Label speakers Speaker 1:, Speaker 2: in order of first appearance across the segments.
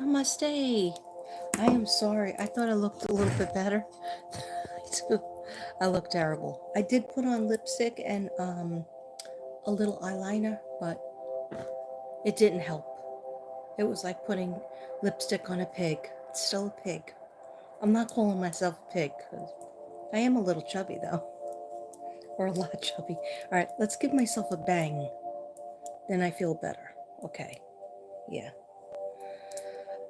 Speaker 1: Namaste. I am sorry. I thought I looked a little bit better. I look terrible. I did put on lipstick and a little eyeliner, but it didn't help. It was like putting lipstick on a pig. It's still a pig. I'm not calling myself a pig because I am a little chubby though, or a lot chubby. All right, let's give myself a bang. Then I feel better. Okay. Yeah.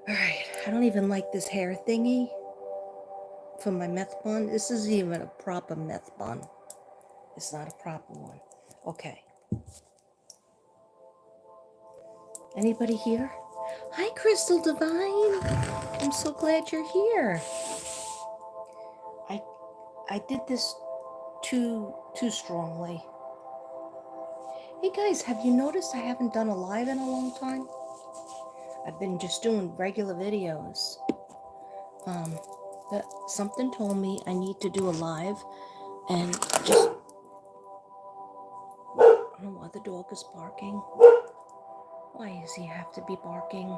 Speaker 1: All right. I don't even like this hair thingy for my meth bun. This isn't even a proper meth bun. It's not a proper one. Okay. Anybody here? Hi, Crystal Divine. I'm so glad you're here. I I did this too strongly. Hey guys, have you noticed I haven't done a live in a long time? I've been just doing regular videos. But something told me I need to do a live and just I don't know why the dog is barking. Why does he have to be barking?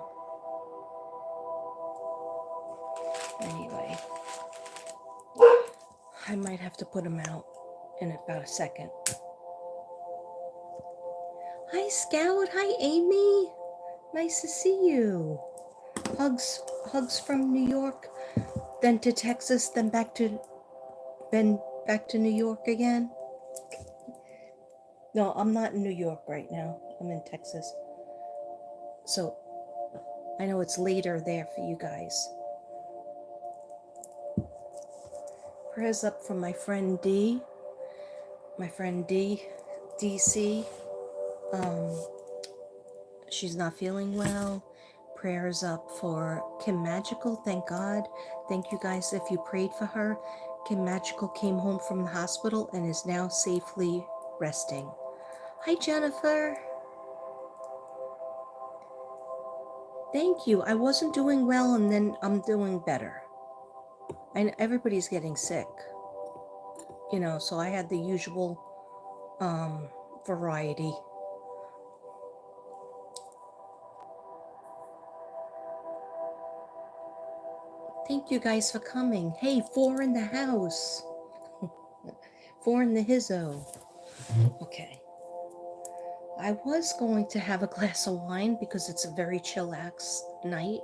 Speaker 1: Anyway, I might have to put him out in about a second. Hi, Scout. Hi, Amy. Nice to see you. Hugs from New York, then to Texas, then back to New York again. No, I'm not in New York right now. I'm in Texas. So I know it's later there for you guys. Prayers up from my friend D. My friend D, DC. She's not feeling well. Prayers up for Kim Magical. Thank God. Thank you guys if you prayed for her. Kim Magical came home from the hospital and is now safely resting. Hi, Jennifer. Thank you. I wasn't doing well and then I'm doing better. And everybody's getting sick. You know, so I had the usual variety. Thank you guys for coming. Hey, 4 in the house. 4 in the hizzo. Okay. I was going to have a glass of wine because it's a very chillax night,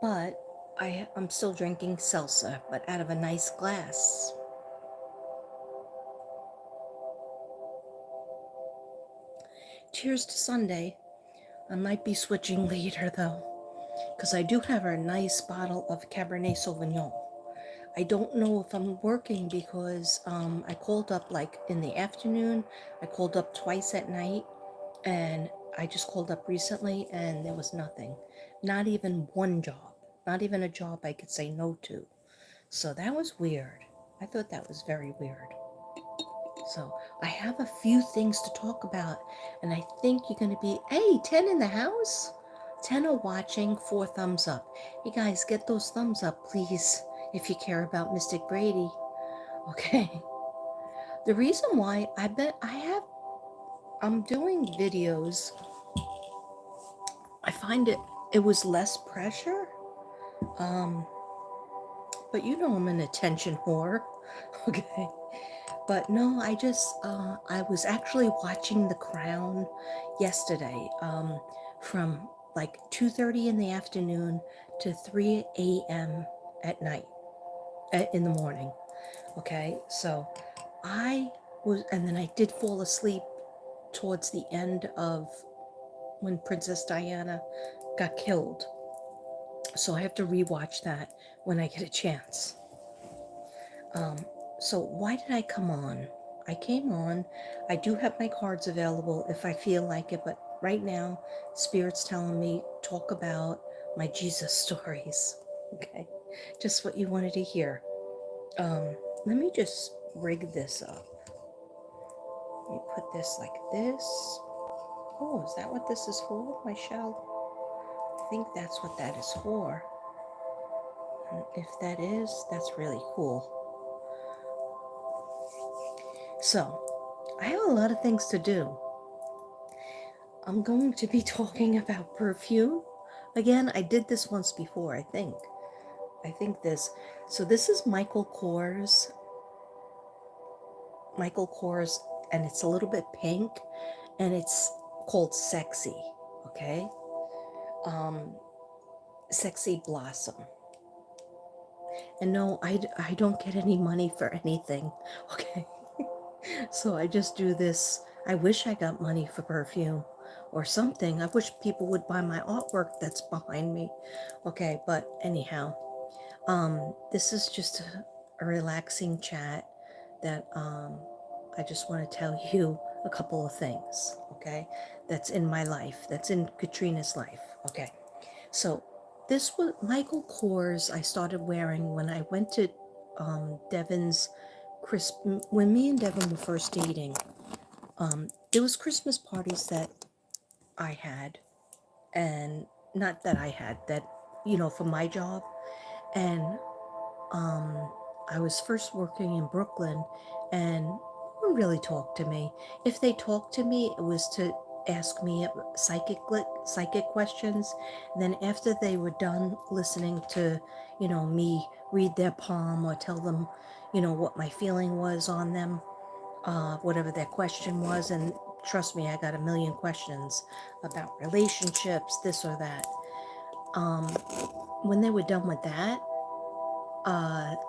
Speaker 1: but I'm still drinking salsa, but out of a nice glass. Cheers to Sunday. I might be switching later though, because I do have a nice bottle of Cabernet Sauvignon. I don't know if I'm working because I called up like in the afternoon. I called up twice at night, and I just called up recently and there was nothing. Not even one job. Not even a job I could say no to. So that was weird. I thought that was very weird. So I have a few things to talk about, and I think you're going to be, hey, 10 in the house? 10 are watching, 4 thumbs up. Hey guys, get those thumbs up, please, if you care about Mystic Brady. Okay. The reason why I'm doing videos, I find it was less pressure. But you know I'm an attention whore. Okay. But no, I was actually watching The Crown yesterday from like 2:30 in the afternoon to 3 a.m. at night, in the morning. Okay, so and then I did fall asleep towards the end of when Princess Diana got killed. So I have to rewatch that when I get a chance. So why did I come on? I came on. I do have my cards available if I feel like it, but right now, Spirit's telling me talk about my Jesus stories. Okay, just what you wanted to hear. Let me just rig this up. Let me put this like this. Oh, is that what this is for? My shell? I think that's what that is for. And if that is, that's really cool. So, I have a lot of things to do. I'm going to be talking about perfume. Again, I did this once before, I think. So this is Michael Kors, and it's a little bit pink, and it's called Sexy, okay? Um, Sexy Blossom. And no, I don't get any money for anything, okay? So I just do this. I wish I got money for perfume or something. I wish people would buy my artwork that's behind me. Okay, but anyhow, this is just a relaxing chat that I just want to tell you a couple of things, okay? That's in my life, that's in Katrina's life, okay? So this was Michael Kors. I started wearing when I went to Devin's when me and Devin were first dating. There was Christmas parties that I had, and not that I had that, for my job, and I was first working in Brooklyn, and no one really talked to me. If they talked to me, it was to ask me psychic questions. And then after they were done listening to, me read their palm or tell them, what my feeling was on them, whatever their question was, and trust me, I got a million questions about relationships, this or that. Um, when they were done with that,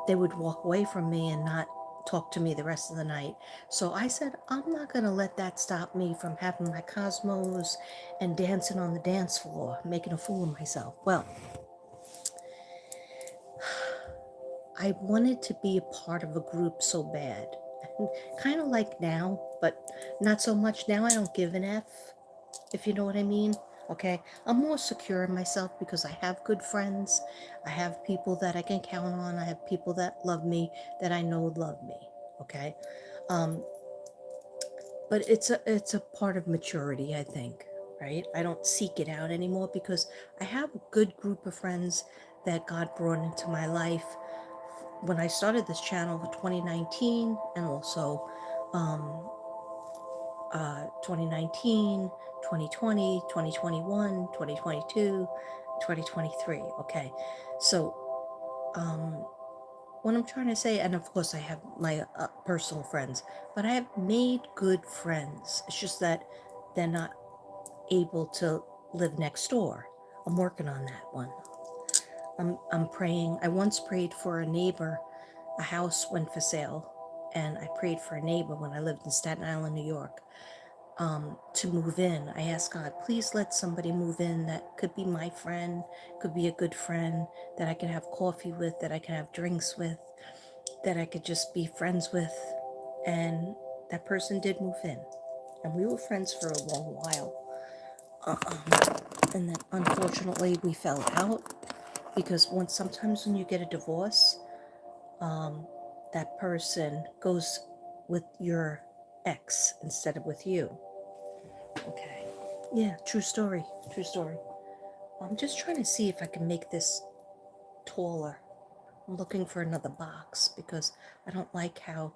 Speaker 1: they would walk away from me and not talk to me the rest of the night. So I said, I'm not going to let that stop me from having my cosmos and dancing on the dance floor, making a fool of myself. Well, I wanted to be a part of a group so bad. Kind of like now, but not so much now. I don't give an F, if you know what I mean. Okay, I'm more secure in myself because I have good friends. I have people that I can count on. I have people that love me, that I know love me. Okay, um, but it's a part of maturity, I think. Right? I don't seek it out anymore because I have a good group of friends that God brought into my life when I started this channel in 2019, and also um, 2019, 2020, 2021, 2022, 2023. Okay. So, um, what I'm trying to say, and of course I have my personal friends, but I have made good friends. It's just that they're not able to live next door. I'm working on that one. I'm praying. I once prayed for a neighbor. A house went for sale, and I prayed for a neighbor when I lived in Staten Island, New York, to move in. I asked God, please let somebody move in that could be my friend, could be a good friend, that I can have coffee with, that I can have drinks with, that I could just be friends with. And that person did move in. And we were friends for a long while. And then unfortunately we fell out because sometimes when you get a divorce, that person goes with your ex instead of with you. Okay. Yeah, true story. True story. I'm just trying to see if I can make this taller. I'm looking for another box because I don't like how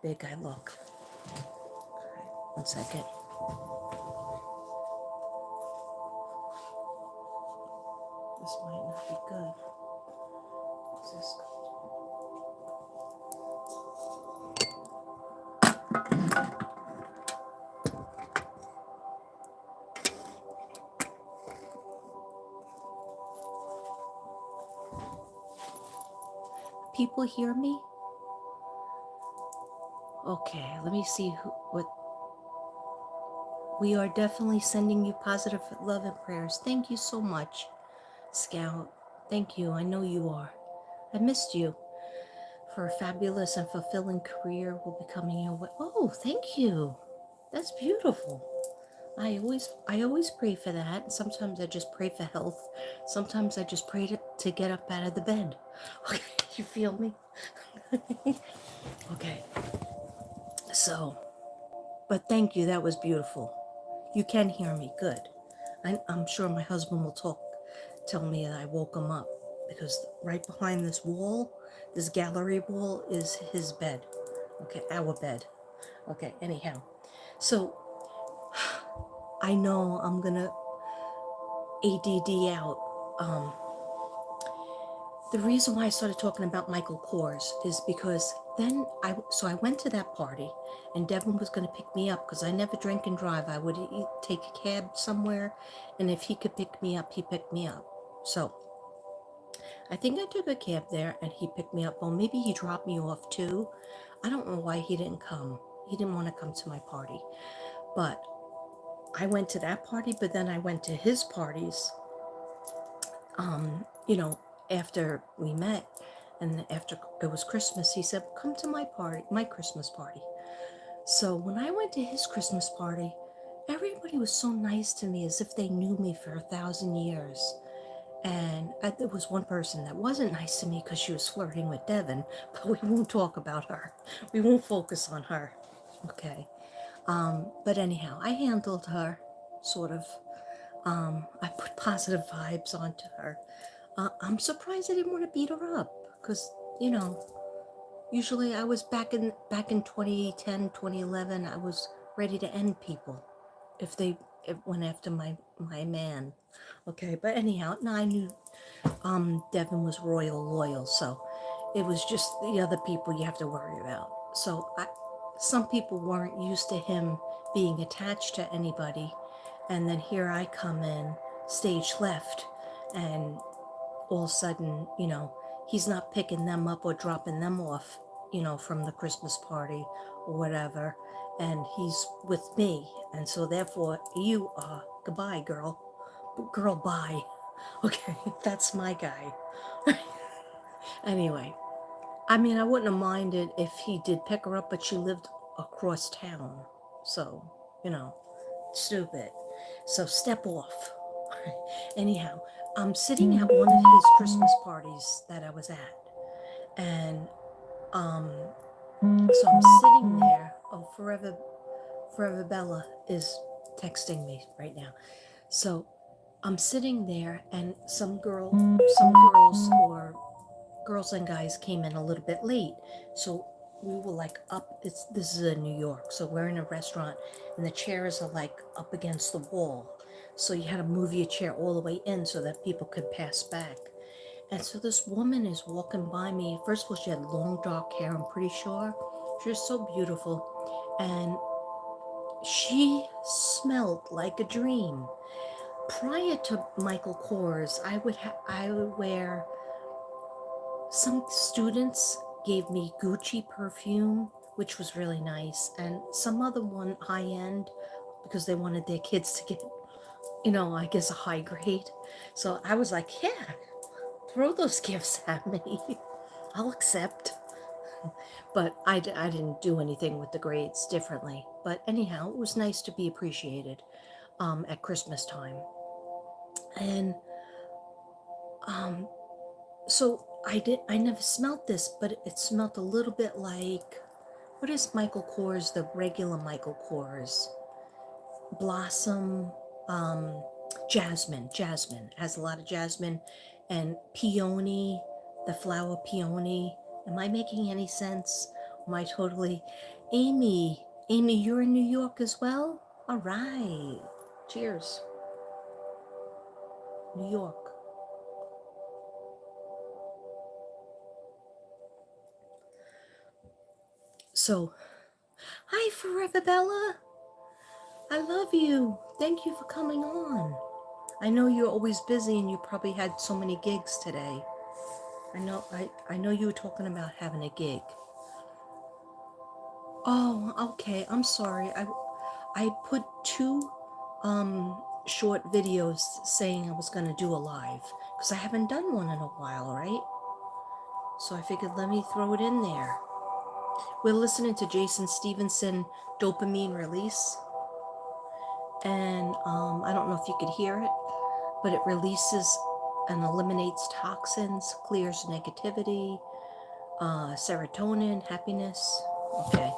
Speaker 1: big I look. Okay, 1 second. This might not be good. Is this good? People hear me? Okay, let me see what. We are definitely sending you positive love and prayers. Thank you so much, Scout. Thank you. I know you are. I missed you. For a fabulous and fulfilling career will be coming your way. Oh, thank you. That's beautiful. I always pray for that. Sometimes I just pray for health. Sometimes I just pray to get up out of the bed. Okay, you feel me? Okay. So, but thank you. That was beautiful. You can hear me. Good. I'm sure my husband will tell me that I woke him up because right behind this wall, this gallery wall, is his bed. Okay, our bed. Okay, anyhow. So I know I'm gonna ADD out. Um, the reason why I started talking about Michael Kors is because then I went to that party, and Devin was going to pick me up because I never drink and drive. I would take a cab somewhere, and if he could pick me up, he picked me up. So I think I took a cab there and he picked me up. Well, maybe he dropped me off too. I don't know why he didn't come. He didn't want to come to my party. But I went to that party, but then I went to his parties, you know, after we met and after it was Christmas. He said, come to my party, my Christmas party. So when I went to his Christmas party, everybody was so nice to me as if they knew me for 1,000 years. And there was one person that wasn't nice to me because she was flirting with Devin, but we won't talk about her. We won't focus on her. Okay. But anyhow, I handled her, sort of. I put positive vibes onto her. I'm surprised I didn't want to beat her up because, you know, usually I was back in 2010, 2011, I was ready to end people if they went after my man. Okay, but anyhow, now I knew Devin was royal loyal, so it was just the other people you have to worry about. So some people weren't used to him being attached to anybody, and then here I come in, stage left, and all of a sudden, you know, he's not picking them up or dropping them off, you know, from the Christmas party or whatever, and he's with me, and so therefore you are goodbye, girl. Girl, bye. Okay, that's my guy. Anyway, I mean, I wouldn't have minded if he did pick her up, but she lived across town. So, you know, stupid. So step off. Anyhow, I'm sitting at one of his Christmas parties that I was at. And so I'm sitting there. Oh, Forever Bella is texting me right now. So I'm sitting there, and some girls or girls and guys came in a little bit late. So we were like up, this is in New York. So we're in a restaurant and the chairs are like up against the wall. So you had to move your chair all the way in so that people could pass back. And so this woman is walking by me. First of all, she had long dark hair, I'm pretty sure. She was so beautiful. And she smelled like a dream. Prior to Michael Kors, I would wear, some students gave me Gucci perfume, which was really nice, and some other one high end because they wanted their kids to get, you know, I guess a high grade. So I was like, yeah, throw those gifts at me. I'll accept. But I didn't do anything with the grades differently. But anyhow, it was nice to be appreciated at Christmas time. And so I never smelled this, but it smelled a little bit like, what is Michael Kors, the regular Michael Kors? Blossom, jasmine, has a lot of jasmine, and peony, the flower peony. Am I making any sense? Am I totally, Amy, you're in New York as well? All right, cheers, New York. So, hi, Forever Bella. I love you. Thank you for coming on. I know you're always busy and you probably had so many gigs today. I know you were talking about having a gig. Oh, okay. I'm sorry. I put two short videos saying I was going to do a live because I haven't done one in a while, right? So I figured let me throw it in there. We're listening to Jason Stevenson Dopamine Release, and I don't know if you could hear it, but it releases and eliminates toxins, clears negativity, serotonin, happiness. Okay,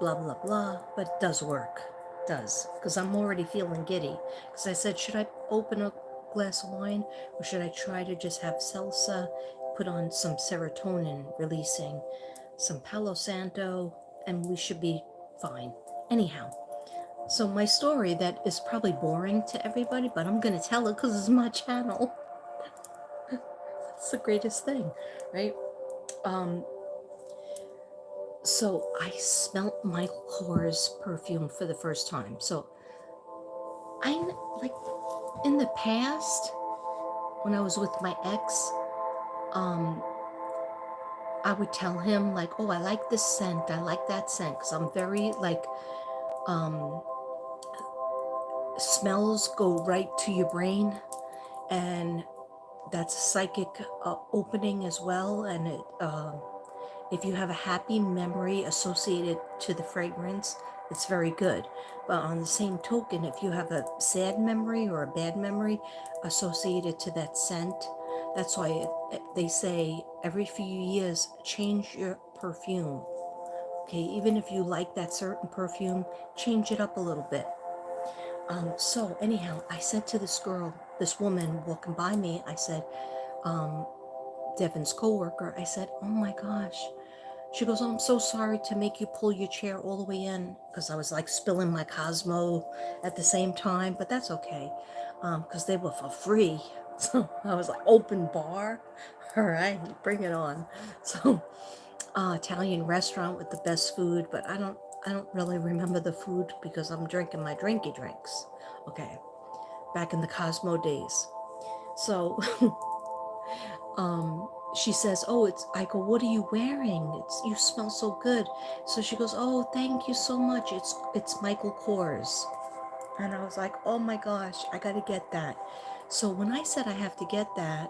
Speaker 1: blah blah blah, but it does work. It does, because I'm already feeling giddy. Because I said, should I open a glass of wine, or should I try to just have salsa, put on some serotonin releasing, some Palo Santo, and we should be fine. Anyhow, So my story that is probably boring to everybody, but I'm gonna tell it because it's my channel. It's the greatest thing, right? Um, so I smelt Michael Kors perfume for the first time. So I like in the past when I was with my ex, um, I would tell him like, "Oh, I like this scent. I like that scent," because I'm very like um, smells go right to your brain, and that's a psychic opening as well. And if you have a happy memory associated to the fragrance, it's very good. But on the same token, if you have a sad memory or a bad memory associated to that scent, that's why they say every few years change your perfume. Okay, even if you like that certain perfume, change it up a little bit. So anyhow, I said to this girl, this woman walking by me, I said, um, Devin's coworker, I said, "Oh my gosh." She goes, "Oh, I'm so sorry to make you pull your chair all the way in," because I was like spilling my Cosmo at the same time, but that's okay, because they were for free. So I was like, open bar. All right, bring it on. So Italian restaurant with the best food, but I don't really remember the food because I'm drinking my drinky drinks. Okay, back in the Cosmo days. So she says, "Oh, it's," I go, "What are you wearing? You smell so good." So she goes, "Oh, thank you so much. It's Michael Kors." And I was like, "Oh my gosh, I got to get that." So when I said I have to get that,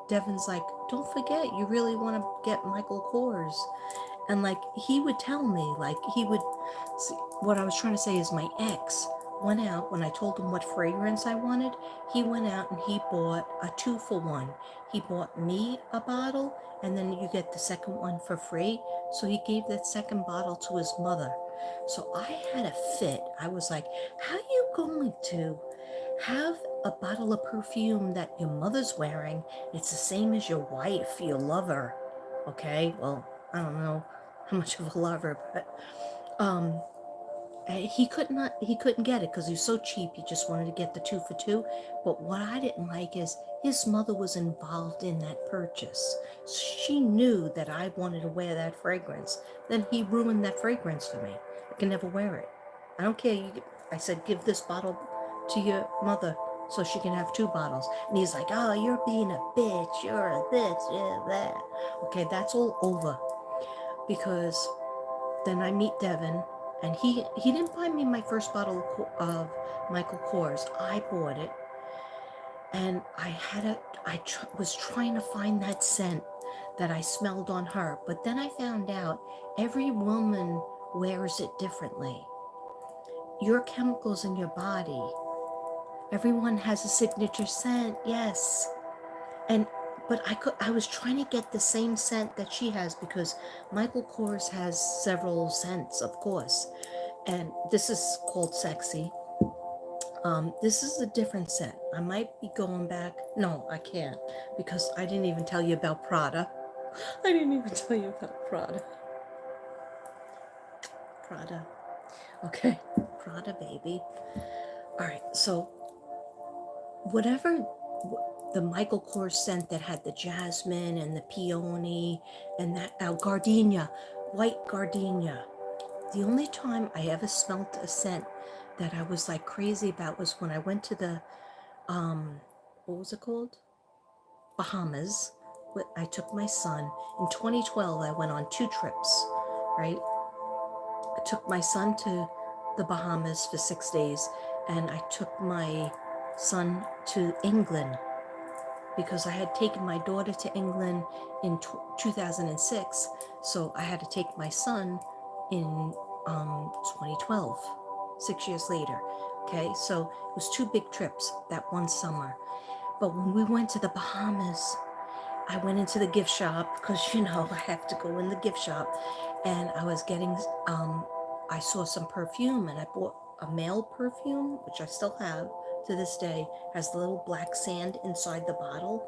Speaker 1: Devin's like, "Don't forget, you really want to get Michael Kors." And like he would tell me, like he would see, what I was trying to say is my ex went out when I told him what fragrance I wanted. He went out and he bought a 2-for-1. He bought me a bottle, and then you get the second one for free. So he gave that second bottle to his mother. So I had a fit. I was like, how are you going to have a bottle of perfume that your mother's wearing? It's the same as your wife, your lover. Okay, well, I don't know how much of a lover, but um, he couldn't get it because he was so cheap. He just wanted to get the 2-for-2. But what I didn't like is his mother was involved in that purchase. She knew that I wanted to wear that fragrance. Then he ruined that fragrance for me. I can never wear it. I don't care. I said, give this bottle to your mother so she can have 2 bottles. And he's like, "Oh, you're being a bitch. You're a this, you're that." Okay, that's all over because then I meet Devin, and he didn't buy me my first bottle of Michael Kors. I bought it, and was trying to find that scent that I smelled on her, but then I found out every woman wears it differently. Your chemicals in your body, everyone has a signature scent, yes. And but I was trying to get the same scent that she has because Michael Kors has several scents, of course. And this is called Sexy. This is a different scent. I might be going back. No, I can't because I didn't even tell you about Prada. I didn't even tell you about Prada. Prada. Okay, Prada, baby. All right, so whatever the Michael Kors scent that had the jasmine and the peony and that gardenia, white gardenia. The only time I ever smelt a scent that I was like crazy about was when I went to the what was it called? Bahamas. I took my son in 2012. I went on 2 trips, right? I took my son to the Bahamas for 6 days, and I took my son to England because I had taken my daughter to England in 2006, so I had to take my son in 2012, 6 years later. Okay, so it was 2 big trips that one summer. But when we went to the Bahamas, I went into the gift shop because I have to go in the gift shop, and I was getting I saw some perfume, and I bought a male perfume, which I still have to this day, has the little black sand inside the bottle.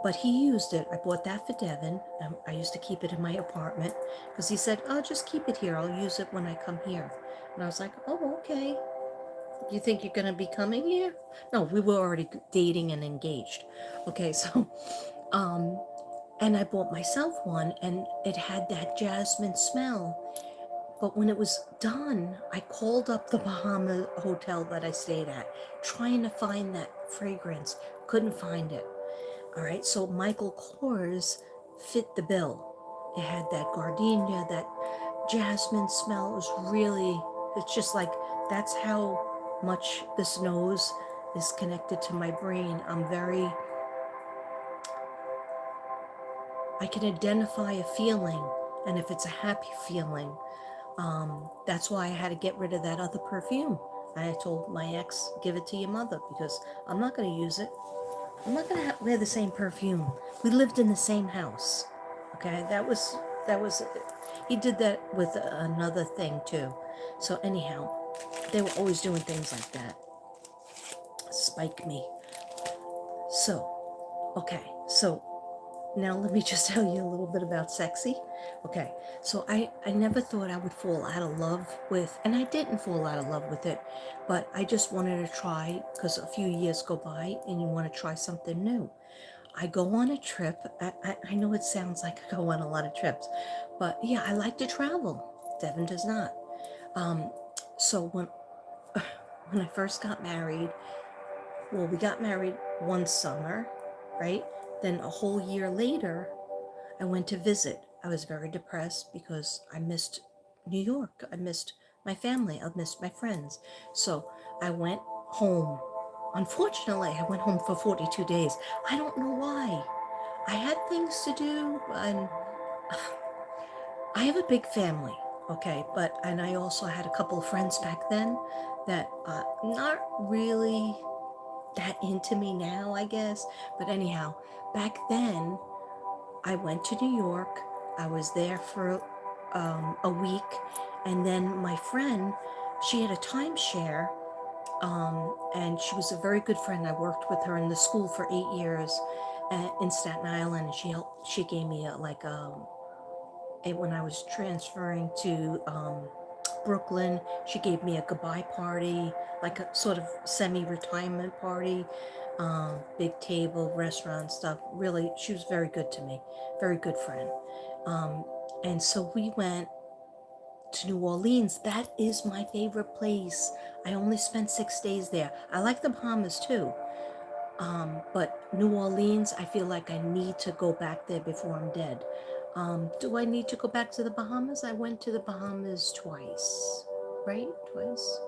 Speaker 1: But he used it. I bought that for Devin. I used to keep it in my apartment because he said, "Oh, just keep it here. I'll use it when I come here." And I was like, "Oh, okay. You think you're gonna be coming here?" No, we were already dating and engaged. Okay, so and I bought myself one, and it had that jasmine smell. But when it was done, I called up the Bahama hotel that I stayed at, trying to find that fragrance. Couldn't find it. All right, so Michael Kors fit the bill. It had that gardenia, that jasmine smell. It was really, it's just like, that's how much this nose is connected to my brain. I can identify a feeling, and if it's a happy feeling, that's why I had to get rid of that other perfume. I told my ex, give it to your mother because I'm not going to use it. I'm not going to wear the same perfume. We lived in the same house. Okay, that was he did that with another thing too. So anyhow, they were always doing things like that. Spike me. So now let me just tell you a little bit about sexy. Okay, so I never thought I would fall out of love with, and I didn't fall out of love with it, but I just wanted to try because a few years go by and you want to try something new. I go on a trip. I know it sounds like I go on a lot of trips, but yeah, I like to travel. Devin does not. So when I first got married, well, we got married one summer, right? Then a whole year later, I went to visit. I was very depressed because I missed New York. I missed my family. I missed my friends. So I went home. Unfortunately, I went home for 42 days. I don't know why. I had things to do, and I have a big family, okay, and I also had a couple of friends back then that not really that into me now, I guess. But anyhow, back then, I went to New York. I was there for a week, and then my friend, she had a timeshare, and she was a very good friend. I worked with her in the school for 8 years in Staten Island. And she gave me when I was transferring to Brooklyn, she gave me a goodbye party, like a sort of semi-retirement party, big table, restaurant stuff. Really, she was very good to me, very good friend. And so we went to New Orleans. That is my favorite place. I only spent 6 days there. I like the Bahamas too. But New Orleans, I feel like I need to go back there before I'm dead. Do I need to go back to the Bahamas? I went to the Bahamas twice, right? Twice.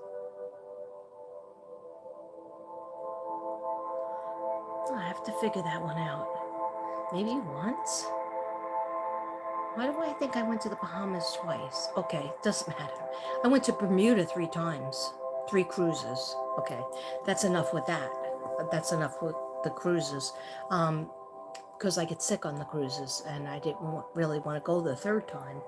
Speaker 1: I have to figure that one out. Maybe once? Why do I think I went to the Bahamas twice? Okay, doesn't matter. I went to Bermuda 3 times, 3 cruises. Okay, that's enough with that. That's enough with the cruises. Because I get sick on the cruises and I didn't really want to go the third time.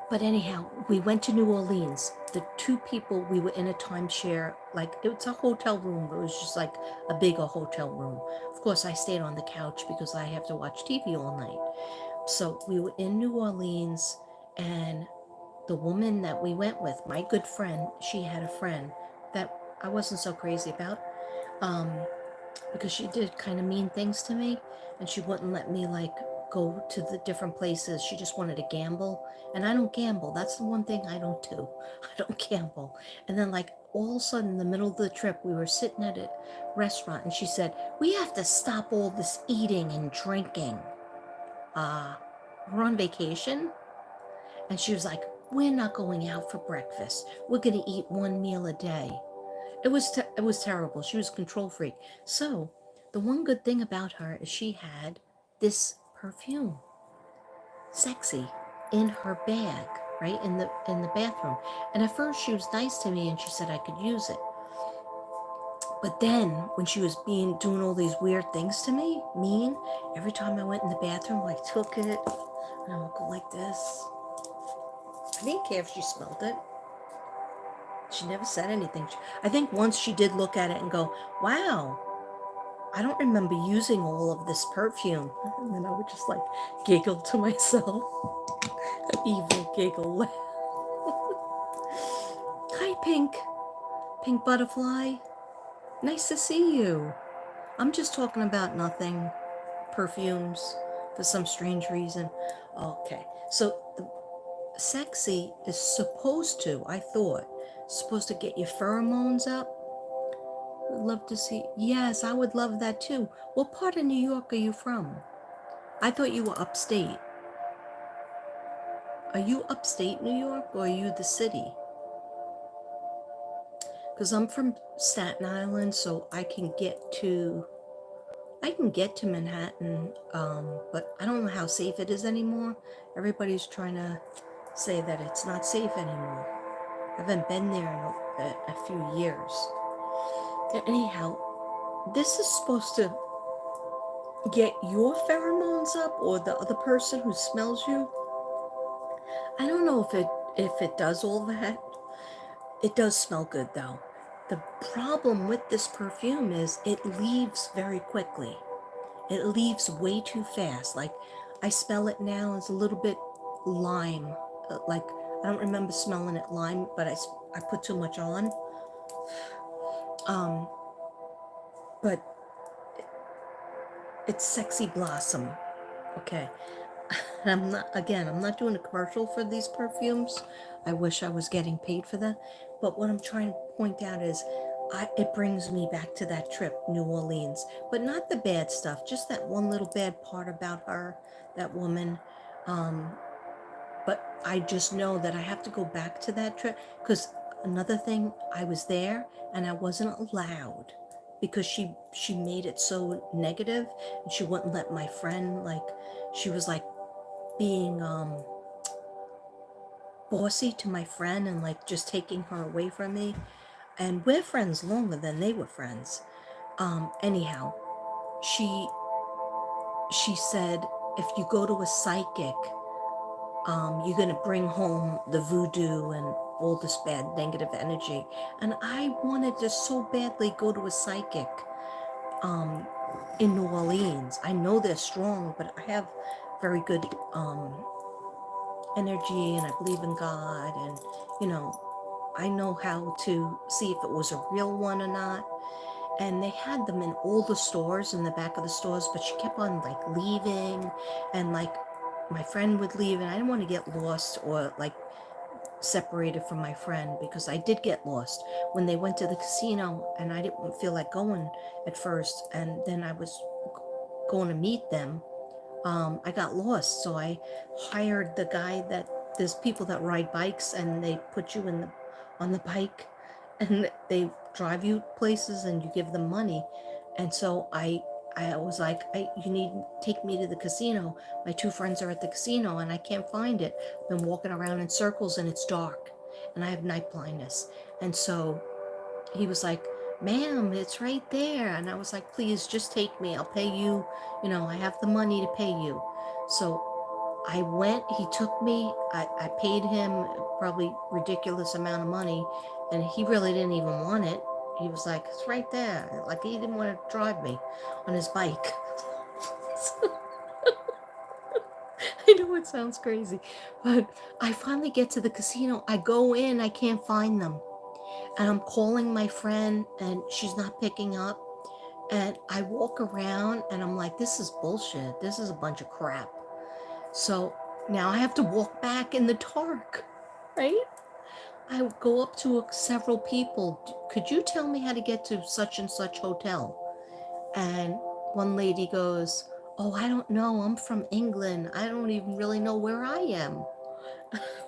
Speaker 1: But anyhow, we went to New Orleans. The 2 people, we were in a timeshare, like it's a hotel room. It was just like a bigger hotel room. Of course, I stayed on the couch because I have to watch TV all night. So we were in New Orleans, and the woman that we went with, my good friend, she had a friend that I wasn't so crazy about. Because she did kind of mean things to me, and she wouldn't let me like go to the different places. She just wanted to gamble, and I don't gamble. That's the one thing I don't do. I don't gamble. And then like all of a sudden in the middle of the trip, we were sitting at a restaurant, and she said, "We have to stop all this eating and drinking. We're on vacation." And she was like, "We're not going out for breakfast. We're going to eat 1 meal a day." It was terrible. She was a control freak. So the one good thing about her is she had this perfume, sexy, in her bag, right in the bathroom. And at first she was nice to me and she said I could use it. But then when she was doing all these weird things to me, mean, every time I went in the bathroom, I took it and I would go like this. I didn't care if she smelled it. She never said anything. I think once she did look at it and go, "Wow, I don't remember using all of this perfume. And then I would just like giggle to myself. An evil giggle. Hi, Pink. Pink Butterfly. Nice to see you. I'm just talking about nothing. Perfumes for some strange reason. Okay. So, sexy is supposed to, I thought, supposed to get your pheromones up. I'd love to see. Yes, I would love that too. What part of New York are you from? I thought you were upstate. Are you upstate New York or are you the city? Because I'm from Staten Island, so I can get to Manhattan, but I don't know how safe it is anymore. Everybody's trying to say that it's not safe anymore. I haven't been there in a few years. Anyhow, this is supposed to get your pheromones up or the other person who smells you. I don't know if it does all that. It does smell good though. The problem with this perfume is it leaves very quickly. It leaves way too fast. Like I smell it now, it's a little bit lime. Like I don't remember smelling it lime, but I put too much on. Um, but it's Sexy Blossom. Okay. I'm not doing a commercial for these perfumes. I wish I was getting paid for that. But what I'm trying to point out is it brings me back to that trip, New Orleans. But not the bad stuff, just that one little bad part about her, that woman. Um, but I just know that I have to go back to that trip because another thing, I was there and I wasn't allowed because she made it so negative and she wouldn't let my friend, like, she was like being bossy to my friend and like just taking her away from me. And we're friends longer than they were friends. Anyhow, she she said if you go to a psychic, you're gonna bring home the voodoo and all this bad negative energy. And I wanted to so badly go to a psychic um, in New Orleans. I know they're strong, but I have very good energy and I believe in God, and you know, I know how to see if it was a real one or not. And they had them in all the stores, in the back of the stores, but she kept on like leaving, and like my friend would leave, and I didn't want to get lost or like separated from my friend because I did get lost when they went to the casino, and I didn't feel like going at first, and then I was going to meet them. I got lost, so I hired the guy that there's people that ride bikes and they put you in the on the bike and they drive you places and you give them money. And so I was like, you need to take me to the casino. My two friends are at the casino and I can't find it. I've been walking around in circles and it's dark and I have night blindness. And so he was like, ma'am, it's right there. And I was like, please just take me. I'll pay you. You know, I have the money to pay you. So I went, he took me, I paid him probably ridiculous amount of money, and he really didn't even want it. He was like, it's right there. Like he didn't want to drive me on his bike. I know it sounds crazy, but I finally get to the casino. I go in, I can't find them. And I'm calling my friend and she's not picking up. And I walk around and I'm like, this is bullshit. This is a bunch of crap. So now I have to walk back in the dark, right? I go up to several people. Could you tell me how to get to such and such hotel? And one lady goes, oh, I don't know. I'm from England. I don't even really know where I am.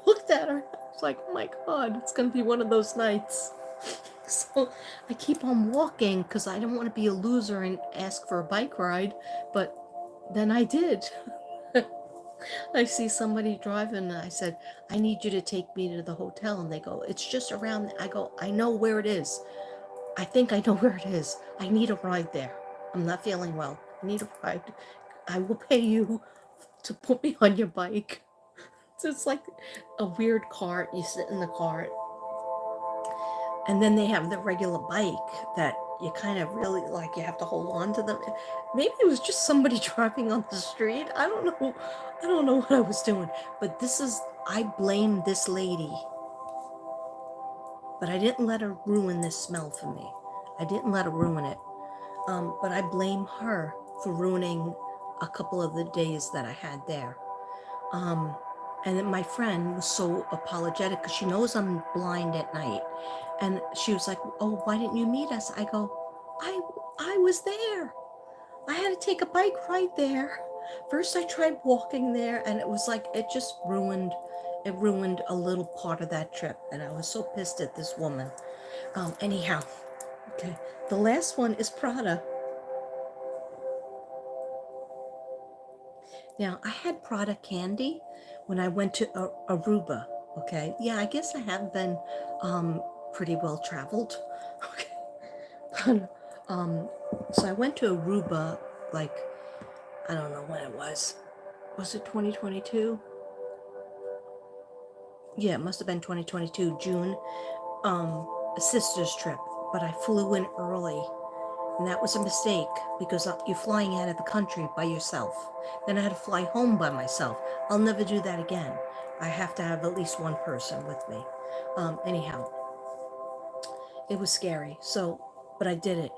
Speaker 1: Looked at her. I was like, oh my God, it's going to be one of those nights. So I keep on walking because I didn't want to be a loser and ask for a bike ride. But then I did. I see somebody driving and I said, I need you to take me to the hotel. And they go, it's just around. I go, I know where it is. I think I know where it is. I need a ride there. I'm not feeling well. I need a ride. I will pay you to put me on your bike. So it's like a weird cart. You sit in the cart. And then they have the regular bike that you kind of really like you have to hold on to them. Maybe it was just somebody driving on the street. I don't know. I don't know what I was doing. But I blame this lady. But I didn't let her ruin this smell for me. I didn't let her ruin it. But I blame her for ruining a couple of the days that I had there. Um, and then my friend was so apologetic because she knows I'm blind at night. And she was like, "Oh, why didn't you meet us?" I go, I was there. I had to take a bike ride there. First I tried walking there and it was like it ruined a little part of that trip. And I was so pissed at this woman. Anyhow, okay. The last one is Prada. Now, I had Prada candy when I went to Aruba, okay? Yeah, I guess I have been pretty well traveled, okay? But, so I went to Aruba, like, I don't know when it was. Was it 2022? Yeah, it must have been 2022, June, a sister's trip. But I flew in early. And that was a mistake because you're flying out of the country by yourself. Then I had to fly home by myself. I'll never do that again. I have to have at least one person with me. Anyhow, it was scary. So, but I did it.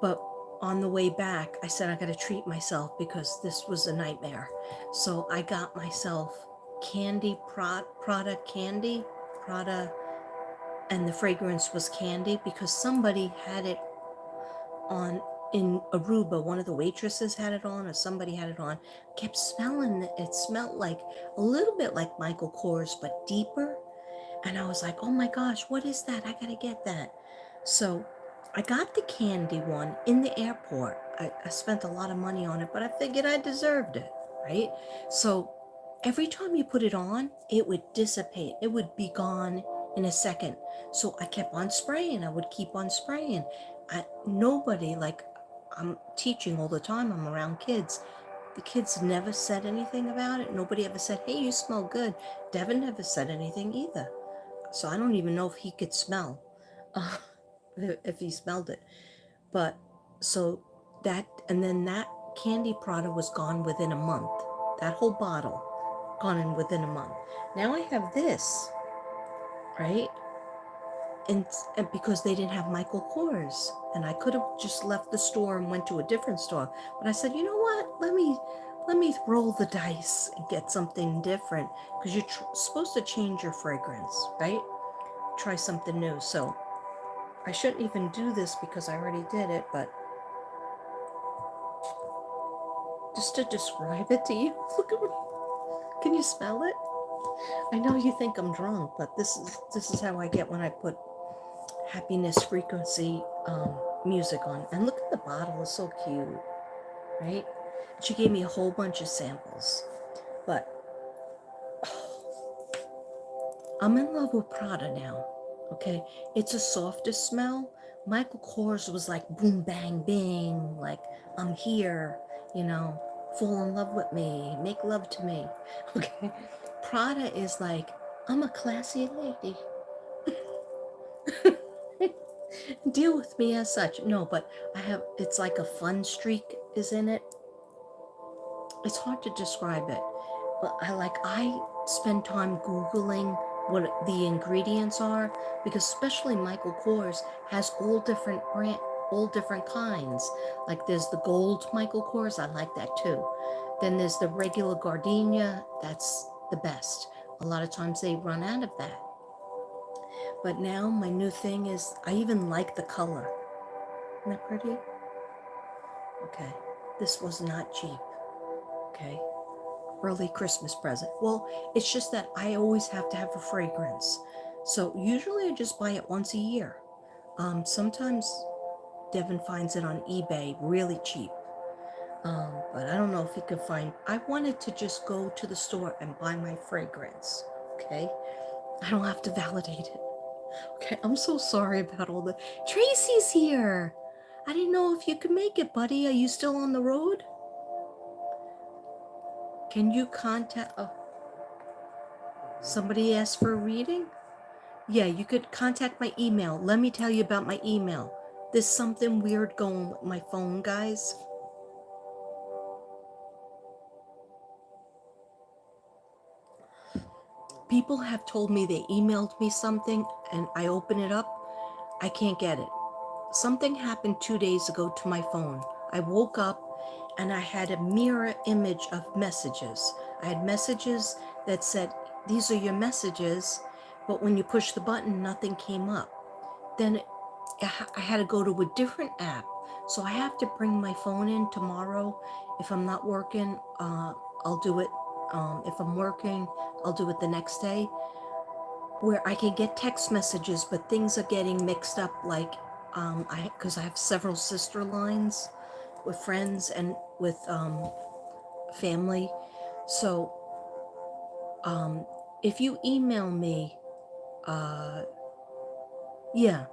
Speaker 1: But on the way back, I said I got to treat myself because this was a nightmare. So I got myself candy, Prada candy, Prada, and the fragrance was candy because somebody had it on in Aruba. One of the waitresses had it on, or somebody had it on. Kept smelling it. It smelled like a little bit like Michael Kors, but deeper. And I was like, oh my gosh, what is that? I gotta get that. So I got the candy one in the airport. I spent a lot of money on it, but I figured I deserved it, right? So every time you put it on, it would dissipate. It would be gone in a second. So I kept on spraying. I would keep on spraying. Nobody, like, I'm teaching all the time. I'm around kids. The kids never said anything about it. Nobody ever said, hey, you smell good. Devin never said anything either. So I don't even know if he could smell, uh, if he smelled it. But so that, and then that candy Prada was gone within a month. That whole bottle gone in within a month. Now I have this, right? And because they didn't have Michael Kors, and I could have just left the store and went to a different store, but I said, you know what? Let me roll the dice and get something different because you're supposed to change your fragrance, right? Try something new. So I shouldn't even do this because I already did it, but just to describe it to you, look at me. Can you smell it? I know you think I'm drunk, but this is how I get when I put happiness frequency music on. And look at the bottle, it's so cute, right? She gave me a whole bunch of samples, but I'm in love with Prada now. Okay, it's a softer smell. Michael Kors was like boom bang bing, like I'm here, you know, fall in love with me, make love to me. Okay, Prada is like I'm a classy lady. Deal with me as such. No, but it's like a fun streak is in it. It's hard to describe it, but I spend time Googling what the ingredients are because especially Michael Kors has all different kinds. Like there's the gold Michael Kors, I like that too. Then there's the regular gardenia, that's the best. A lot of times they run out of that. But now my new thing is I even like the color. Isn't that pretty? Okay, this was not cheap. Okay, early Christmas present. Well, it's just that I always have to have a fragrance. So usually I just buy it once a year. Sometimes Devin finds it on eBay really cheap. But I don't know if he could find. I wanted to just go to the store and buy my fragrance. Okay, I don't have to validate it. Okay, I'm so sorry about all the. Tracy's here. I didn't know if you could make it, buddy. Are you still on the road? Can you contact... Oh, somebody asked for a reading? Yeah, you could contact my email. Let me tell you about my email. There's something weird going with my phone, guys. People have told me they emailed me something and I open it up, I can't get it. Something happened 2 days ago to my phone. I woke up and I had a mirror image of messages. I had messages that said, these are your messages, but when you push the button, nothing came up. Then I had to go to a different app. So I have to bring my phone in tomorrow. If I'm not working, I'll do it. If I'm working, I'll do it the next day, where I can get text messages, but things are getting mixed up. Like, because I have several sister lines with friends and with family. So if you email me, yeah,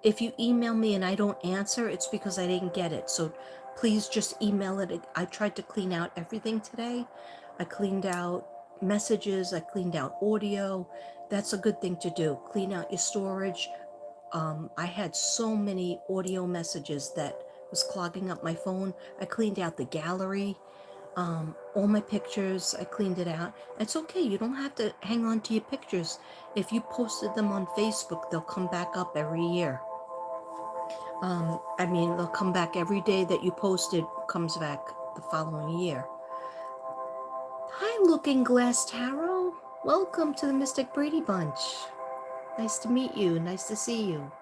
Speaker 1: if you email me and I don't answer, it's because I didn't get it. So please just email it. I tried to clean out everything today. I cleaned out messages, I cleaned out audio. That's a good thing to do. Clean out your storage. I had so many audio messages that was clogging up my phone. I cleaned out the gallery. All my pictures, I cleaned it out. It's okay, you don't have to hang on to your pictures. If you posted them on Facebook, they'll come back up every year. They'll come back every day that you posted, comes back the following year. Hi, Looking Glass Tarot. Welcome to the Mystic Brady Bunch. Nice to meet you. Nice to see you.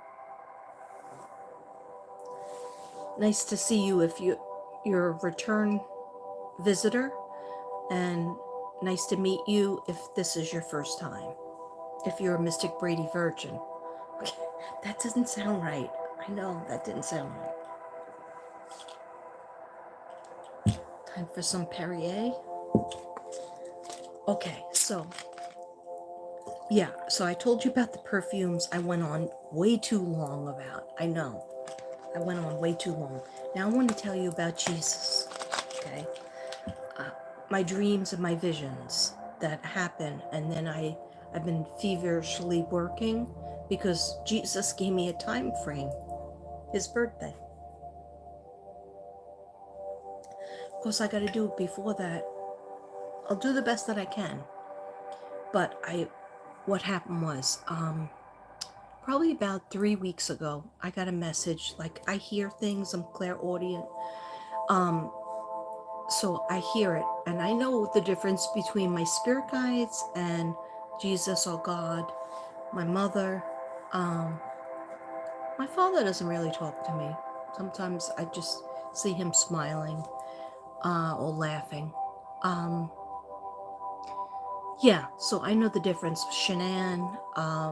Speaker 1: Nice to see you if you're a return visitor, and nice to meet you if this is your first time. If you're a Mystic Brady virgin. Okay, that doesn't sound right. I know, that didn't sound right. Time for some Perrier. Okay, so I told you about the perfumes I went on way too long about. I know, I went on way too long. Now I want to tell you about Jesus, okay? My dreams and my visions that happen, and then I've been feverishly working because Jesus gave me a time frame, his birthday. Of course, I got to do it before that. I'll do the best that I can. But what happened was, probably about 3 weeks ago, I got a message. Like, I hear things, I'm clairaudient. So I hear it, and I know the difference between my spirit guides and Jesus or God, my mother. My father doesn't really talk to me. Sometimes I just see him smiling or laughing. So I know the difference. Shanann,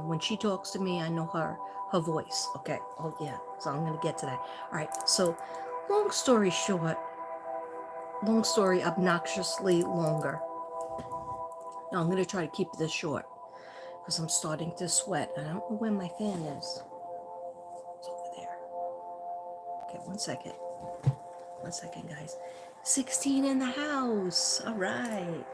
Speaker 1: when she talks to me, I know her voice. Okay. Oh yeah. So I'm gonna get to that. All right. So, long story short, long story obnoxiously longer. Now I'm gonna try to keep this short because I'm starting to sweat. I don't know where my fan is. It's over there. Okay, 1 second. 1 second, guys. 16 in the house. All right.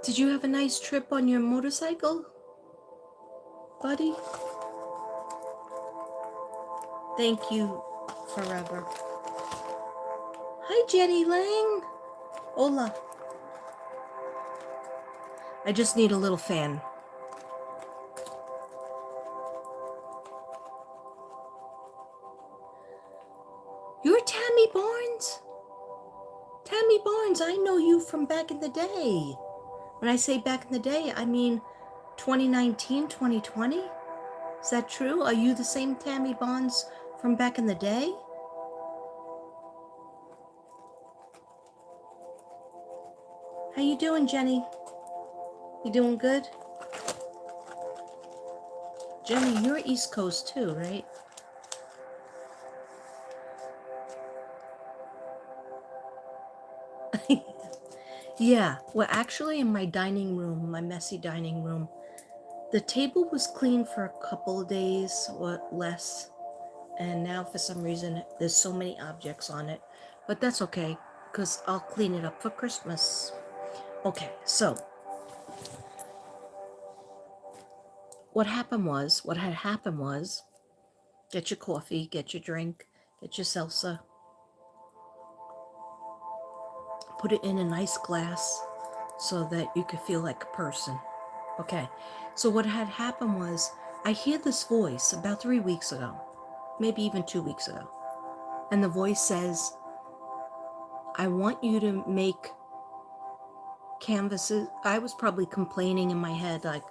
Speaker 1: Did you have a nice trip on your motorcycle, buddy? Thank you forever. Hi, Jenny Lang. Hola. I just need a little fan. You're Tammy Barnes? Tammy Barnes, I know you from back in the day. When I say back in the day, I mean 2019, 2020? Is that true? Are you the same Tammy Barnes from back in the day? How you doing, Jenny? You doing good? Jenny, you're East Coast too, right? Yeah, well, actually, in my dining room, my messy dining room, the table was clean for a couple of days or less, and now for some reason there's so many objects on it. But that's okay, because I'll clean it up for Christmas. Okay, so what had happened was, get your coffee, get your drink, get your salsa, put it in a nice glass so that you could feel like a person. Okay, so what had happened was, I hear this voice about 3 weeks ago, maybe even 2 weeks ago, and the voice says, I want you to make canvases. I was probably complaining in my head, like,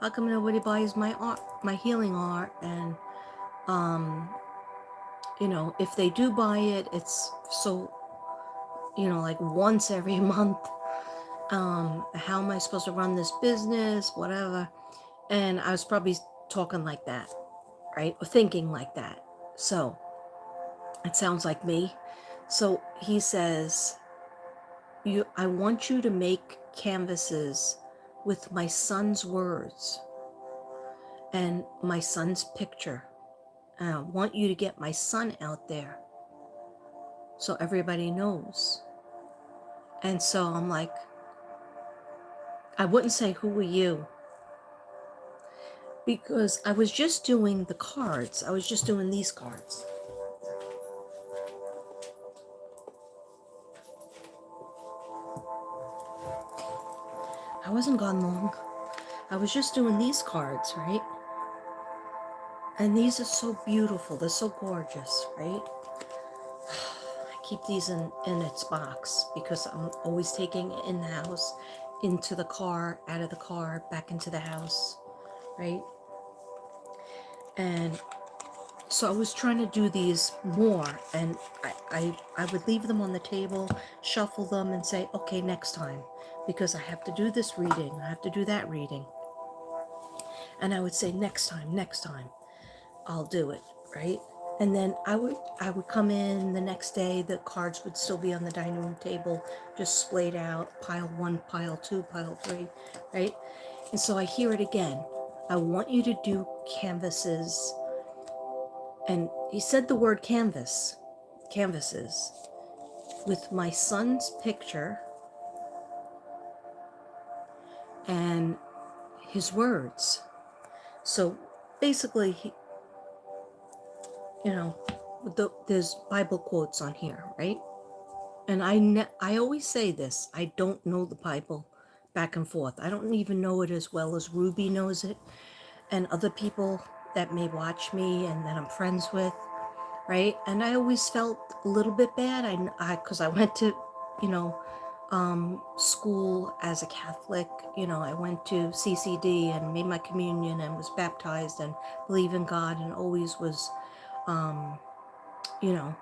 Speaker 1: how come nobody buys my art, my healing art? And if they do buy it, it's so, like once every month. How am I supposed to run this business? Whatever. And I was probably talking like that, right? Or thinking like that. So it sounds like me. So he says, I want you to make canvases with my son's words and my son's picture. And I want you to get my son out there so everybody knows. And so I'm like, I wouldn't say, who are you? Because I was just doing the cards. I was just doing these cards. I wasn't gone long. I was just doing these cards, right? And these are so beautiful. They're so gorgeous, right? I keep these in its box because I'm always taking it in the house, into the car, out of the car, back into the house, right? And so I was trying to do these more, and I would leave them on the table, shuffle them, and say, okay, next time, because I have to do this reading, I have to do that reading. And I would say, next time, I'll do it, right? And then I would come in the next day, the cards would still be on the dining room table, just splayed out, pile 1, pile 2, pile 3, right? And so I hear it again. I want you to do canvases. And he said the word canvases, with my son's picture and his words. So basically, there's Bible quotes on here, right? And I always say this, I don't know the Bible back and forth. I don't even know it as well as Ruby knows it, and other people that may watch me and that I'm friends with, right? And I always felt a little bit bad. Because I went to, school as a Catholic. I went to CCD and made my communion and was baptized and believe in God and always was, you know,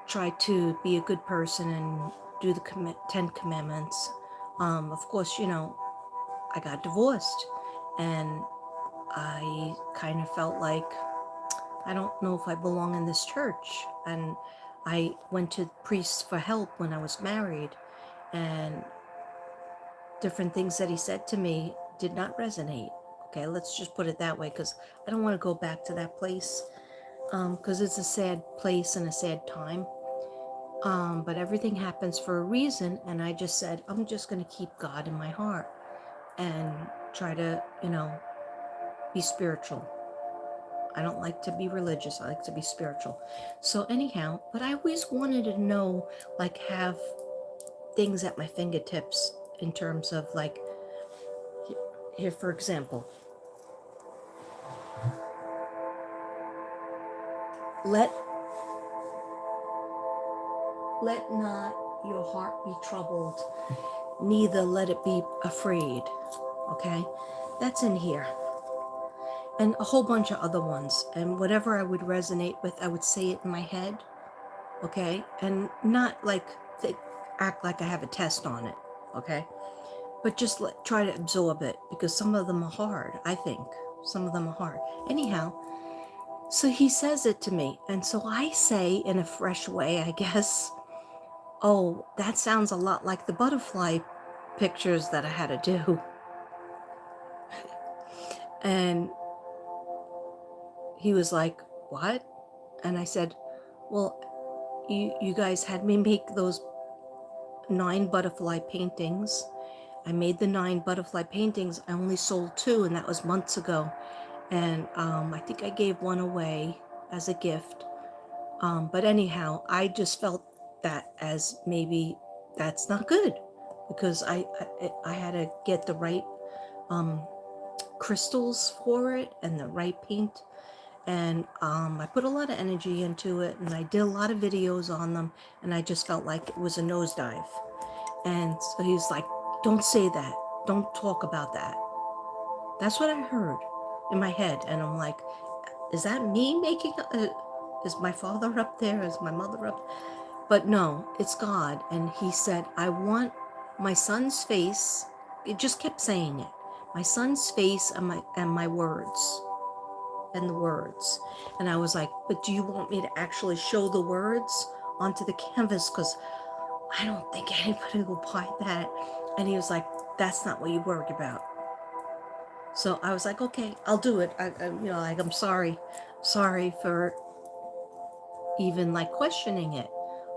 Speaker 1: try to be a good person and do the 10 Commandments. Of course, I got divorced, and I kind of felt like, I don't know if I belong in this church. And I went to priests for help when I was married, and different things that he said to me did not resonate. Okay, let's just put it that way, because I don't want to go back to that place, because it's a sad place and a sad time. But everything happens for a reason, and I just said, I'm just going to keep God in my heart and try to, be spiritual. I don't like to be religious. I like to be spiritual. So anyhow, but I always wanted to know, like, have things at my fingertips in terms of, like, here, for example, let not your heart be troubled, neither let it be afraid. Okay, that's in here. And a whole bunch of other ones. And whatever I would resonate with, I would say it in my head. Okay, and not like act like I have a test on it. Okay, but just try to absorb it, because some of them are hard. I think some of them are hard. Anyhow, so he says it to me, and so I say in a fresh way, I guess, oh, that sounds a lot like the butterfly pictures that I had to do. And he was like, what? And I said, well, you guys had me make those 9 butterfly paintings. I made the 9 butterfly paintings. I only sold 2, and that was months ago. And I think I gave 1 away as a gift. But anyhow, I just felt that as maybe that's not good, because I had to get the right crystals for it and the right paint. And I put a lot of energy into it, and I did a lot of videos on them, and I just felt like it was a nosedive. And so he's like, don't say that. Don't talk about that. That's what I heard in my head. And I'm like, is that me making is my father up there? Is my mother up? But no, it's God. And he said, I want my son's face. It just kept saying it. My son's face and my words. And the words. And I was like, but do you want me to actually show the words onto the canvas? Because I don't think anybody will buy that. And he was like, that's not what you worried about. So I was like, okay, I'll do it. Like, I'm sorry for even like questioning it.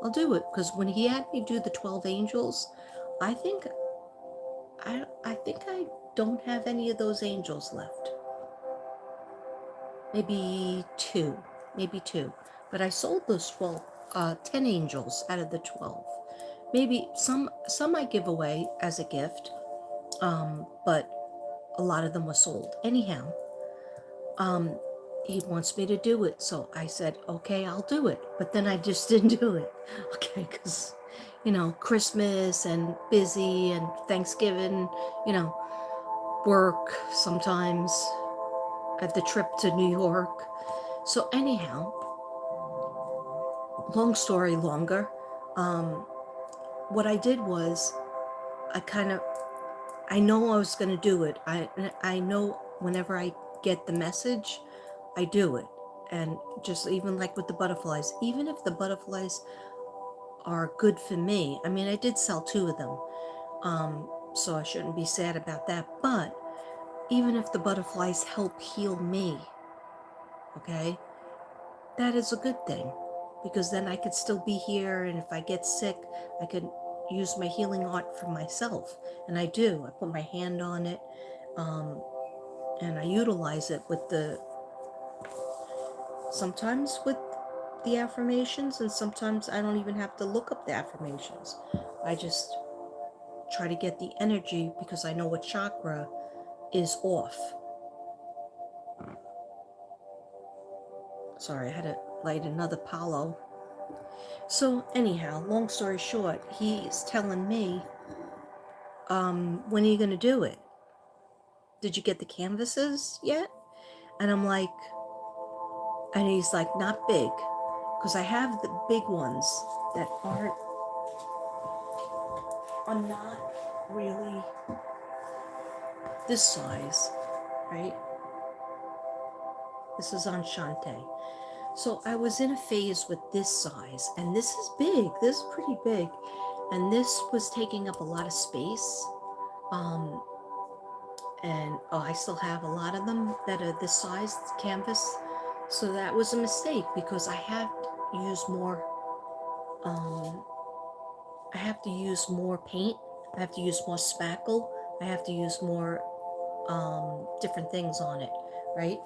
Speaker 1: I'll do it. Because when he had me do the 12 angels, I think I don't have any of those angels left. Maybe two. But I sold those 10 angels out of the 12. Maybe some I give away as a gift, but a lot of them were sold. Anyhow, he wants me to do it, so I said, okay, I'll do it. But then I just didn't do it, okay, because, Christmas and busy and Thanksgiving, work sometimes at the trip to New York. So anyhow, long story longer, what I did was I know I was going to do it. I know whenever I get the message, I do it. And just even like with the butterflies, even if the butterflies are good for me, I mean, I did sell 2 of them, so I shouldn't be sad about that. But even if the butterflies help heal me, okay, that is a good thing, because then I could still be here, and if I get sick, I could use my healing art for myself. And I do. I put my hand on it, and I utilize it sometimes with the affirmations, and sometimes I don't even have to look up the affirmations. I just try to get the energy, because I know what chakra is off. Sorry, I had to light another Palo. So anyhow, long story short, he's telling me, when are you going to do it? Did you get the canvases yet? And I'm like, and he's like, not big, because I have the big ones that are not really this size, right? This is on Shantae. So I was in a phase with this size, and this is big. This is pretty big, and this was taking up a lot of space. And I still have a lot of them that are this size canvas. So that was a mistake, because I have to use more. I have to use more paint. I have to use more spackle. I have to use more different things on it, right?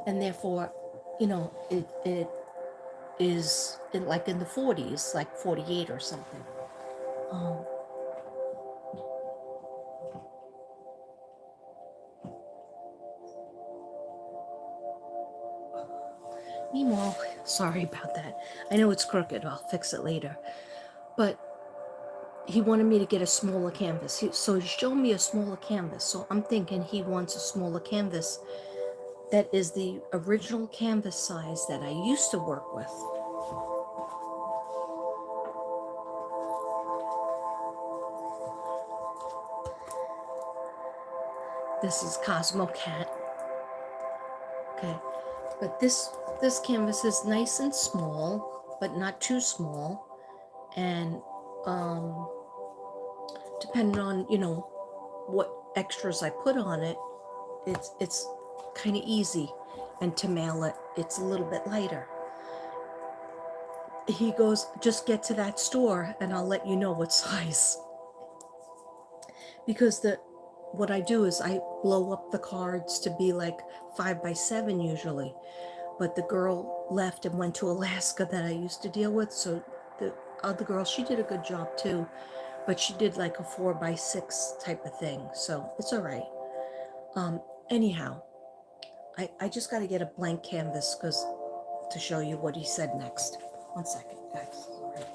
Speaker 1: And therefore, it is like in the 40s, like 48 or something. Meanwhile, sorry about that. I know it's crooked. I'll fix it later. But he wanted me to get a smaller canvas. So he showed me a smaller canvas. So I'm thinking he wants a smaller canvas that is the original canvas size that I used to work with. This is Cosmo Cat. Okay. But this canvas is nice and small, but not too small. And Um, depending on, what extras I put on it, it's kind of easy. And to mail it, it's a little bit lighter. He goes, just get to that store and I'll let you know what size. Because what I do is I blow up the cards to be like 5x7 usually. But the girl left and went to Alaska that I used to deal with. So the other girl, she did a good job too. But she did like a 4x6 type of thing. So it's all right. Anyhow, I just got to get a blank canvas because to show you what he said next. 1 second, guys. Sorry.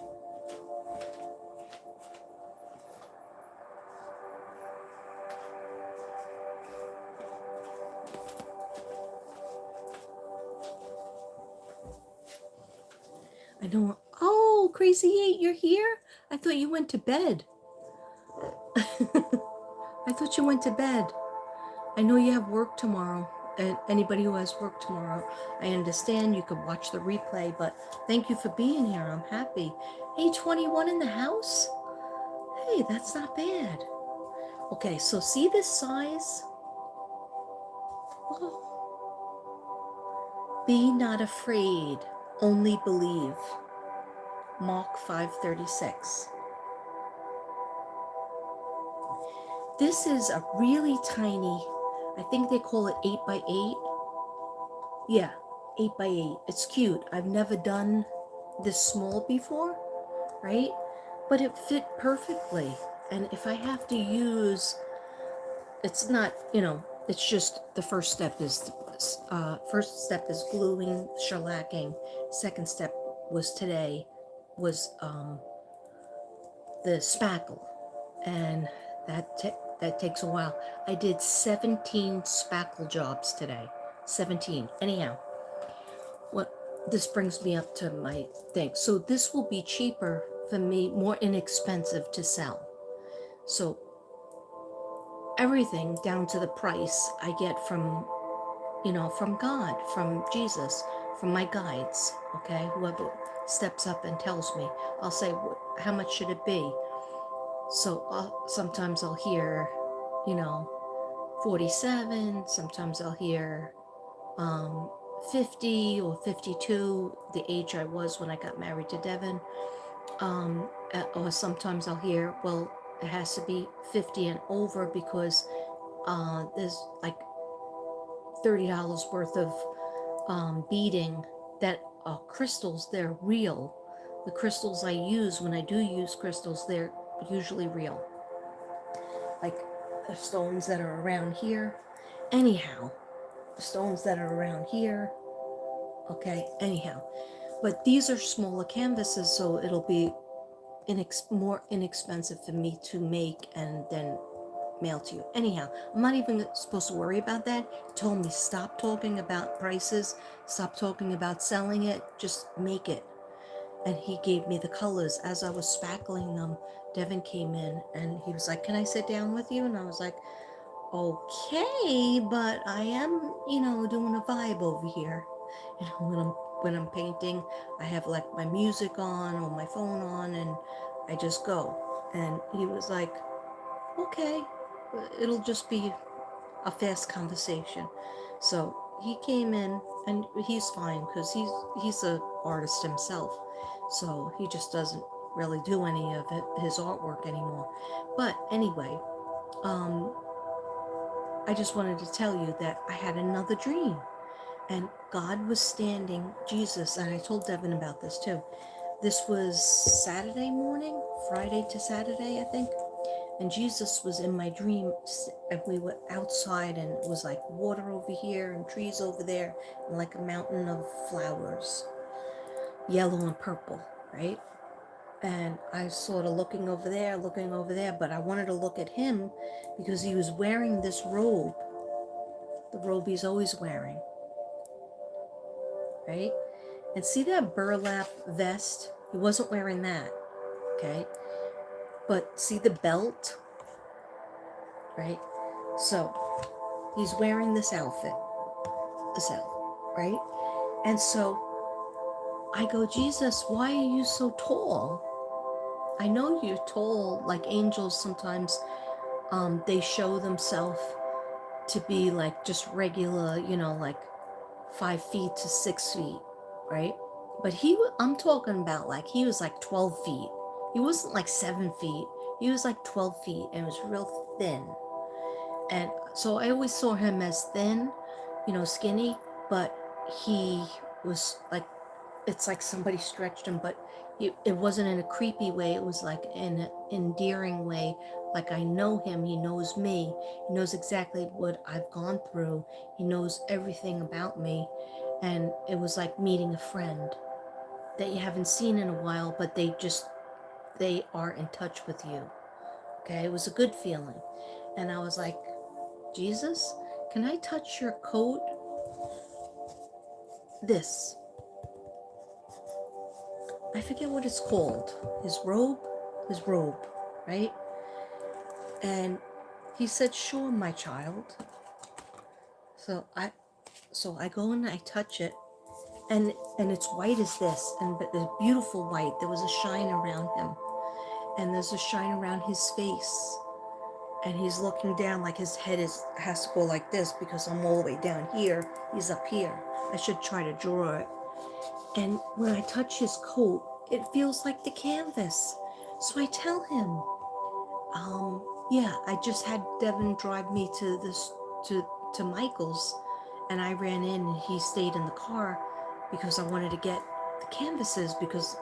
Speaker 1: I know. Oh, Crazy 8, you're here? I thought you went to bed. I thought you went to bed. I know you have work tomorrow. And anybody who has work tomorrow, I understand you could watch the replay, but thank you for being here. I'm happy. Hey, 21 in the house? Hey, that's not bad. Okay, so see this size? Oh. Be not afraid, only believe. Mark 5:36. This is a really tiny, I think they call it 8x8. Yeah, 8x8. It's cute. I've never done this small before, right? But it fit perfectly. And if I have to use, it's not, it's just the first step is gluing, shellacking. Second step was today was the spackle, and that takes a while. I did 17 spackle jobs today. 17. Anyhow, what this brings me up to my thing. So this will be cheaper for me, more inexpensive to sell. So everything down to the price I get from God, from Jesus, from my guides, okay? Whoever steps up and tells me, I'll say, how much should it be? So sometimes I'll hear, 47, sometimes I'll hear 50 or 52, the age I was when I got married to Devin. Or sometimes I'll hear, well, it has to be 50 and over because there's like $30 worth of beading that are crystals. They're real. The crystals I use, when I do use crystals, they're usually real. Like the stones that are around here. Anyhow, the stones that are around here. Okay, anyhow. But these are smaller canvases, so it'll be more inexpensive for me to make and then mail to you. Anyhow, I'm not even supposed to worry about that. He told me stop talking about prices, stop talking about selling it, just make it. And he gave me the colors as I was spackling them. Devin came in and he was like, can I sit down with you? And I was like, okay, but I am, doing a vibe over here. When I'm painting, I have like my music on or my phone on and I just go. And he was like, okay, it'll just be a fast conversation. So he came in and he's fine because he's an artist himself. So he just doesn't really do any of his artwork anymore. But anyway, I just wanted to tell you that I had another dream. And God was standing, Jesus, and I told Devin about this too. This was Saturday morning, Friday to Saturday, I think. And Jesus was in my dream, and we were outside, and it was like water over here and trees over there, and like a mountain of flowers, yellow and purple, right? And I was sort of looking over there, but I wanted to look at him because he was wearing this robe, the robe he's always wearing, right? And see that burlap vest? He wasn't wearing that, okay? But see the belt, right? So he's wearing this outfit, right? And so I go, Jesus, why are you so tall? I know you're told, like angels sometimes, they show themselves to be like just regular, like 5 feet to 6 feet, right? But I'm talking about like he was like 12 feet. He wasn't like 7 feet. He was like 12 feet and was real thin. And so I always saw him as thin, skinny, but he was like, it's like somebody stretched him, but it wasn't in a creepy way. It was like in an endearing way. Like I know him, he knows me, he knows exactly what I've gone through, he knows everything about me. And it was like meeting a friend that you haven't seen in a while, but they are in touch with you. Okay, it was a good feeling. And I was like, Jesus, can I touch your coat? This. I forget what it's called. His robe? His robe, right? And he said, sure, my child. So I go and I touch it, and it's white as this, and but it's beautiful white. There was a shine around him, and there's a shine around his face. And he's looking down, like his head has to go like this because I'm all the way down here. He's up here. I should try to draw it. And when I touch his coat, it feels like the canvas. So I tell him, yeah, I just had Devin drive me to Michael's, and I ran in and he stayed in the car because I wanted to get the canvases because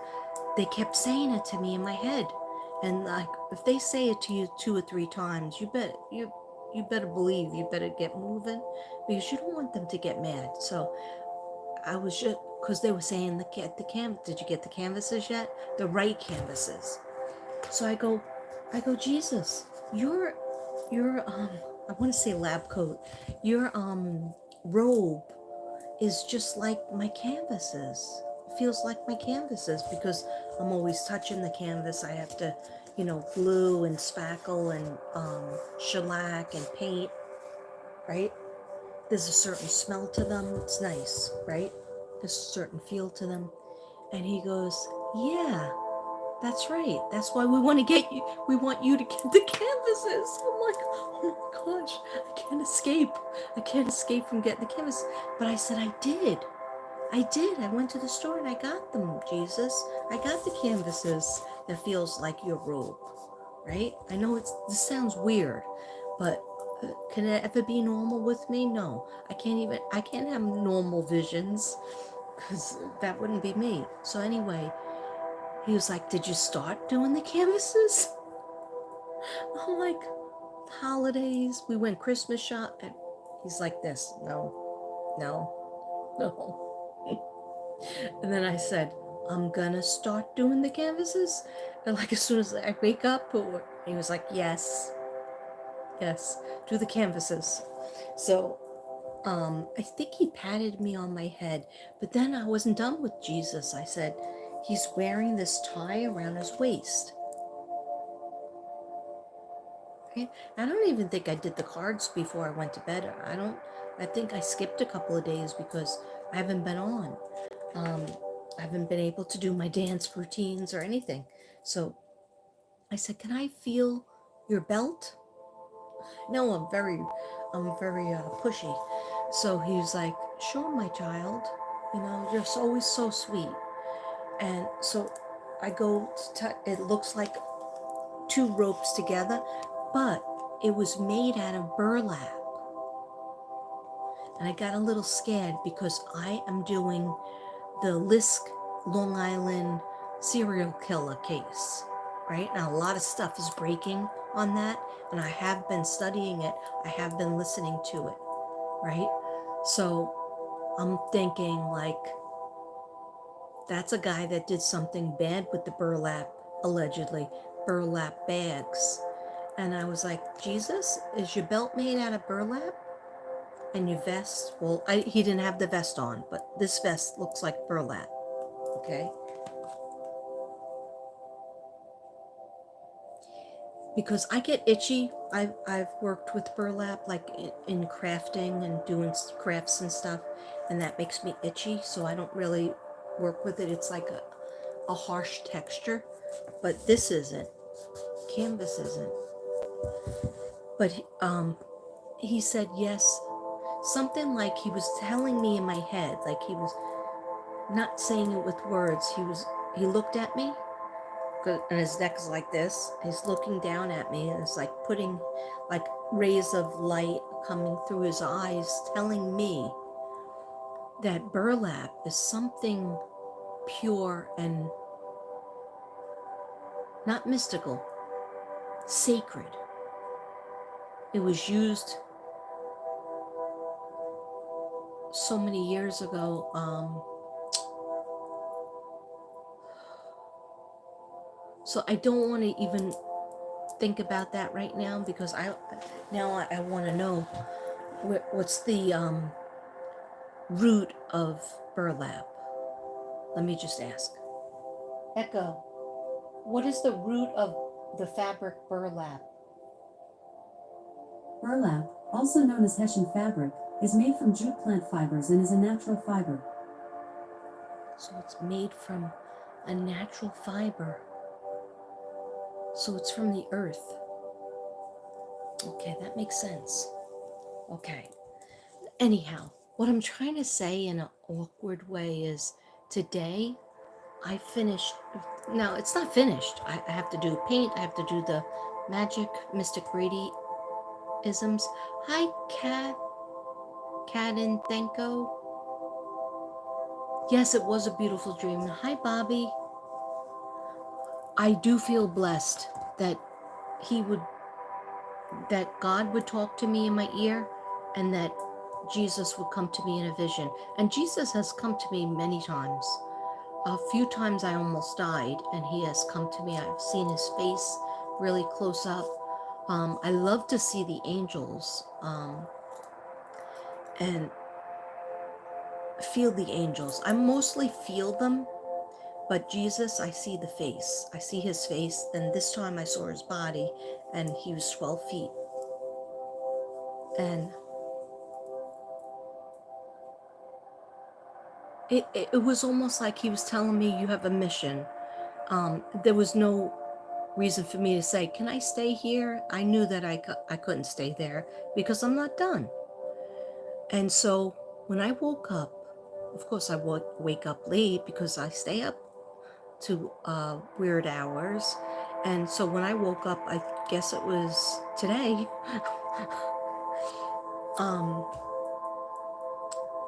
Speaker 1: they kept saying it to me in my head. And like if they say it to you 2 or 3 times, you better believe, you better get moving because you don't want them to get mad. So I was just, because they were saying the canvas, did you get the canvases yet? The right canvases. So I go, Jesus, your I want to say lab coat, your robe is just like my canvases. It feels like my canvases because I'm always touching the canvas. I have to, glue and spackle and shellac and paint, right? There's a certain smell to them. It's nice, right? There's a certain feel to them. And he goes, yeah, that's right. That's why we want to get you. We want you to get the canvases. I'm like, oh my gosh, I can't escape. I can't escape from getting the canvas. But I said, I did. I did. I went to the store and I got them, Jesus. I got the canvases that feels like your robe, right? I know this sounds weird, but can it ever be normal with me? No. I can't have normal visions because that wouldn't be me. So anyway, he was like, did you start doing the canvases? I'm like, holidays, we went Christmas shop, and he's like this, no, no, no. And then I said, I'm gonna start doing the canvases. And like as soon as I wake up, he was like, yes, yes, do the canvases. So I think he patted me on my head, but then I wasn't done with Jesus. I said, he's wearing this tie around his waist. Okay? I don't even think I did the cards before I went to bed. I think I skipped a couple of days because I haven't been on. I haven't been able to do my dance routines or anything. So I said, can I feel your belt? No, I'm very pushy. So he was like, sure, my child, you're always so sweet. And so I go it looks like two ropes together, but it was made out of burlap. And I got a little scared because I am doing the Lisk Long Island serial killer case, right? Now, a lot of stuff is breaking on that, and I have been studying it, I have been listening to it, right? So I'm thinking, like, that's a guy that did something bad with the burlap, allegedly, burlap bags. And I was like, Jesus, is your belt made out of burlap? And your vest, well, he didn't have the vest on, but this vest looks like burlap, okay? Because I get itchy. I've worked with burlap, like in crafting and doing crafts and stuff, and that makes me itchy, so I don't really work with it. It's like a harsh texture. but this isn't. Canvas isn't. But he said yes. Something like he was telling me in my head, like he was not saying it with words. He looked at me, and his neck is like this. He's looking down at me, and it's like putting like rays of light coming through his eyes, telling me that burlap is something pure and not mystical, sacred. It was used so many years ago. So I don't want to even think about that right now, because I want to know what's the root of burlap. Let me just ask. Echo, what is the root of the fabric burlap?
Speaker 2: Burlap, also known as Hessian fabric, is made from jute plant fibers and is a natural fiber.
Speaker 1: So it's made from a natural fiber. So it's from the earth. Okay, that makes sense. Okay. Anyhow, what I'm trying to say in an awkward way is today I finished. Now, it's not finished. I have to do paint. I have to do the magic mystic BRADY isms. Hi, Kat and Thanko. Yes, it was a beautiful dream. Hi, Bobby. I do feel blessed that that God would talk to me in my ear, and that Jesus would come to me in a vision. And Jesus has come to me many times. A few times I almost died, and he has come to me. I've seen his face really close up. I love to see the angels and feel the angels. I mostly feel them, but Jesus, I see the face. I see his face, and this time I saw his body, and he was 12 feet. And it was almost like he was telling me, you have a mission. There was no reason for me to say, can I stay here? I knew that I couldn't stay there because I'm not done. And so when I woke up, of course I would wake up late because I stay up to weird hours. And so when I woke up, I guess it was today,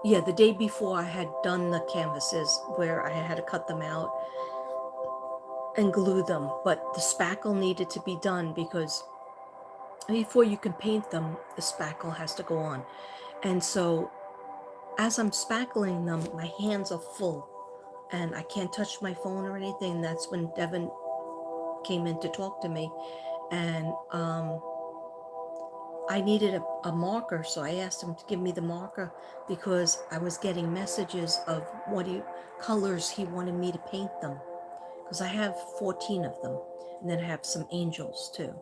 Speaker 1: yeah, the day before I had done the canvases where I had to cut them out and glue them, but the spackle needed to be done because before you can paint them, the spackle has to go on. And so as I'm spackling them, my hands are full and I can't touch my phone or anything. That's when Devin came in to talk to me, and I needed a marker, so I asked him to give me the marker because I was getting messages of colors he wanted me to paint them, because I have 14 of them, and then I have some angels too.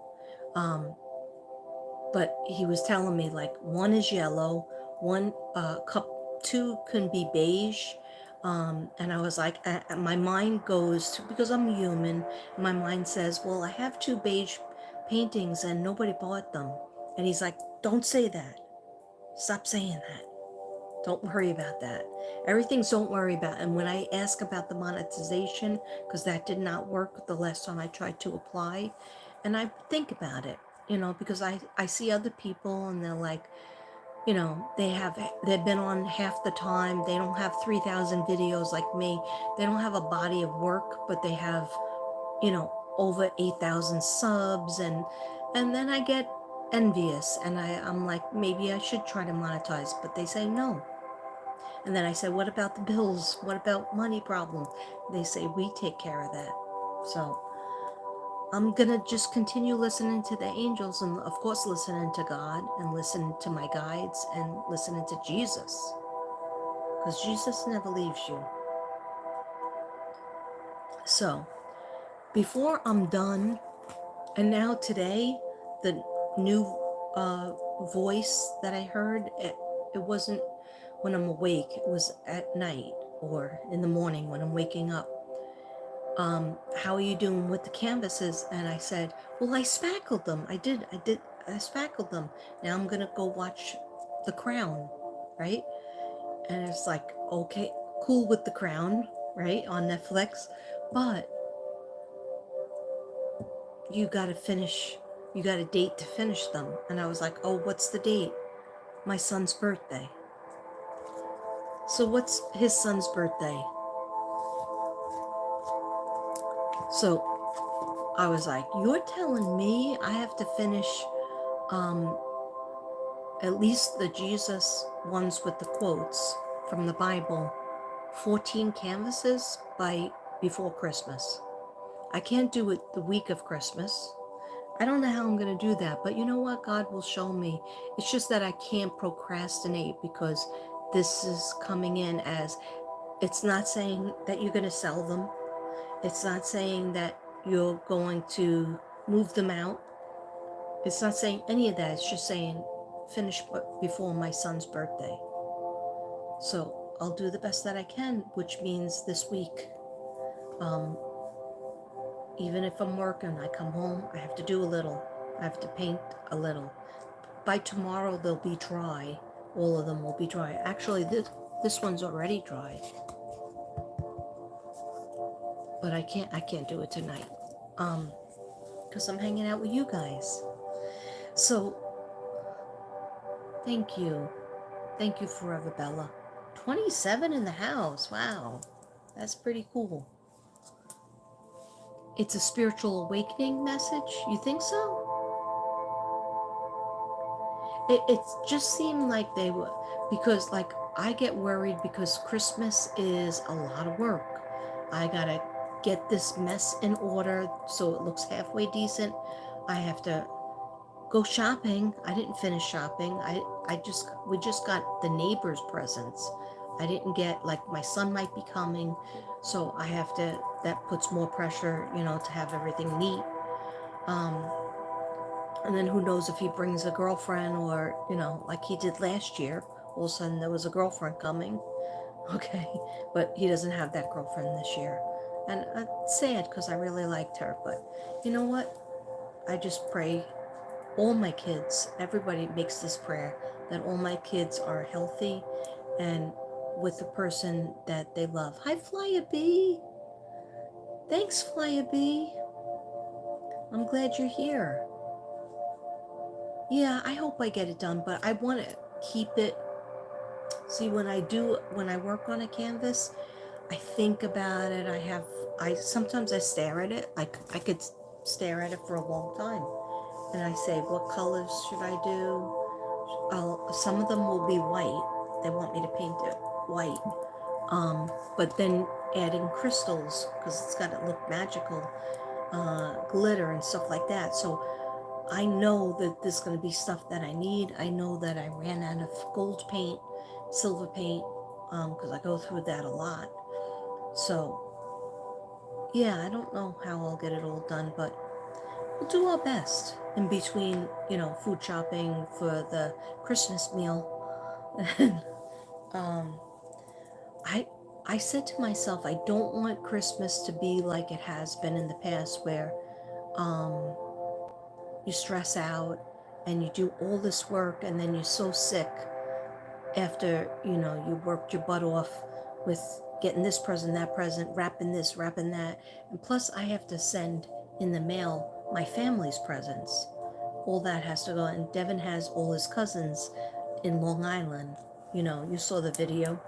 Speaker 1: But he was telling me like one is yellow, one two can be beige, and I was like, my mind goes to, because I'm human, my mind says, well, I have two beige paintings and nobody bought them. And he's like, don't say that. Stop saying that. Don't worry about that. Everything's don't worry about. And when I ask about the monetization, because that did not work the last time I tried to apply, and I think about it, because I see other people and they're like, they've been on half the time. They don't have 3,000 videos like me. They don't have a body of work, but they have, over 8,000 subs, and then I get envious, and I'm like, maybe I should try to monetize, but they say no. And then I said, what about the bills? What about money problem? They say, we take care of that. So I'm going to just continue listening to the angels, and of course listening to God, and listening to my guides, and listening to Jesus. Because Jesus never leaves you. So before I'm done, and now today, the new voice that I heard, it wasn't when I'm awake, it was at night or in the morning when I'm waking up. how are you doing with the canvases? And I said, well, I spackled them. I spackled them. Now I'm going to go watch The Crown, right? And it's like, okay, cool with The Crown, right? On Netflix. But you got to finish, you got a date to finish them. And I was like, oh, what's the date? My son's birthday. So what's his son's birthday? So I was like, you're telling me I have to finish at least the Jesus ones with the quotes from the Bible, 14 canvases by before Christmas. I can't do it the week of Christmas. I don't know how I'm going to do that, but you know what? God will show me. It's just that I can't procrastinate because this is coming in as, it's not saying that you're going to sell them. It's not saying that you're going to move them out. It's not saying any of that. It's just saying finish before my son's birthday. So I'll do the best that I can, which means this week. Even if I'm working, I come home, I have to do a little. I have to paint a little. By tomorrow, they'll be dry. All of them will be dry. Actually, this one's already dry. But I can't do it tonight. Because I'm hanging out with you guys. So, thank you. Thank you forever, Bella. 27 in the house. Wow. That's pretty cool. It's a spiritual awakening message? You think so? It just seemed like they were, because like I get worried because Christmas is a lot of work. I gotta get this mess in order so it looks halfway decent. I have to go shopping. I didn't finish shopping. We just got the neighbors' presents. I didn't get, like, my son might be coming, so I have to, that puts more pressure, to have everything neat. And then who knows if he brings a girlfriend or, like he did last year, all of a sudden there was a girlfriend coming. Okay, but he doesn't have that girlfriend this year. And it's sad because I really liked her, but you know what? I just pray all my kids, everybody makes this prayer, that all my kids are healthy and with the person that they love. Hi, Flyer B. Thanks, Flyer B. I'm glad you're here. Yeah, I hope I get it done, but I want to keep it. See, when I work on a canvas, I think about it. Sometimes I stare at it. I could stare at it for a long time. And I say, what colors should I do? Some of them will be white. They want me to paint it white. But then adding crystals, because it's got to look magical, glitter and stuff like that. So I know that there's going to be stuff that I need. I know that I ran out of gold paint, silver paint, because I go through that a lot. So, yeah, I don't know how I'll get it all done, but we'll do our best in between, food shopping for the Christmas meal. And I said to myself, I don't want Christmas to be like it has been in the past, where you stress out and you do all this work and then you're so sick after, you worked your butt off with getting this present, that present, wrapping this, wrapping that. And plus I have to send in the mail my family's presents. All that has to go. And Devin has all his cousins in Long Island. You saw the video.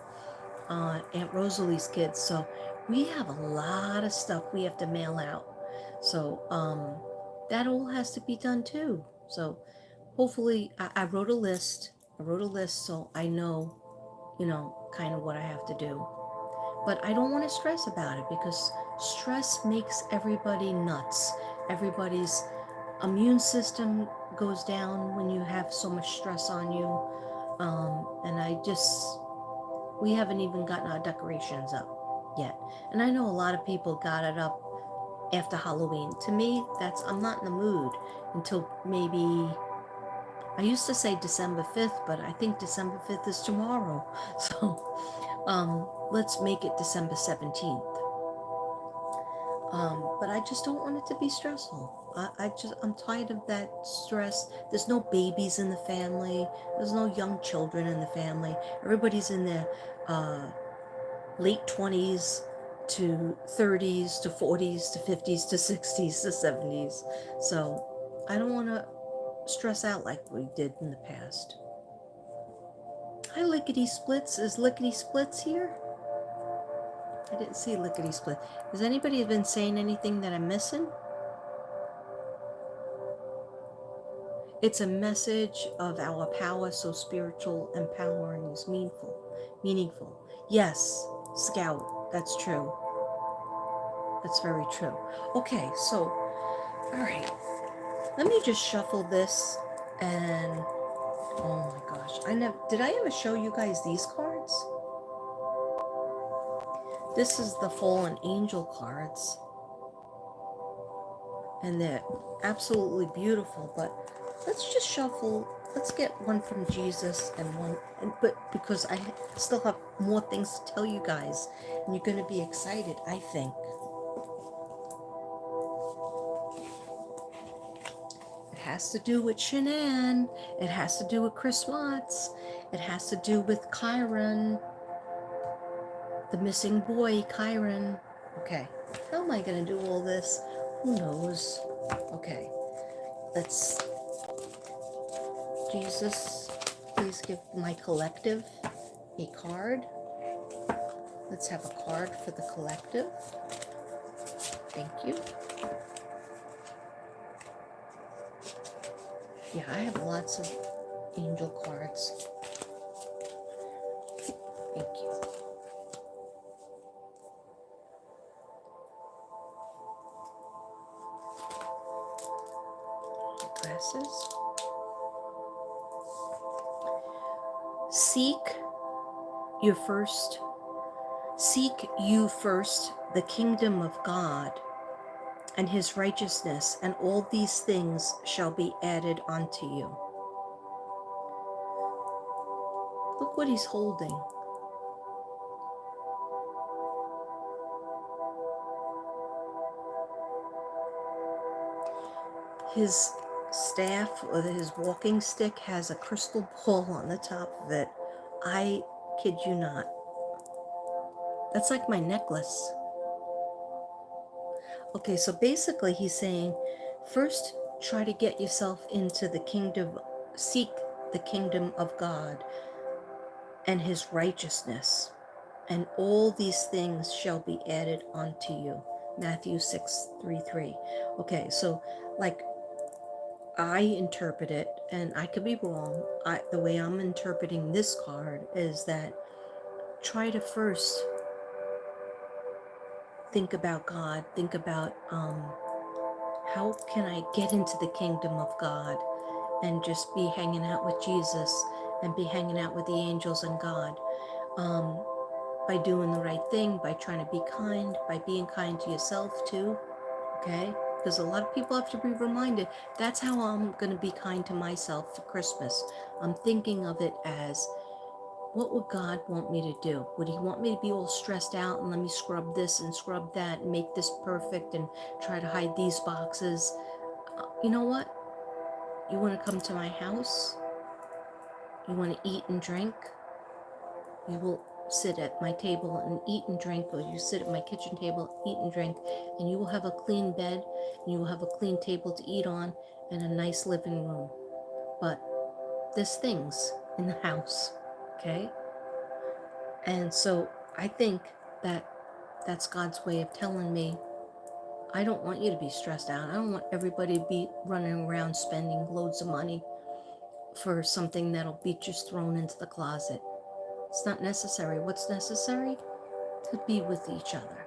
Speaker 1: Aunt Rosalie's kids. So we have a lot of stuff we have to mail out. So that all has to be done too. So hopefully I wrote a list. So I know, kind of what I have to do. But I don't want to stress about it because stress makes everybody nuts. Everybody's immune system goes down when you have so much stress on you. And we haven't even gotten our decorations up yet. And I know a lot of people got it up after Halloween. To me, I'm not in the mood until maybe, I used to say December 5th, but I think December 5th is tomorrow. So let's make it December 17th. But I just don't want it to be stressful. I'm tired of that stress. There's no babies in the family. There's no young children in the family. Everybody's in their uh, late 20s to 30s to 40s to 50s to 60s to 70s. So I don't want to stress out like we did in the past. Hi, Lickety Splits. Is Lickety Splits here? I didn't see Lickety Split. Has anybody been saying anything that I'm missing? It's a message of our power, so spiritual and empowering is meaningful. Meaningful. Yes, Scout, that's true. That's very true. Okay, so, all right. Let me just shuffle this and oh my gosh. Did I ever show you guys these cards? This is the Fallen Angel cards. And they're absolutely beautiful, but let's just shuffle. Let's get one from Jesus and one, but because I still have more things to tell you guys, and you're going to be excited, I think. It has to do with Shanann. It has to do with Chris Watts. It has to do with Kyron, the missing boy, Kyron. Okay, how am I going to do all this? Who knows? Okay, let's Jesus, please give my collective a card. Let's have a card for the collective. Thank you. Yeah, I have lots of angel cards. Thank you. Glasses. Seek you first the kingdom of God and his righteousness, and all these things shall be added unto you. Look what he's holding. His staff or his walking stick has a crystal ball on the top of it. I kid you not. That's like my necklace. Okay, so basically he's saying, first try to get yourself into the kingdom, seek the kingdom of God and his righteousness, and all these things shall be added unto you. Matthew 6:33. Okay, so like I interpret it, and I could be wrong. The way I'm interpreting this card is that try to first think about God, think about how can I get into the kingdom of God and just be hanging out with Jesus and be hanging out with the angels and God by doing the right thing, by trying to be kind, by being kind to yourself too, okay? Because a lot of people have to be reminded, that's how I'm going to be kind to myself for Christmas. I'm thinking of it as, what would God want me to do? Would he want me to be all stressed out and let me scrub this and scrub that and make this perfect and try to hide these boxes? You know what? You want to come to my house? You want to eat and drink? You will sit at my table and eat and drink, or you sit at my kitchen table, eat and drink, and you will have a clean bed, and you will have a clean table to eat on, and a nice living room. But there's things in the house, okay? And so I think that that's God's way of telling me, I don't want you to be stressed out. I don't want everybody to be running around spending loads of money for something that'll be just thrown into the closet. It's not necessary. What's necessary? To be with each other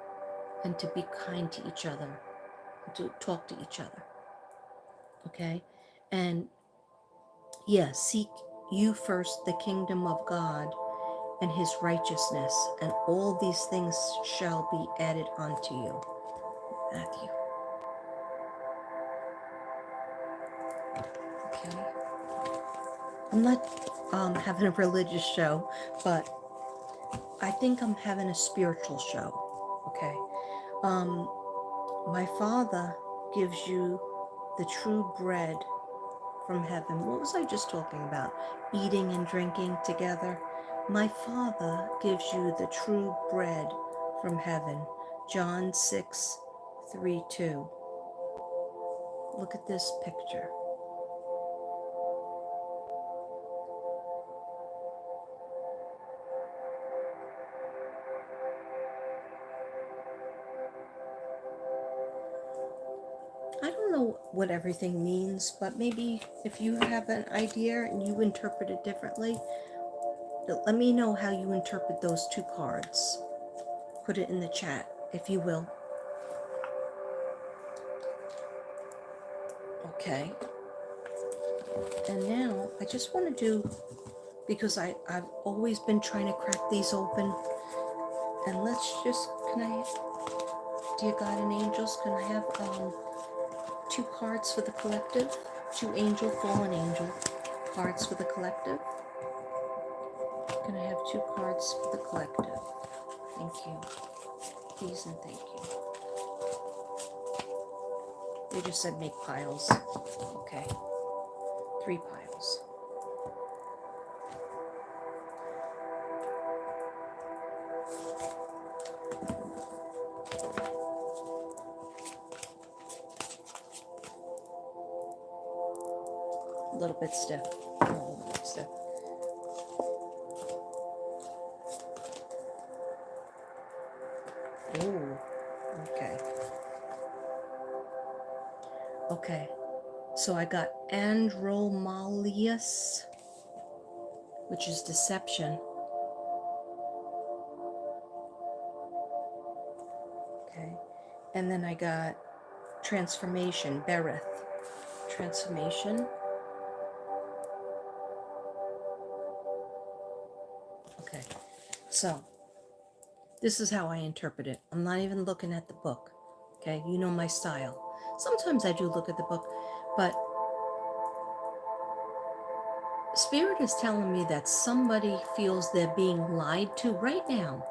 Speaker 1: and to be kind to each other, to talk to each other. Okay? And yeah, seek you first the kingdom of God and his righteousness, and all these things shall be added unto you. Matthew. Okay. I'm not having a religious show, but I think I'm having a spiritual show. Okay. My Father gives you the true bread from heaven. What was I just talking about? Eating and drinking together. My Father gives you the true bread from heaven. John 6:32. Look at this picture. I don't know what everything means, but maybe if you have an idea and you interpret it differently, let me know how you interpret those two cards. Put it in the chat, if you will. Okay. And now I just want to do, because I've always been trying to crack these open. And let's just, can I, dear God and angels, can I have two cards for the collective? Two angel, fallen angel cards for the collective. Can I have two cards for the collective? Thank you. Please and thank you. They just said make piles. Okay. 3 piles. A little bit stiff. A little bit stiff. Ooh. Okay. Okay. So I got Andromalius, which is deception. Okay. And then I got transformation, Berith. Transformation. Okay. So this is how I interpret it. I'm not even looking at the book. Okay. You know my style. Sometimes I do look at the book, but Spirit is telling me that somebody feels they're being lied to right now.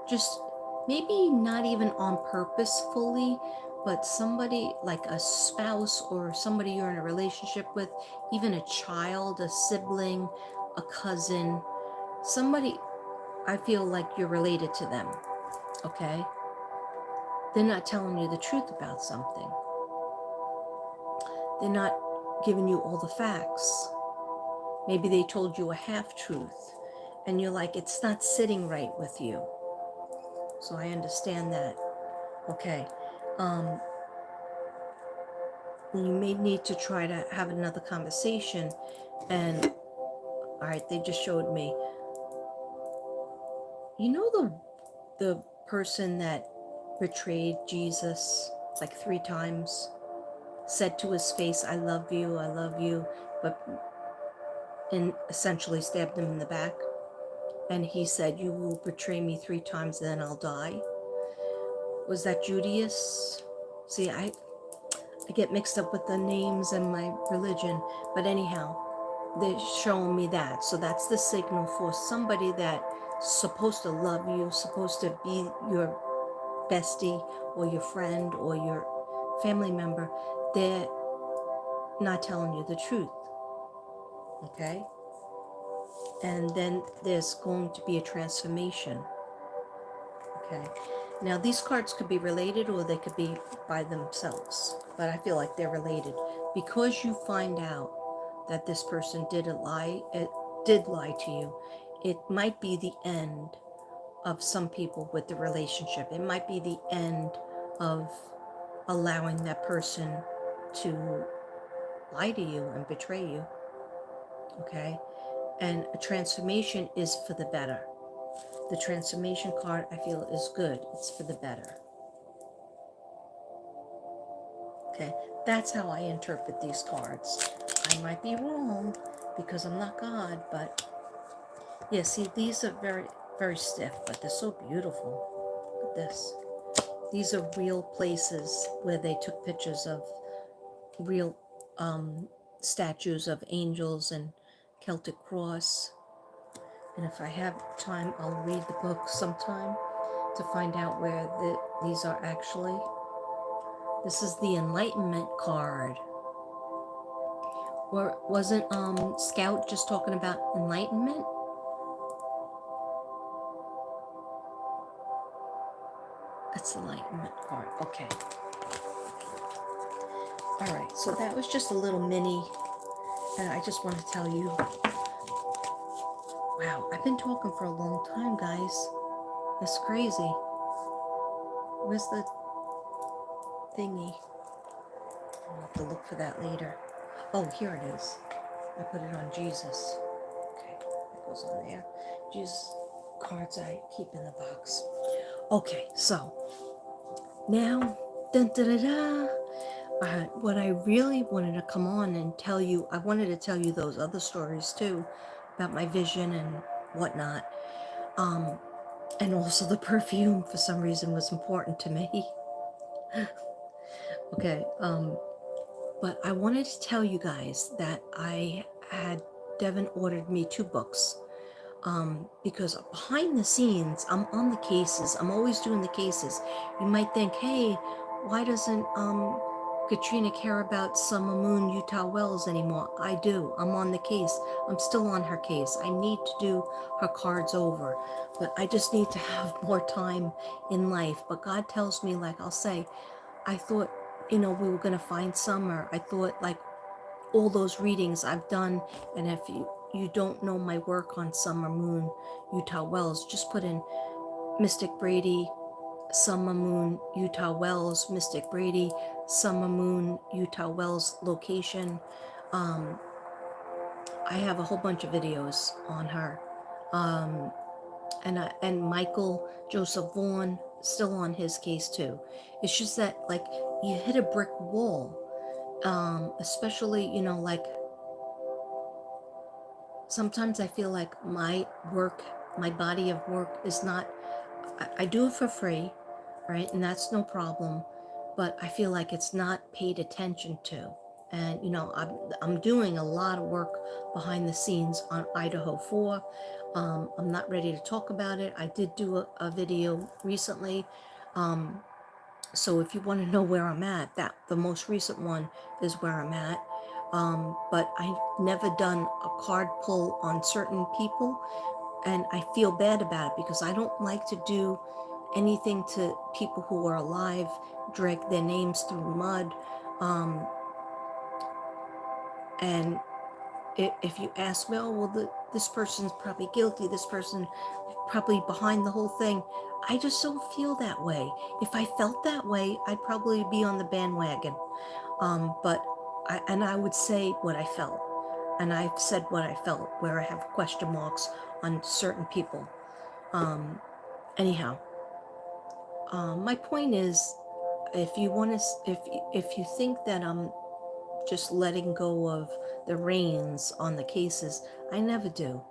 Speaker 1: Just maybe not even on purpose fully, but somebody like a spouse or somebody you're in a relationship with, even a child, a sibling, a cousin, somebody, I feel like you're related to them, okay? They're not telling you the truth about something. They're not giving you all the facts. Maybe they told you a half-truth, and you're like, it's not sitting right with you. So I understand that. Okay. You may need to try to have another conversation. And, all right, they just showed me. You know the person that betrayed Jesus like 3 times? Said to his face, I love you, but and essentially stabbed him in the back. And he said, you will betray me 3 times, then I'll die. Was that Judas? See, I get mixed up with the names and my religion. But anyhow, they're showing me that. So that's the signal for somebody that's supposed to love you, supposed to be your bestie or your friend or your family member. They're not telling you the truth. Okay? And then there's going to be a transformation. Okay? Now, these cards could be related or they could be by themselves, but I feel like they're related. Because you find out that this person did lie to you, it might be the end of some people with the relationship. It might be the end of allowing that person to lie to you and betray you. Okay? And a transformation is for the better. The transformation card, I feel, is good. It's for the better. Okay, that's how I interpret these cards. I might be wrong because I'm not God, but yeah, see, these are very, very stiff, but they're so beautiful. Look at this. These are real places where they took pictures of real statues of angels and Celtic cross. And if I have time, I'll read the book sometime to find out where these are actually. This is the Enlightenment card. Or wasn't Scout just talking about enlightenment? That's the Enlightenment card. Okay. All right. So that was just a little mini, and I just want to tell you. Wow, I've been talking for a long time, guys. That's crazy. Where's the thingy? I'll have to look for that later. Oh, here it is. I put it on Jesus. Okay, that goes on there. Jesus cards I keep in the box. Okay, so now, dun, da, da, da. What I really wanted to come on and tell you, I wanted to tell you those other stories too about my vision and whatnot. And also the perfume for some reason was important to me. Okay, but I wanted to tell you guys that Devin ordered me 2 books. Because behind the scenes, I'm on the cases. I'm always doing the cases. You might think, hey, why doesn't Katrina care about Summer Moon Utah Wells anymore? I do. I'm on the case. I'm still on her case. I need to do her cards over, but I just need to have more time in life. But God tells me, like I'll say, I thought, we were going to find Summer. I thought, like, all those readings I've done, and if you don't know my work on Summer Moon Utah Wells, just put in Mystic Brady Summer Moon Utah Wells, Mystic Brady Summer Moon Utah Wells location. I have a whole bunch of videos on her, and Michael Joseph Vaughn still on his case too. It's just that, like, you hit a brick wall, especially like sometimes I feel like my work, my body of work is not, I do it for free, right? And that's no problem. But I feel like it's not paid attention to. And, I'm doing a lot of work behind the scenes on Idaho 4. I'm not ready to talk about it. I did do a video recently. So if you want to know where I'm at, the most recent one is where I'm at. But I've never done a card pull on certain people, and I feel bad about it because I don't like to do anything to people who are alive, drag their names through mud. And if you ask me, oh, well, this person's probably guilty, this person probably behind the whole thing, I just don't feel that way. If I felt that way, I'd probably be on the bandwagon. But I would say what I felt. And I've said what I felt, where I have question marks on certain people. Anyhow, my point is, if you want to, if you think that I'm just letting go of the reins on the cases, I never do.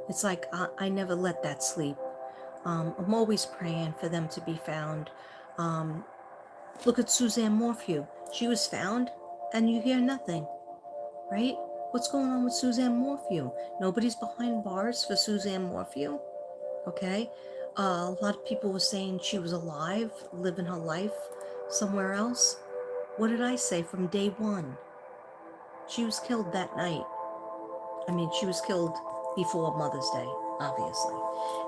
Speaker 1: It's like I never let that sleep. I'm always praying for them to be found. Look at Suzanne Morphew. She was found, and you hear nothing, right? What's going on with Suzanne Morphew? Nobody's behind bars for Suzanne Morphew, okay? A lot of people were saying she was alive, living her life somewhere else. What did I say from day one? She was killed that night. I mean, she was killed before Mother's Day, obviously.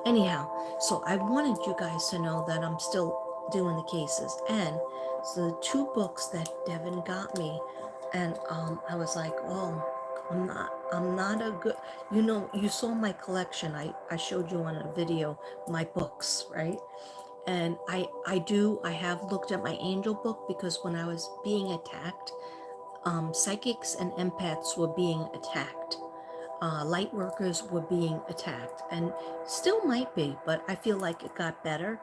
Speaker 1: Anyhow, so I wanted you guys to know that I'm still doing the cases. And so the 2 books that Devin got me, and I was like, oh, I'm not a good, you saw my collection. I showed you on a video my books, right? And I have looked at my angel book, because when I was being attacked, psychics and empaths were being attacked. Light workers were being attacked, and still might be, but I feel like it got better.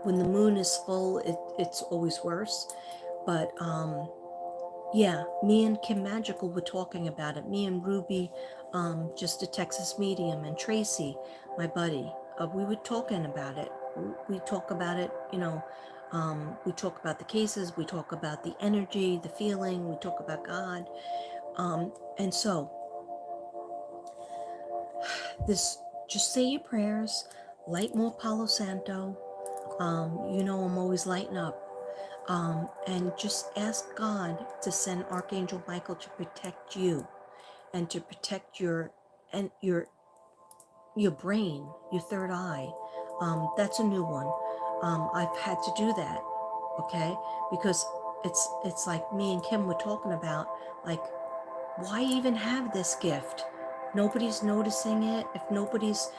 Speaker 1: When the moon is full, it's always worse. But yeah, me and Kim Magical were talking about it. Me and Ruby, just a Texas medium, and Tracy, my buddy, we were talking about it. We talk about it, we talk about the cases, we talk about the energy, the feeling, we talk about God. And so just say your prayers, light more Palo Santo. I'm always lighting up. And just ask God to send Archangel Michael to protect you and to protect and your brain, your third eye. That's a new one. I've had to do that, okay? Because it's like me and Kim were talking about, like, why even have this gift? Nobody's noticing it. If nobody's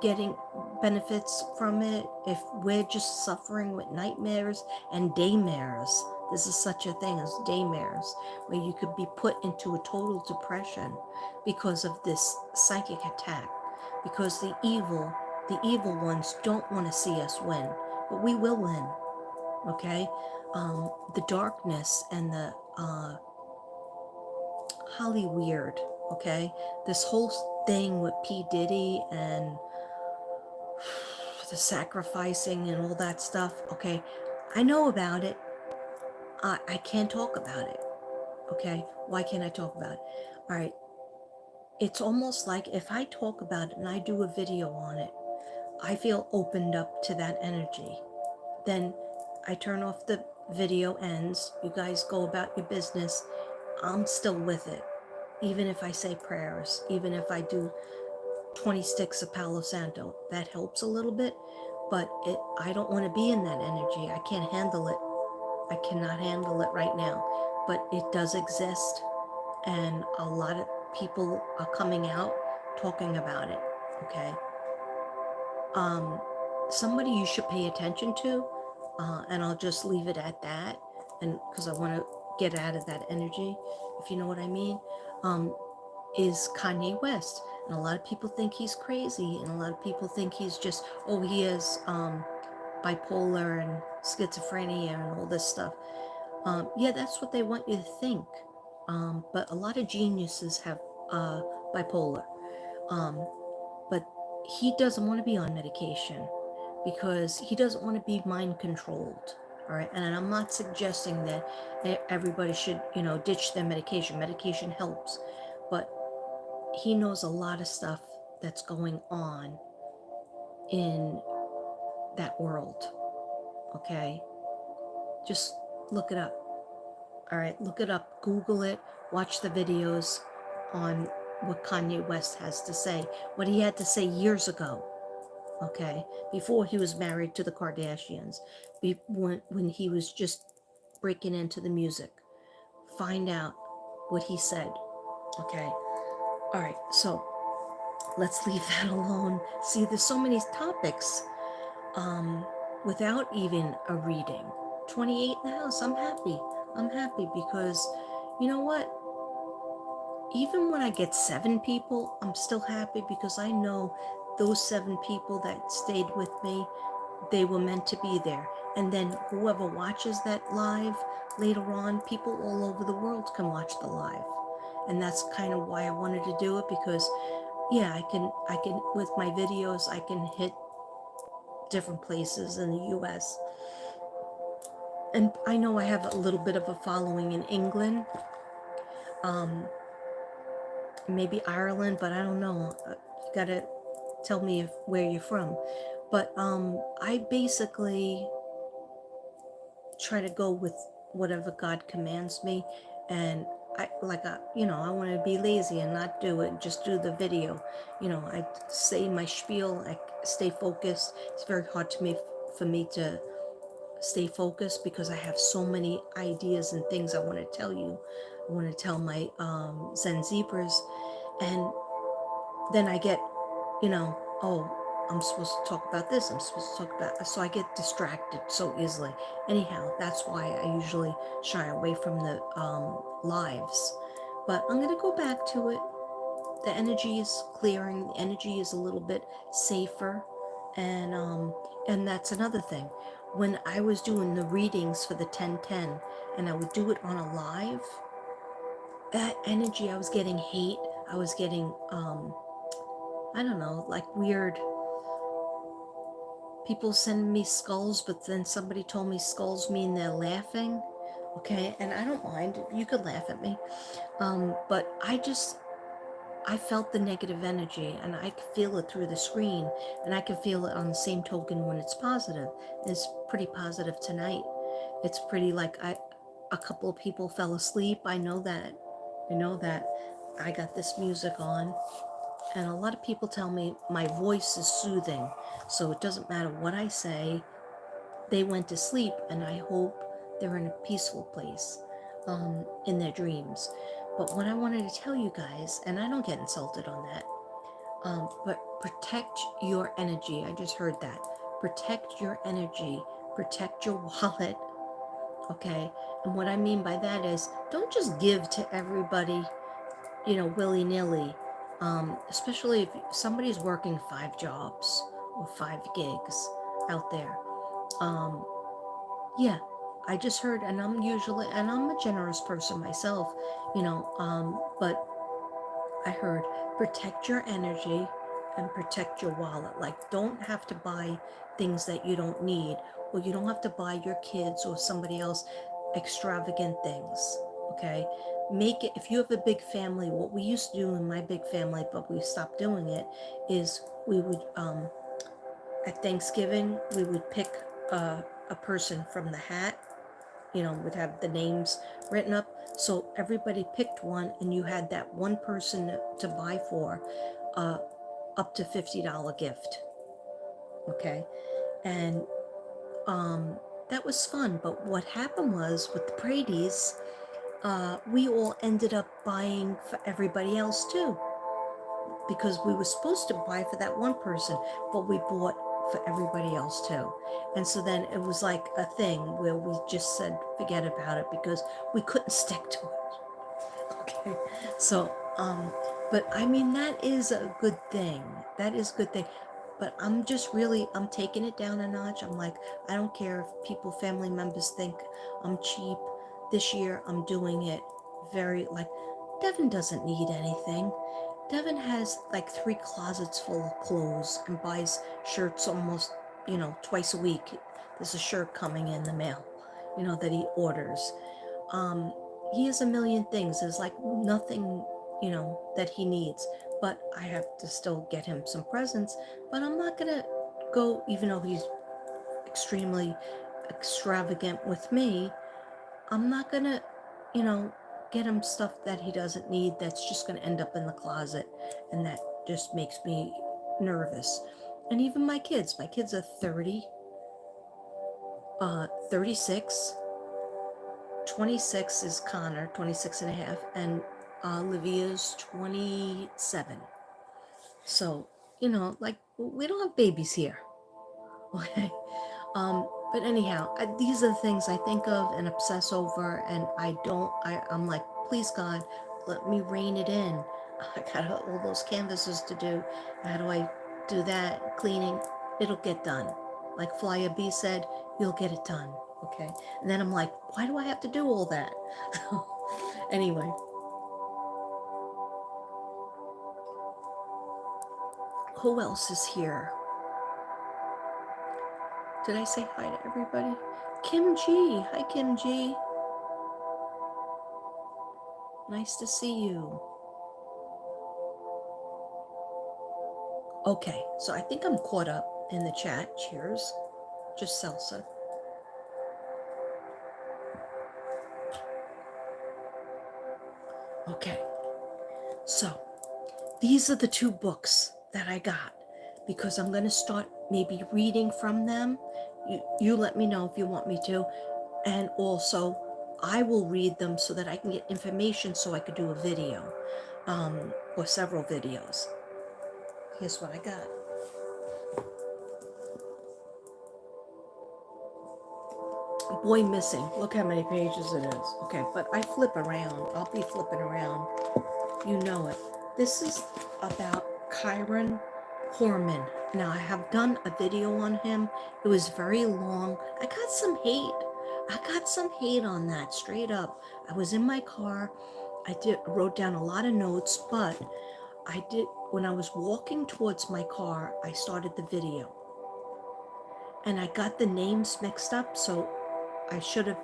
Speaker 1: getting benefits from it, if we're just suffering with nightmares and daymares, this is such a thing as daymares, where you could be put into a total depression because of this psychic attack, because the evil ones don't want to see us win, but we will win. Okay, the darkness and the Holly weird, okay? This whole thing with P. Diddy and the sacrificing and all that stuff, okay? I know about it. I can't talk about it, okay? Why can't I talk about it? All right, it's almost like if I talk about it and I do a video on it, I feel opened up to that energy. Then I turn off, the video ends, you guys go about your business, I'm still with it. Even if I say prayers, even if I do 20 sticks of Palo Santo, that helps a little bit, but I don't want to be in that energy. I can't handle it. I cannot handle it right now, but it does exist, and a lot of people are coming out talking about it, okay? Somebody you should pay attention to, and I'll just leave it at that, and because I want to get out of that energy, if you know what I mean, is Kanye West. And a lot of people think he's crazy, and a lot of people think he's just, oh, he is bipolar and schizophrenia and all this stuff. Yeah, that's what they want you to think. But a lot of geniuses have bipolar. But he doesn't want to be on medication because he doesn't want to be mind controlled. All right, and I'm not suggesting that everybody should, ditch their medication. Medication helps, but he knows a lot of stuff that's going on in that world. Okay, just look it up. All right, look it up, Google it, watch the videos on what Kanye West has to say, what he had to say years ago. Okay, before he was married to the Kardashians, when he was just breaking into the music. Find out what he said. Okay, all right, so let's leave that alone. See, there's so many topics without even a reading. 28 in the house, I'm happy. I'm happy because, you know what? Even when I get 7 people, I'm still happy because I know those 7 people that stayed with me, they were meant to be there. And then whoever watches that live later on, people all over the world can watch the live. And that's kind of why I wanted to do it, because yeah, I can with my videos, I can hit different places in the US. And I know I have a little bit of a following in England, maybe Ireland, but I don't know. You gotta tell me where you're from. But I basically try to go with whatever God commands me, and I I want to be lazy and not do it, just do the video. I say my spiel, I stay focused. It's very hard for me to stay focused because I have so many ideas and things I want to tell you. I want to tell my Zen Zebras, and then I get, oh, I'm supposed to talk about this, I'm supposed to talk about, so I get distracted so easily. Anyhow, that's why I usually shy away from the lives. But I'm going to go back to it. The energy is clearing, the energy is a little bit safer, and that's another thing. When I was doing the readings for the 1010 and I would do it on a live, that energy, I was getting hate, I was getting I don't know, like weird people send me skulls, but then somebody told me skulls mean they're laughing. Okay, and I don't mind, you could laugh at me, but I felt the negative energy, and I could feel it through the screen, and I could feel it on the same token when it's positive. It's pretty positive tonight. It's pretty like a couple of people fell asleep. I know that. I know that. I got this music on, and a lot of people tell me my voice is soothing, so it doesn't matter what I say. They went to sleep, and I hope they're in a peaceful place in their dreams. But what I wanted to tell you guys, and I don't get insulted on that, but protect your energy. I just heard that. Protect your energy, protect your wallet, okay? And what I mean by that is don't just give to everybody, willy-nilly, especially if somebody's working 5 jobs or 5 gigs out there. Um, yeah, I just heard, and I'm a generous person myself, but I heard protect your energy and protect your wallet. Like, don't have to buy things that you don't need, or you don't have to buy your kids or somebody else extravagant things. Okay, make it. If you have a big family, what we used to do in my big family, but we stopped doing it, is we would at Thanksgiving we would pick a person from the hat, would have the names written up. So everybody picked one, and you had that one person to buy for uh, up to $50 gift. Okay. And that was fun. But what happened was with the Brady's, we all ended up buying for everybody else too, because we were supposed to buy for that one person, but we bought for everybody else too. And so then it was like a thing where we just said forget about it because we couldn't stick to it. Okay. So but I mean that is a good thing. That is a good thing. But I'm taking it down a notch. I'm like, I don't care if family members think I'm cheap. This year I'm doing it very like Devin doesn't need anything. Devin has like 3 closets full of clothes and buys shirts almost, twice a week. There's a shirt coming in the mail, that he orders. He has a million things. There's like nothing, that he needs. But I have to still get him some presents. But I'm not gonna go, even though he's extremely extravagant with me, I'm not gonna, you know, get him stuff that he doesn't need that's just gonna end up in the closet, and that just makes me nervous. And even my kids are 30, 36, 26 is Connor, 26 and a half, and Olivia's 27. So, like, we don't have babies here. Okay. But anyhow, these are the things I think of and obsess over, and I'm like, please God, let me rein it in. I got all those canvases to do. How do I do that? Cleaning, it'll get done. Like Flyer B said, you'll get it done. Okay. And then I'm like, why do I have to do all that? Anyway. Who else is here? Did I say hi to everybody? Kim G. Hi, Kim G. Nice to see you. Okay, so I think I'm caught up in the chat. Cheers. Just salsa. Okay, so these are the 2 books that I got because I'm going to start maybe reading from them. You let me know if you want me to. And also, I will read them so that I can get information so I could do a video or several videos. Here's what I got. Boy Missing. Look how many pages it is. Okay, but I flip around. I'll be flipping around. You know it. This is about Kyron Horman. Now, I have done a video on him. It was very long. I got some hate on that, straight up. I was in my car. Wrote down a lot of notes, but when I was walking towards my car, I started the video. And I got the names mixed up, so I should have,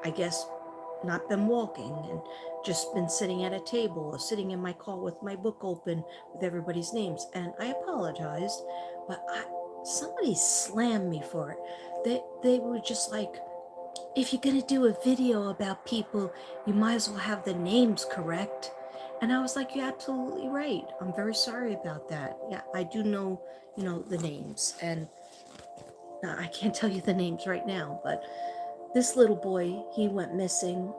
Speaker 1: I guess, not been walking and just been sitting at a table or sitting in my car with my book open with everybody's names. And I apologized, but somebody slammed me for it. They were just like, if you're gonna do a video about people, you might as well have the names correct. And I was like, you're absolutely right. I'm very sorry about that. Yeah, I do know, the names. And I can't tell you the names right now, but this little boy, he went missing.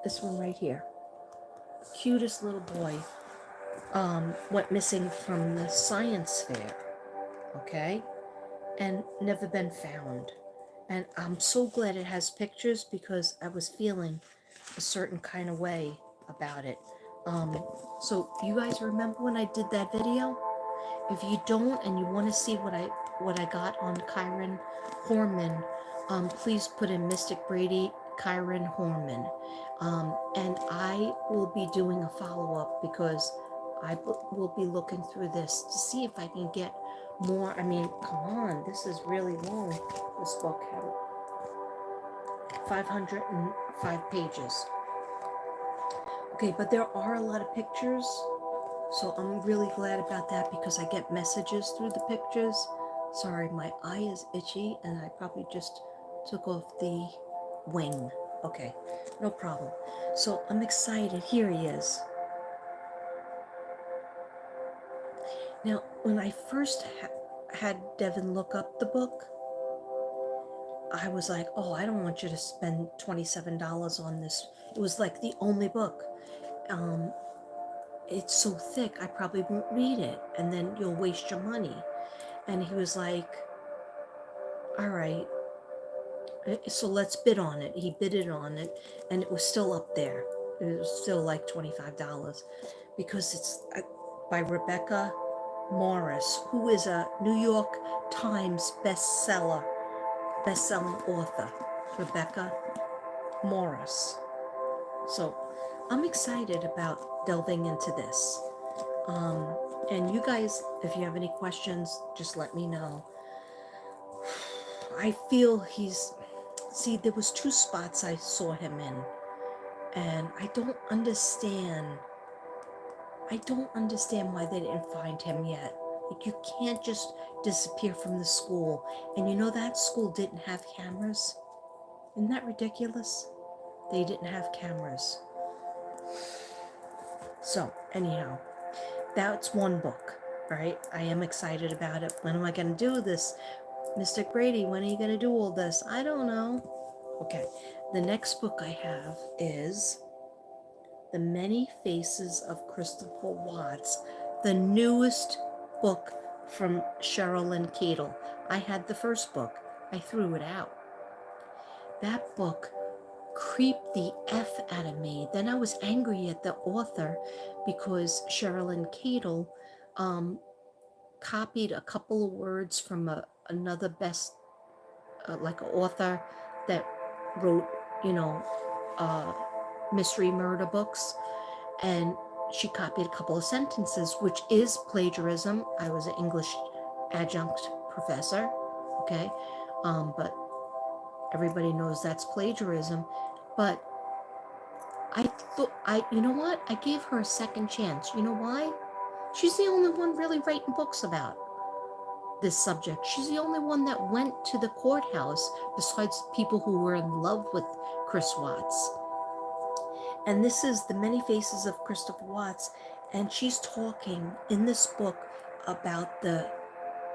Speaker 1: This one right here. Cutest little boy went missing from the science fair, okay? And never been found. And I'm so glad it has pictures because I was feeling a certain kind of way about it. So you guys remember when I did that video? If you don't and you want to see what I got on Kyron Horman, please put in Mystic Brady Kyron Horman, and I will be doing a follow up because will be looking through this to see if I can get more. I mean, come on, this is really long. This book had 505 pages. Okay, but there are a lot of pictures. So I'm really glad about that because I get messages through the pictures. Sorry, my eye is itchy and I probably just took off the wing. Okay, no problem. So I'm excited. Here he is. Now, when I first had Devin look up the book, I was like, oh, I don't want you to spend $27 on this. It was like the only book. It's so thick, I probably won't read it, and then you'll waste your money. And he was like, all right, so let's bid on it. He bidded on it, and it was still up there. It was still like $25 because it's by Rebecca Morris, who is a New York Times bestselling author. Rebecca Morris. So I'm excited about delving into this. And you guys, if you have any questions, just let me know. I feel see, there was 2 spots I saw him in, and I don't understand why they didn't find him yet. Like, you can't just disappear from the school. And that school didn't have cameras. Isn't that ridiculous? They didn't have cameras. So, anyhow, that's one book, right? I am excited about it. When am I going to do this? Mystic Brady, when are you going to do all this? I don't know. Okay, the next book I have is The Many Faces of Christopher Watts, the newest book from Sherilyn Cadle. I had the first book. I threw it out. That book creeped the F out of me. Then I was angry at the author because Sherilyn Cadle copied a couple of words from another like an author that wrote, mystery murder books, and she copied a couple of sentences, which is plagiarism. I was an English adjunct professor, okay, but everybody knows that's plagiarism. But I thought, you know what? I gave her a second chance. You know why? She's the only one really writing books about this subject. She's the only one that went to the courthouse besides people who were in love with Chris Watts. And this is The Many Faces of Christopher Watts, and she's talking in this book about the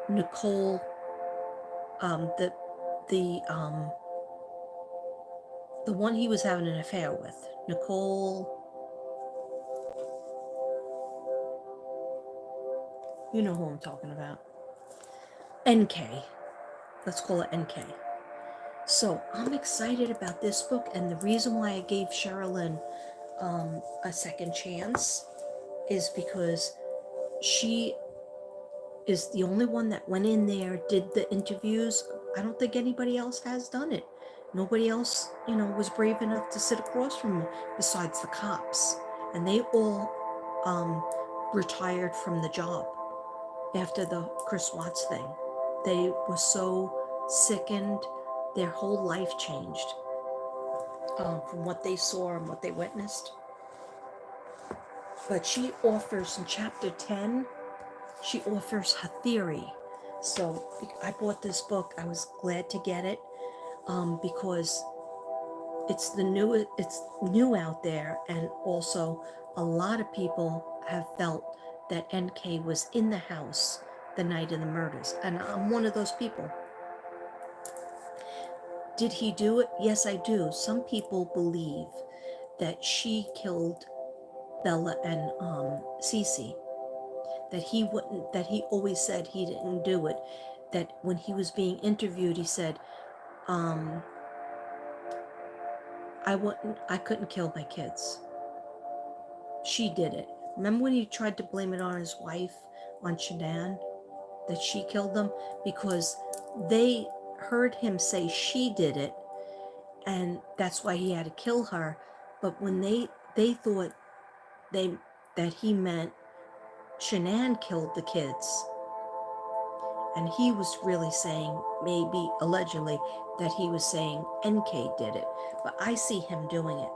Speaker 1: Nicole, the one he was having an affair with, Nicole. You know who I'm talking about. NK. Let's call it NK. So I'm excited about this book, and the reason why I gave Sherilyn a second chance is because she is the only one that went in there, did the interviews. I don't think anybody else has done it. Nobody else, was brave enough to sit across from me besides the cops. And they all retired from the job after the Chris Watts thing. They were so sickened, their whole life changed from what they saw and what they witnessed. But she offers in chapter 10, she offers her theory. So I bought this book. I was glad to get it. because it's new out there, and also a lot of people have felt that NK was in the house the night of the murders, and I'm one of those people. Did he do it? Yes, I do. Some people believe that she killed Bella and Cece. That he wouldn't. That he always said he didn't do it. That when he was being interviewed, he said, um, "I wouldn't. I couldn't kill my kids. She did it." Remember when he tried to blame it on his wife, on Shanann, that she killed them because they heard him say she did it, and that's why he had to kill her. But when they thought they that he meant Shanann killed the kids, and he was really saying, maybe allegedly, that he was saying NK did it, but I see him doing it.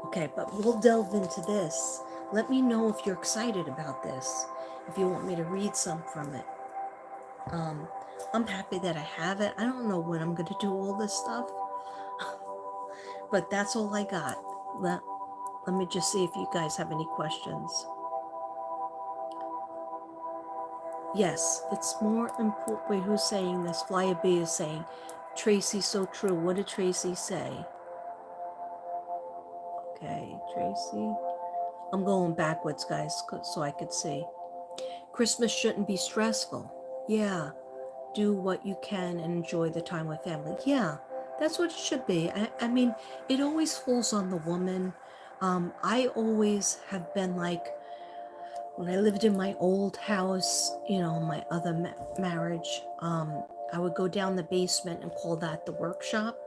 Speaker 1: Okay, but we'll delve into this. Let me know if you're excited about this, if you want me to read some from it. I'm happy that I have it. I don't know when I'm going to do all this stuff, but that's all I got. Let me just see if you guys have any questions. Yes, it's more important. Wait, who's saying this? Flyer B is saying, Tracy, so true. What did Tracy say? Okay, Tracy. I'm going backwards, guys, so I could see. Christmas shouldn't be stressful. Yeah, do what you can and enjoy the time with family. Yeah, that's what it should be. I mean, it always falls on the woman. I always have been like, when I lived in my old house, my other marriage, I would go down the basement and call that the workshop.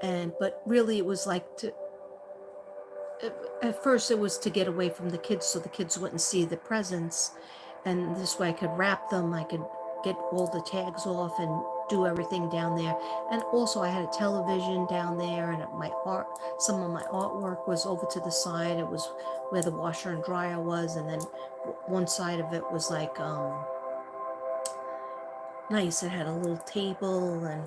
Speaker 1: But really it was like at first it was to get away from the kids so the kids wouldn't see the presents, and this way I could wrap them, I could get all the tags off and do everything down there. And also I had a television down there, and some of my artwork was over to the side. It was where the washer and dryer was, and then one side of it was like nice. It had a little table and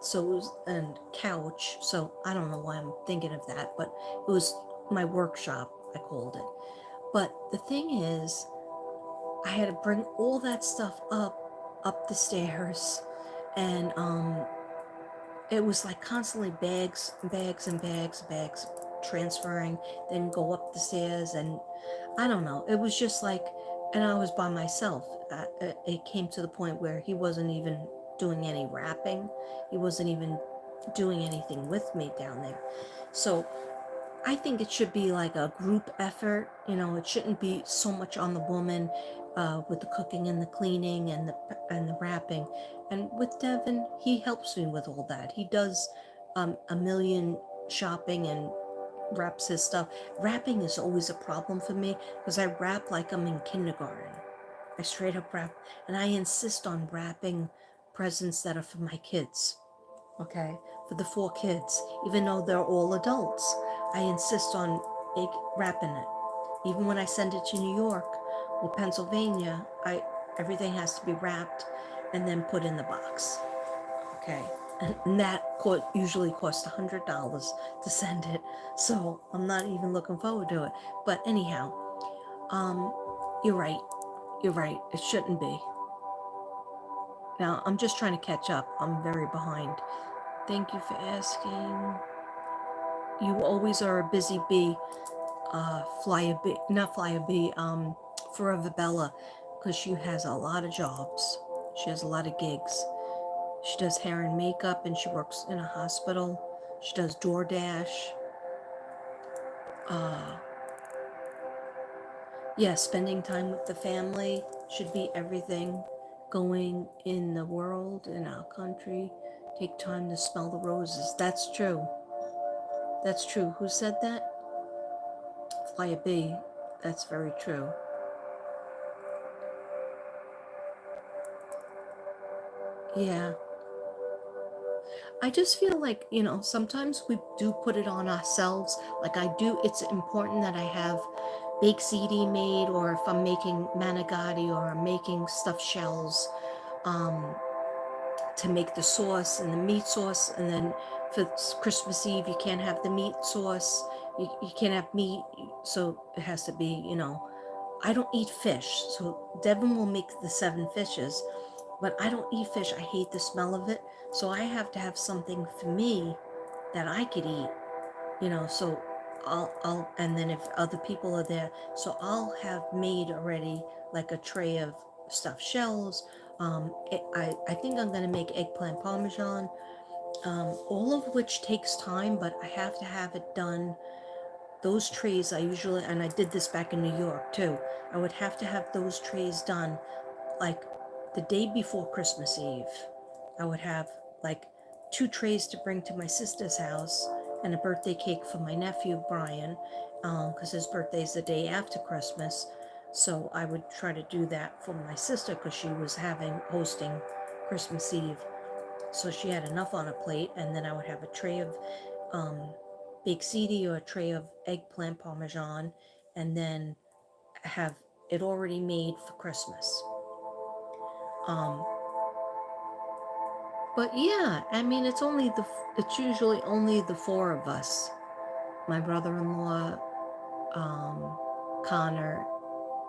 Speaker 1: so it was, and couch. So I don't know why I'm thinking of that, but it was my workshop, I called it. But the thing is, I had to bring all that stuff up the stairs, and it was like constantly bags and bags and bags transferring, then go up the stairs, and I don't know. It was just like, and I was by myself. It came to the point where he wasn't even doing any wrapping. He wasn't even doing anything with me down there. So I think it should be like a group effort. It shouldn't be so much on the woman with the cooking and the cleaning and the wrapping. And with Devin, he helps me with all that. He does a million shopping and wraps his stuff. Wrapping is always a problem for me because I wrap like I'm in kindergarten. I straight up wrap, and I insist on wrapping presents that are for my kids. Okay, for the 4 kids, even though they're all adults, I insist on wrapping it. Even when I send it to New York or Pennsylvania, everything has to be wrapped and then put in the box. Okay, and that usually costs $100 to send it, so I'm not even looking forward to it. But anyhow, you're right. It shouldn't be. Now I'm just trying to catch up. I'm very behind. Thank you for asking. You always are a busy bee, Flyer bee, not Flyer bee, Forever Bella, because she has a lot of jobs. She has a lot of gigs. She does hair and makeup, and she works in a hospital. She does DoorDash. Yeah, spending time with the family should be everything going in the world, in our country. Take time to smell the roses. That's true. That's true. Who said that? Fly a bee. That's very true. Yeah. I just feel like, sometimes we do put it on ourselves. Like I do, it's important that I have baked ziti made, or if I'm making manicotti or I'm making stuffed shells, to make the sauce and the meat sauce, and then for Christmas Eve you can't have the meat sauce, you can't have meat, so it has to be, you know, I don't eat fish, so Devin will make the 7 fishes, but I don't eat fish. I hate the smell of it, so I have to have something for me that I could eat, you know. So and then if other people are there, so I'll have made already like a tray of stuffed shells. I think I'm gonna make eggplant parmesan, all of which takes time, but I have to have it done. Those trays I usually, and I did this back in New York too, I would have to have those trays done like the day before Christmas Eve. I would have like 2 trays to bring to my sister's house and a birthday cake for my nephew Brian, because his birthday is the day after Christmas. So I would try to do that for my sister because she was hosting Christmas Eve. So she had enough on a plate, and then I would have a tray of baked ziti or a tray of eggplant parmesan, and then have it already made for Christmas. But yeah, I mean, it's usually only the 4 of us. My brother-in-law, Connor,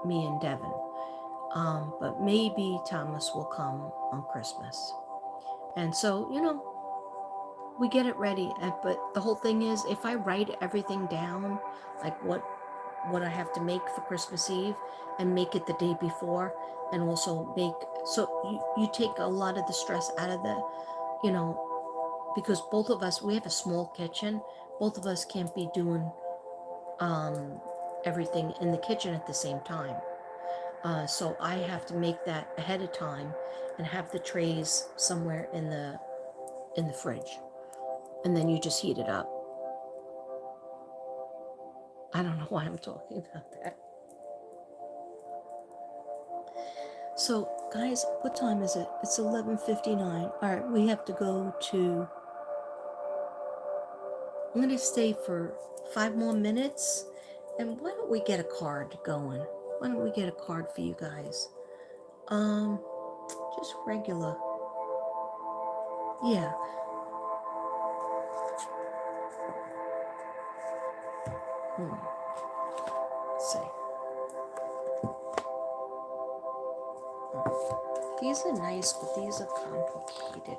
Speaker 1: me, and Devin. But maybe Thomas will come on Christmas. And so, you know, we get it ready. But the whole thing is, if I write everything down, like what I have to make for Christmas Eve, and make it the day before, and also you take a lot of the stress out of the, you know, because both of us, we have a small kitchen. Both of us can't be doing everything in the kitchen at the same time. So I have to make that ahead of time and have the trays somewhere in the fridge, and then you just heat it up. I don't know why I'm talking about that. So guys, what time is it? It's 11:59. All right, we have to go to, I'm going to stay for 5 more minutes. And why don't we get a card going? Why don't we get a card for you guys? Just regular. Yeah. Let's see. These are nice, but these are complicated.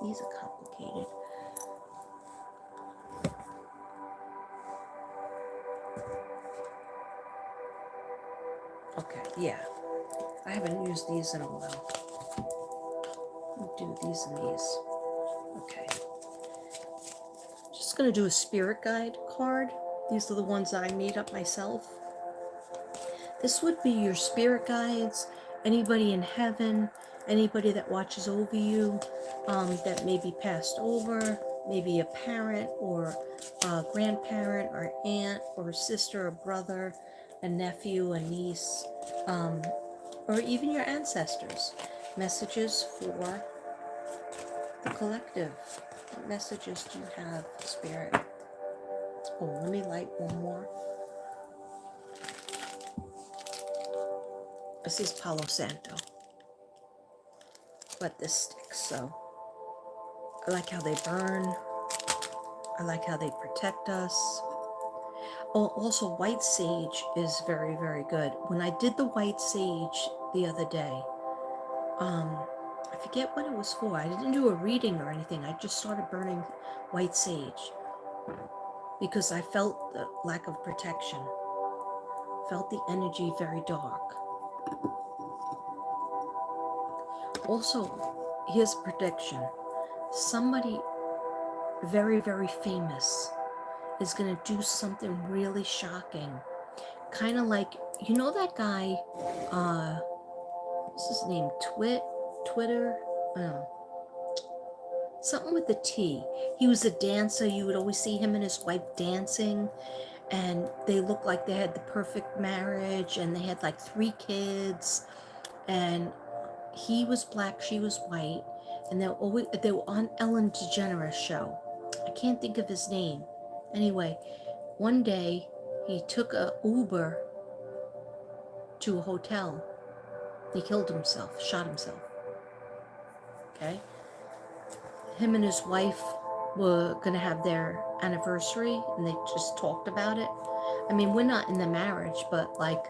Speaker 1: These are complicated. Okay, yeah. I haven't used these in a while. We'll do these and these. Okay. Just gonna do a spirit guide card. These are the ones I made up myself. This would be your spirit guides, anybody in heaven, anybody that watches over you, that may be passed over, maybe a parent or a grandparent or aunt or sister or brother, a nephew, a niece, or even your ancestors. Messages for the collective. What messages do you have, Spirit? Oh, let me light one more. This is Palo Santo. But this sticks, so I like how they burn. I like how they protect us. Oh, also white sage is very, very good. When I did the white sage the other day, I forget what it was for. I didn't do a reading or anything. I just started burning white sage because I felt the lack of protection. Felt the energy very dark. Also, here's a prediction. Somebody very, very famous is going to do something really shocking. Kind of like, you know that guy, what's his name? Twitter? Something with the T. He was a dancer. You would always see him and his wife dancing, and they looked like they had the perfect marriage, and they had like 3 kids, and he was black, she was white, and they were on Ellen DeGeneres show. I can't think of his name. Anyway, one day he took a Uber to a hotel. He killed himself, shot himself. okay? Him and his wife were going to have their anniversary, and they just talked about it. I mean, we're not in the marriage, but like,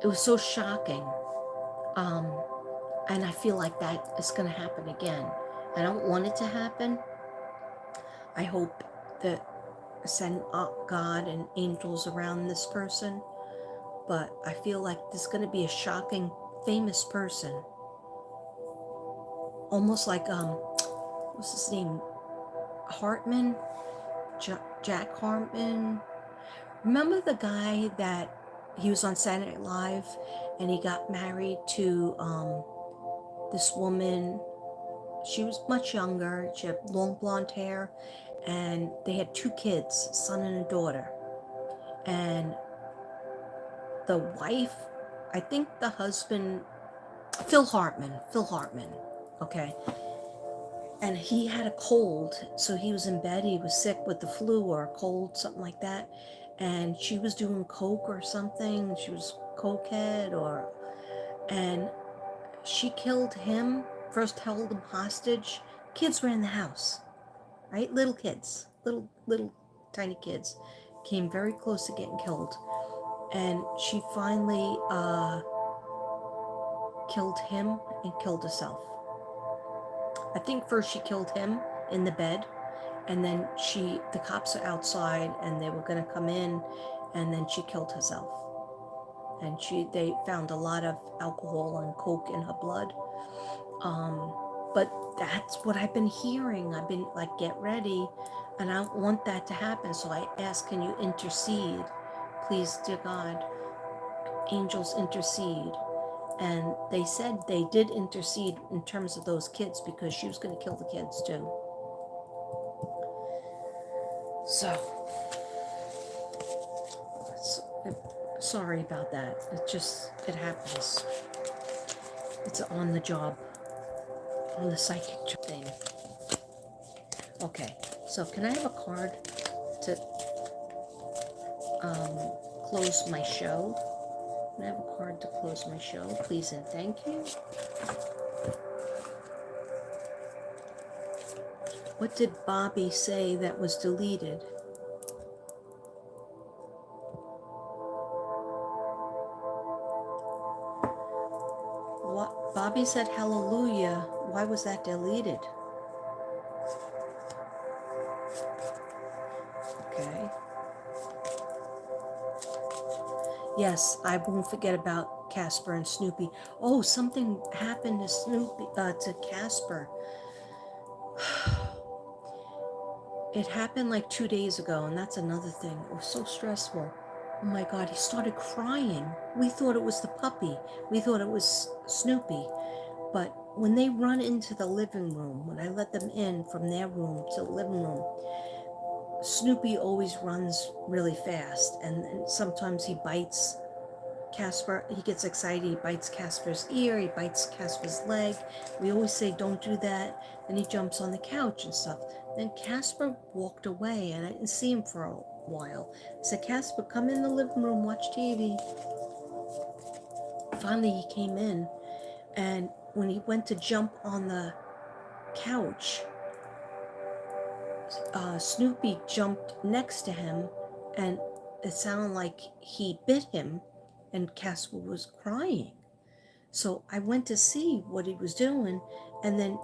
Speaker 1: it was so shocking. And I feel like that is going to happen again. I don't want it to happen. I hope that I send God and angels around this person, but I feel like there's going to be a shocking, famous person. Almost like, what's his name? Hartman? Jack Hartman? Remember the guy that he was on Saturday Night Live and he got married to this woman? She was much younger. She had long blonde hair, and they had 2 kids, a son and a daughter. And the wife, I think the husband, Phil Hartman, okay? And he had a cold, so he was in bed. He was sick with the flu or a cold, something like that. And she was doing coke or something. She was cokehead, and she killed him. First held him hostage. Kids were in the house, right? Little kids, little tiny kids, came very close to getting killed. And she finally killed him and killed herself. I think first she killed him in the bed, and then the cops are outside and they were going to come in, and then she killed herself. And they found a lot of alcohol and coke in her blood. But that's what I've been hearing. I've been like, get ready, and I don't want that to happen. So I ask, can you intercede? Please, dear God, angels intercede. And they said they did intercede in terms of those kids because she was going to kill the kids too. So, sorry about that. It happens. It's on the job, on the psychic thing. Okay, so can I have a card to close my show? Can I have a card to close my show, please and thank you? What did Bobby say that was deleted? What? Bobby said hallelujah. Why was that deleted? Okay. Yes, I won't forget about Casper and Snoopy. Oh, something happened to Casper. It happened like 2 days ago, and that's another thing. It was so stressful. Oh my God, he started crying. We thought it was the puppy. We thought it was Snoopy. But when they run into the living room, when I let them in from their room to the living room, Snoopy always runs really fast, and sometimes he bites Casper. He gets excited, he bites Casper's ear, he bites Casper's leg. We always say, don't do that. Then he jumps on the couch and stuff. Then Casper walked away, and I didn't see him for a while. I said, Casper, come in the living room, watch TV. Finally, he came in, and when he went to jump on the couch, Snoopy jumped next to him, and it sounded like he bit him, and Casper was crying. So I went to see what he was doing, and then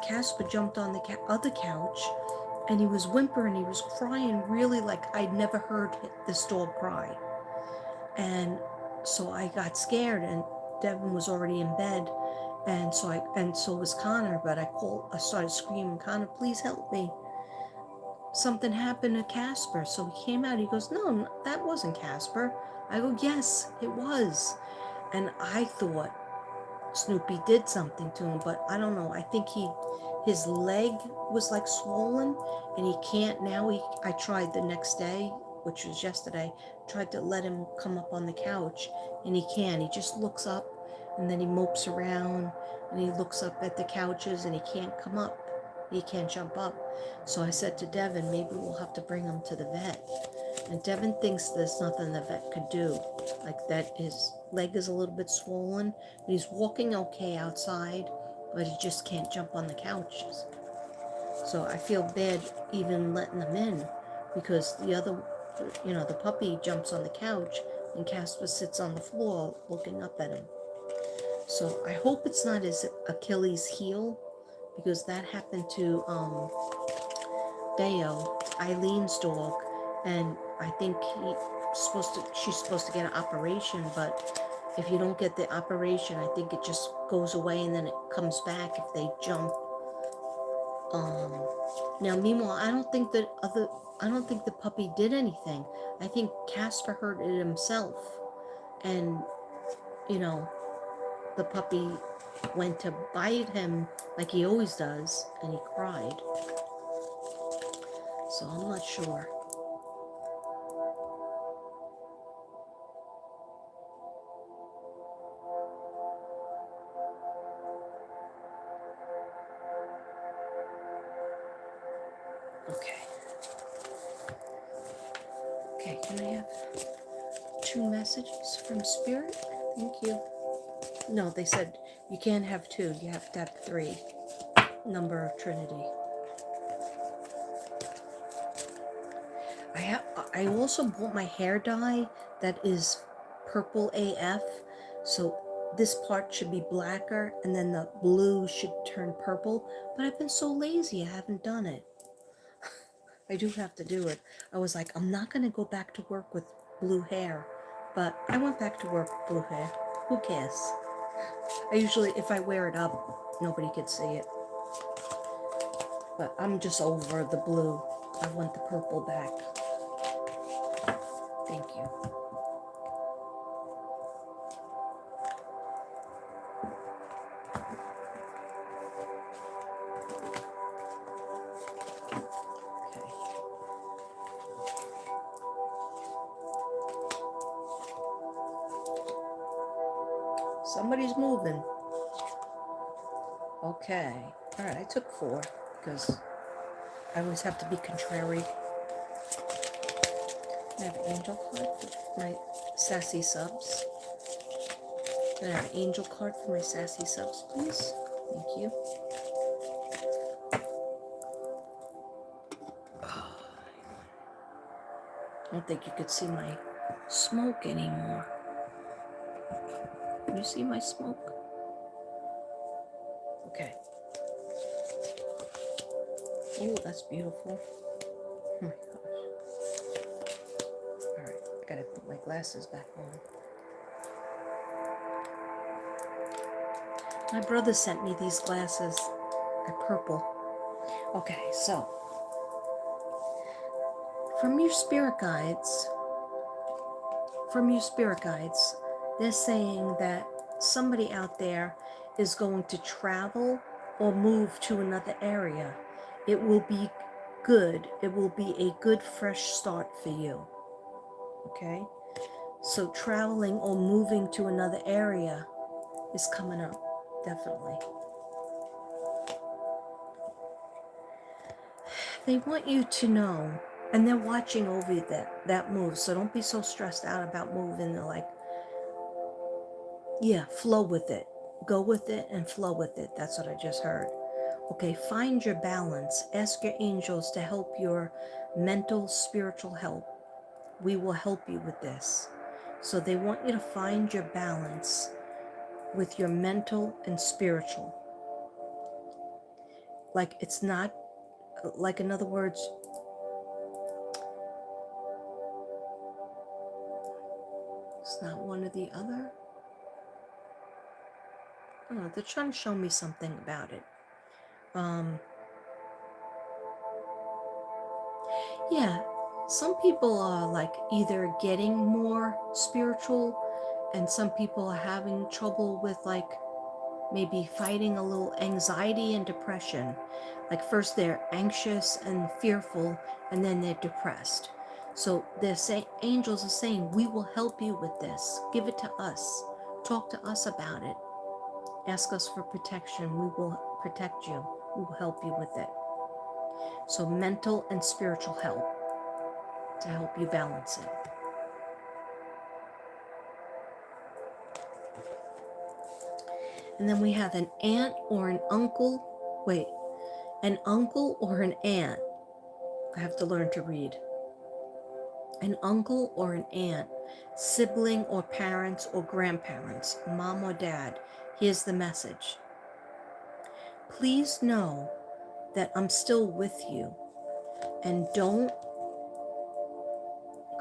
Speaker 1: Casper jumped on the other couch, and he was whimpering, he was crying really like I'd never heard this dog cry. And so I got scared, and Devin was already in bed, and so was Connor, but I started screaming, Connor, please help me. Something happened to Casper. So he came out, he goes, no, that wasn't Casper. I go, yes, it was. And I thought Snoopy did something to him, but I don't know. I think his leg was like swollen, and he can't now. I tried the next day, which was yesterday, tried to let him come up on the couch, and he can't. He just looks up, and then he mopes around, and he looks up at the couches, and he can't come up. He can't jump up. So I said to Devin, maybe we'll have to bring him to the vet. And Devin thinks there's nothing the vet could do. Like that his leg is a little bit swollen. He's walking okay outside, but he just can't jump on the couches. So I feel bad even letting them in, because the other, the puppy jumps on the couch and Casper sits on the floor looking up at him. So I hope it's not his Achilles heel, because that happened to Deo, Eileen's dog, and I think she's supposed to get an operation, but if you don't get the operation, I think it just goes away and then it comes back if they jump. Now, meanwhile, I don't think the puppy did anything. I think Casper hurt it himself, and the puppy went to bite him like he always does, and he cried. So I'm not sure. Okay. Okay, can I have 2 messages from Spirit? Thank you. No, they said you can't have 2. You have to have 3. Number of Trinity. I also bought my hair dye that is purple AF. So this part should be blacker and then the blue should turn purple. But I've been so lazy, I haven't done it. I do have to do it. I was like, I'm not going to go back to work with blue hair. But I went back to work with blue hair. Who cares? I usually, if I wear it up, nobody could see it. But I'm just over the blue. I want the purple back. Thank you. Okay. Somebody's moving. Okay. All right, I took 4 because I always have to be contrary. I have an angel card for my sassy subs. Can I have an angel card for my sassy subs, please? Thank you. I don't think you could see my smoke anymore. Can you see my smoke? Okay. Oh, that's beautiful. Oh my gosh. Alright, I gotta put my glasses back on. My brother sent me these glasses. They're purple. Okay, so from your spirit guides, they're saying that somebody out there is going to travel or move to another area. It will be good. It will be a good fresh start for you. Okay? So traveling or moving to another area is coming up, definitely. They want you to know, and they're watching over that move, so don't be so stressed out about moving. They're like, yeah, flow with it. Go with it and flow with it. That's what I just heard. Okay, find your balance. Ask your angels to help your mental, spiritual help. We will help you with this. So they want you to find your balance with your mental and spiritual. Like it's not, like in other words, it's not one or the other. I don't know, they're trying to show me something about it. Yeah, some people are like either getting more spiritual and some people are having trouble with like maybe fighting a little anxiety and depression. Like first they're anxious and fearful and then they're depressed. So they're saying, angels are saying, we will help you with this. Give it to us. Talk to us about it. Ask us for protection. We will protect you. We will help you with it. So mental and spiritual help to help you balance it. And then we have an aunt or an uncle. Wait, an uncle or an aunt. I have to learn to read. An uncle or an aunt, sibling or parents or grandparents, mom or dad. Here's the message. Please know that I'm still with you, and don't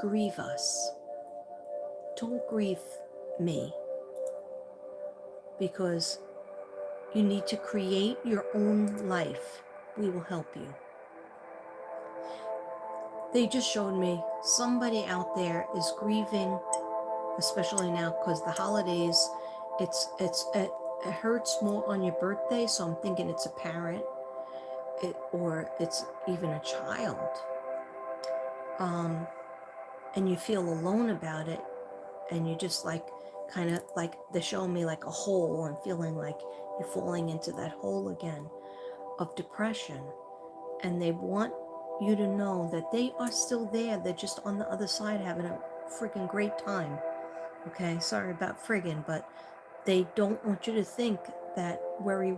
Speaker 1: grieve us. Don't grieve me, because you need to create your own life. We will help you. They just showed me somebody out there is grieving, especially now because the holidays, it hurts more on your birthday, so I'm thinking it's a parent, or it's even a child. And you feel alone about it, and you just like kind of like they're showing me like a hole and feeling like you're falling into that hole again of depression. And they want you to know that they are still there. They're just on the other side having a freaking great time. Okay, sorry about friggin', but they don't want you to think that worry.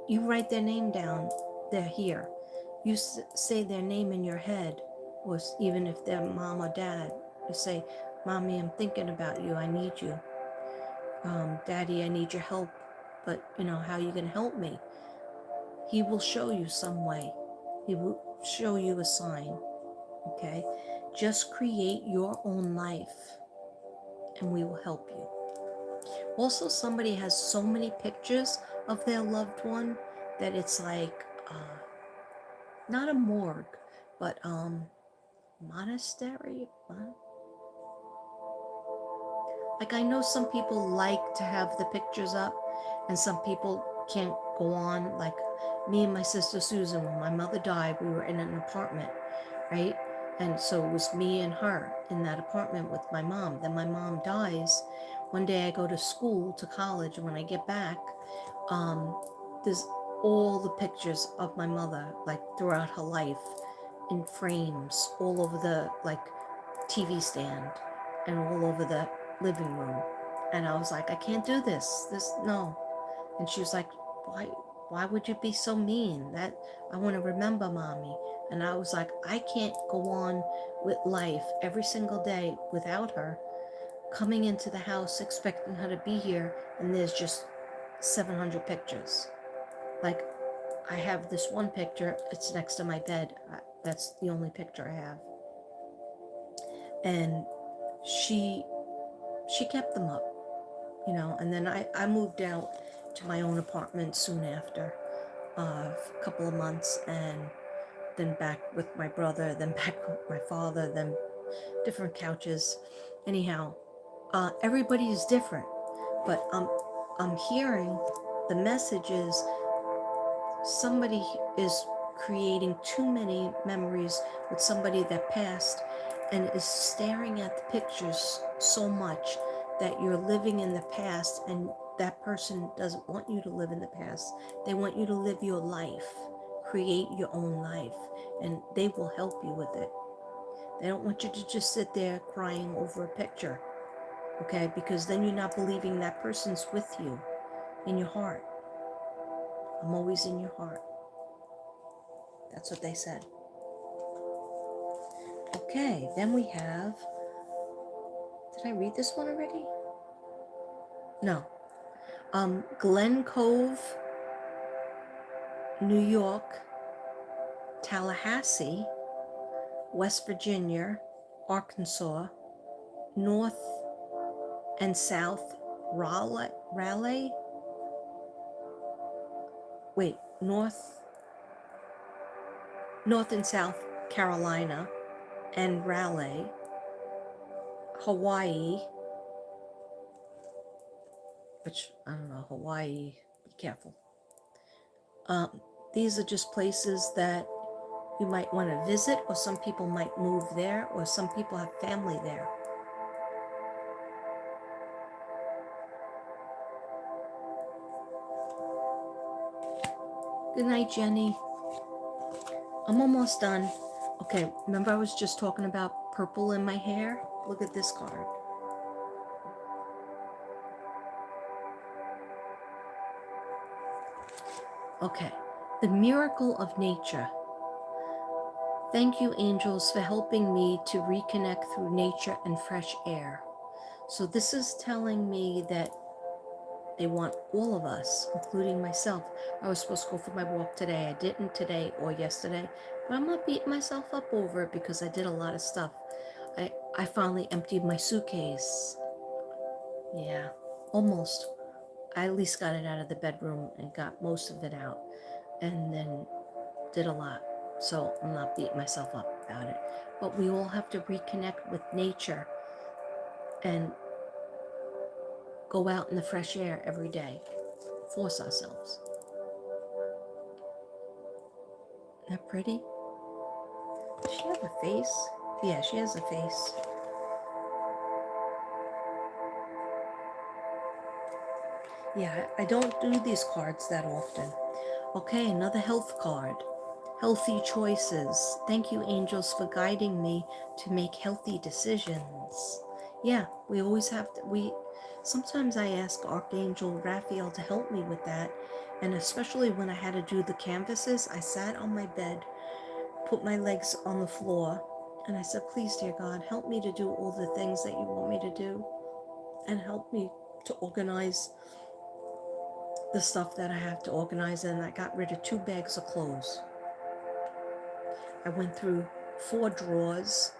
Speaker 1: You write their name down, they're here. You say their name in your head, or even if they're mom or dad, you say, Mommy, I'm thinking about you, I need you. Daddy, I need your help, but how are you going to help me? He will show you some way. He will show you a sign, okay? Just create your own life, and we will help you. Also, somebody has so many pictures of their loved one that it's like, not a morgue, but monastery. Like, I know some people like to have the pictures up, and some people can't go on. Like me and my sister Susan, when my mother died, we were in an apartment, right? And so it was me and her in that apartment with my mom. Then my mom dies. One day I go to school, to college, and when I get back, there's all the pictures of my mother, like throughout her life, in frames all over the like TV stand and all over the living room. And I was like, I can't do this. No. And she was like, why would you be so mean? That I want to remember Mommy. And I was like, I can't go on with life every single day without her, coming into the house expecting her to be here, and there's just 700 pictures. Like, I have this one picture, it's next to my bed. That's the only picture I have. And she kept them up, and then I moved out to my own apartment soon after, a couple of months, and then back with my brother, then back with my father, then different couches. Anyhow, everybody is different, but I'm hearing the messages. Somebody is creating too many memories with somebody that passed, and is staring at the pictures so much that you're living in the past, and that person doesn't want you to live in the past. They want you to live your life, create your own life, and they will help you with it. They don't want you to just sit there crying over a picture, okay? Because then you're not believing that person's with you in your heart. I'm always in your heart. That's what they said. Okay, then we have, did I read this one already? No. Glen Cove, New York, Tallahassee, West Virginia, Arkansas, North and South Raleigh. Wait, North and South Carolina, and Raleigh, Hawaii, which I don't know, Hawaii, be careful. These are just places that you might want to visit, or some people might move there, or some people have family there. Good night, Jenny. I'm almost done. Okay, remember I was just talking about purple in my hair? Look at this card. Okay. The miracle of nature. Thank you, angels, for helping me to reconnect through nature and fresh air. So this is telling me that they want all of us, including myself. I was supposed to go for my walk today. I didn't today or yesterday, but I'm not beating myself up over it because I did a lot of stuff. I finally emptied my suitcase. Yeah, almost. I at least got it out of the bedroom and got most of it out, and then did a lot. So I'm not beating myself up about it. But we all have to reconnect with nature and go out in the fresh air every day. Force ourselves. Isn't that pretty? Does she have a face? Yeah, she has a face. Yeah, I don't do these cards that often. Okay, another health card. Healthy choices. Thank you, angels, for guiding me to make healthy decisions. Yeah, we always have to, sometimes I ask Archangel Raphael to help me with that. And especially when I had to do the canvases, I sat on my bed, put my legs on the floor, and I said, please, dear God, help me to do all the things that you want me to do, and help me to organize the stuff that I have to organize. And I got rid of 2 bags of clothes. I went through 4 drawers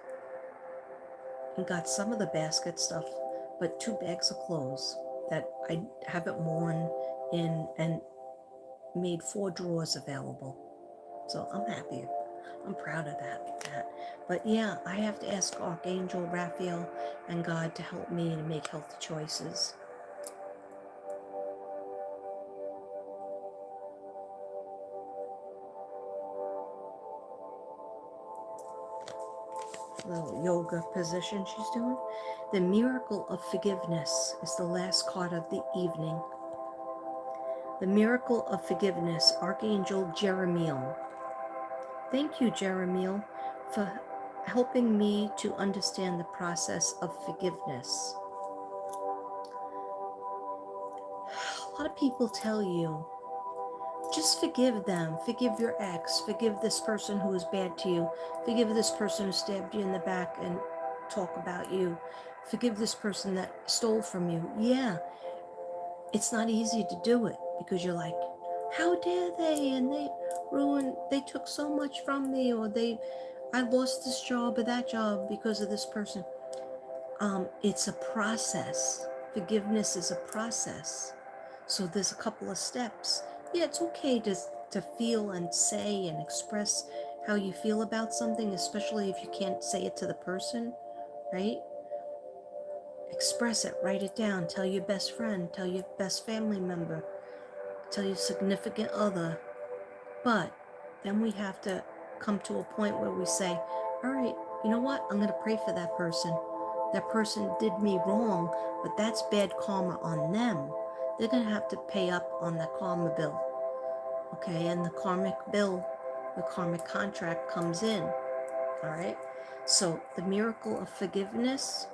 Speaker 1: and got some of the basket stuff, but 2 bags of clothes that I haven't worn in, and made 4 drawers available. So I'm happy. I'm proud of that. But yeah, I have to ask Archangel Raphael and God to help me to make healthy choices. Little yoga position she's doing. The miracle of forgiveness is the last card of the evening. The miracle of forgiveness, Archangel Jeremiel. Thank you, Jeremiel, for helping me to understand the process of forgiveness. A lot of people tell you, just forgive them, forgive your ex, forgive this person who was bad to you, forgive this person who stabbed you in the back and talk about you, forgive this person that stole from you. Yeah, it's not easy to do it because you're like, how dare they? And they took so much from me, or I lost this job or that job because of this person. It's a process. Forgiveness is a process. So there's a couple of steps. Yeah, it's okay to feel and say and express how you feel about something, especially if you can't say it to the person, right? Express it, write it down, tell your best friend, tell your best family member, tell your significant other. But then we have to come to a point where we say, all right, you know what? I'm going to pray for that person. That person did me wrong, but that's bad karma on them. They're going to have to pay up on the karma bill. Okay, and the karmic bill, the karmic contract comes in. All right? So the miracle of forgiveness.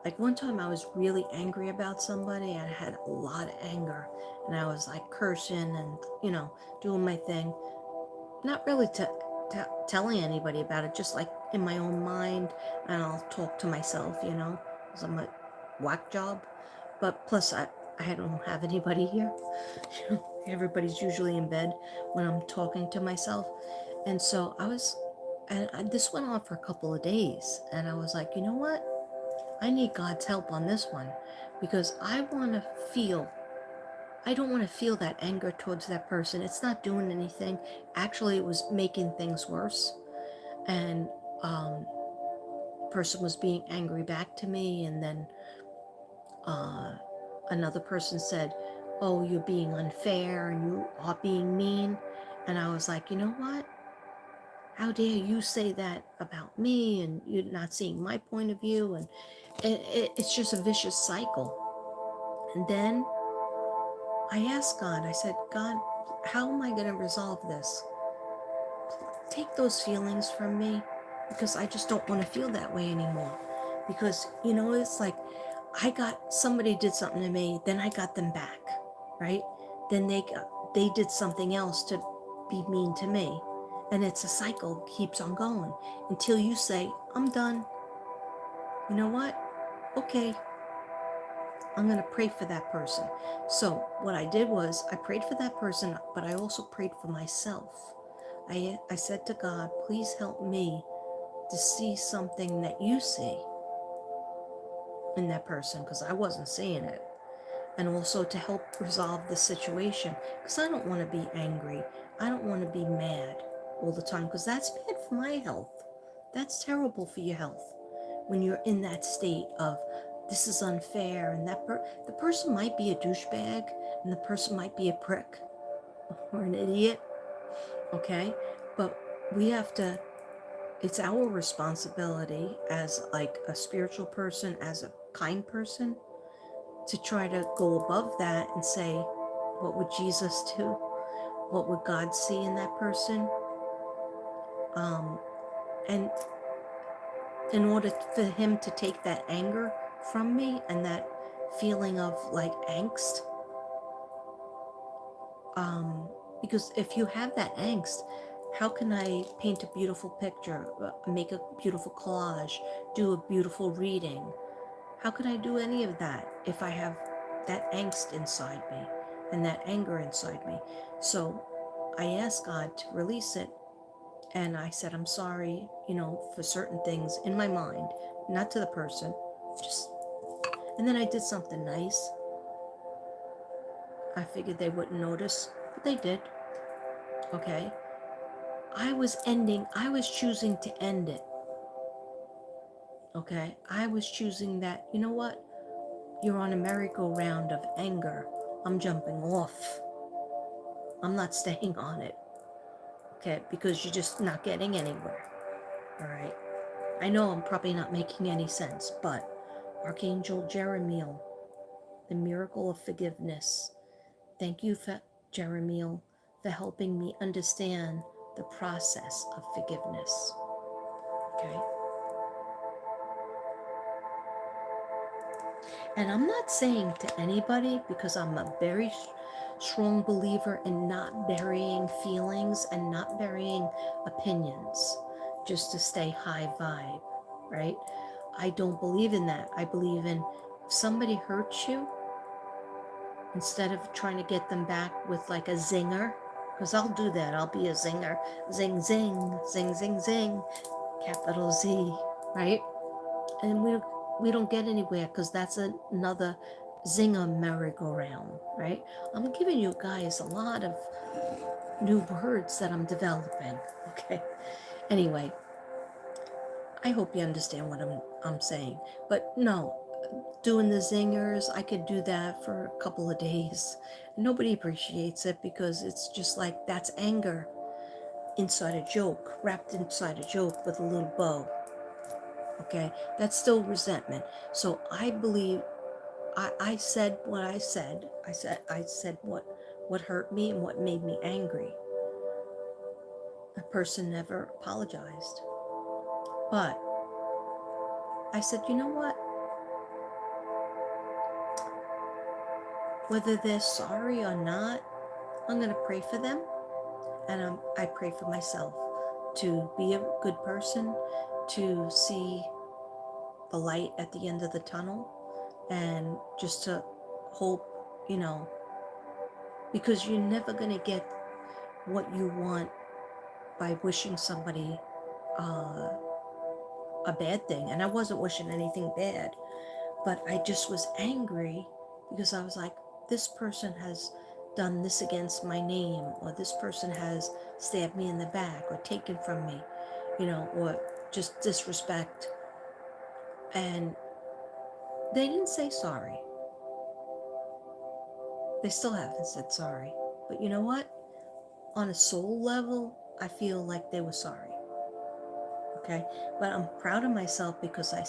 Speaker 1: Like one time I was really angry about somebody, and I had a lot of anger, and I was like cursing and, doing my thing. Not really telling anybody about it, just like in my own mind, and I'll talk to myself, because I'm a whack job. But plus, I don't have anybody here. Everybody's usually in bed when I'm talking to myself. And so this went on for a couple of days, and I was like, you know what? I need God's help on this one, because I don't want to feel that anger towards that person. It's not doing anything. Actually, it was making things worse. And person was being angry back to me, and then another person said, oh, you're being unfair and you are being mean. And I was like, you know what? How dare you say that about me, and you're not seeing my point of view? And it's just a vicious cycle. And then I asked God, I said, God, how am I going to resolve this? Take those feelings from me, because I just don't want to feel that way anymore. Because, it's like somebody did something to me, then I got them back, right? Then they did something else to be mean to me. And it's a cycle, keeps on going until you say, I'm done. You know what? Okay, I'm going to pray for that person. So what I did was I prayed for that person, but I also prayed for myself. I said to God, please help me to see something that you see in that person, because I wasn't seeing it. And also to help resolve the situation, because I don't want to be angry. I don't want to be mad all the time, because that's bad for my health. That's terrible for your health when you're in that state of this is unfair, and the person might be a douchebag, and the person might be a prick or an idiot, okay? But we have to, it's our responsibility as like a spiritual person, as a kind person, to try to go above that and say, what would Jesus do? What would God see in that person? And in order for him to take that anger from me and that feeling of like angst, because if you have that angst, how can I paint a beautiful picture, make a beautiful collage, do a beautiful reading? How could I do any of that if I have that angst inside me and that anger inside me? So I asked God to release it. And I said, I'm sorry, for certain things in my mind, not to the person, just, and then I did something nice. I figured they wouldn't notice, but they did. Okay. I was choosing to end it. Okay. I was choosing that, you know what? You're on a merry-go-round of anger. I'm jumping off. I'm not staying on it. Okay. Because you're just not getting anywhere. All right. I know I'm probably not making any sense, but Archangel Jeremiel, the miracle of forgiveness. Thank you, Jeremiel, for helping me understand the process of forgiveness. Okay? And I'm not saying to anybody, because I'm a very strong believer in not burying feelings and not burying opinions just to stay high vibe, right? I don't believe in that. I believe in if somebody hurts you, instead of trying to get them back with like a zinger, because I'll do that. I'll be a zinger. Zing, zing, zing, zing, zing, capital Z, right? And we don't get anywhere because that's another zinger merry-go-round, right? I'm giving you guys a lot of new words that I'm developing, okay? Anyway, I hope you understand what I'm saying. But no, doing the zingers, I could do that for a couple of days. Nobody appreciates it because it's just like that's anger inside a joke, wrapped inside a joke with a little bow. Okay, that's still resentment. So I believe I said what I said. I said what hurt me and what made me angry. The person never apologized. But I said, you know what? Whether they're sorry or not, I'm going to pray for them, and I pray for myself to be a good person, to see the light at the end of the tunnel, and just to hope, because you're never going to get what you want by wishing somebody a bad thing. And I wasn't wishing anything bad, but I just was angry because I was like, this person has done this against my name, or this person has stabbed me in the back or taken from me, or just disrespect. And they didn't say sorry. They still haven't said sorry. But you know what? On a soul level, I feel like they were sorry. Okay? But I'm proud of myself because I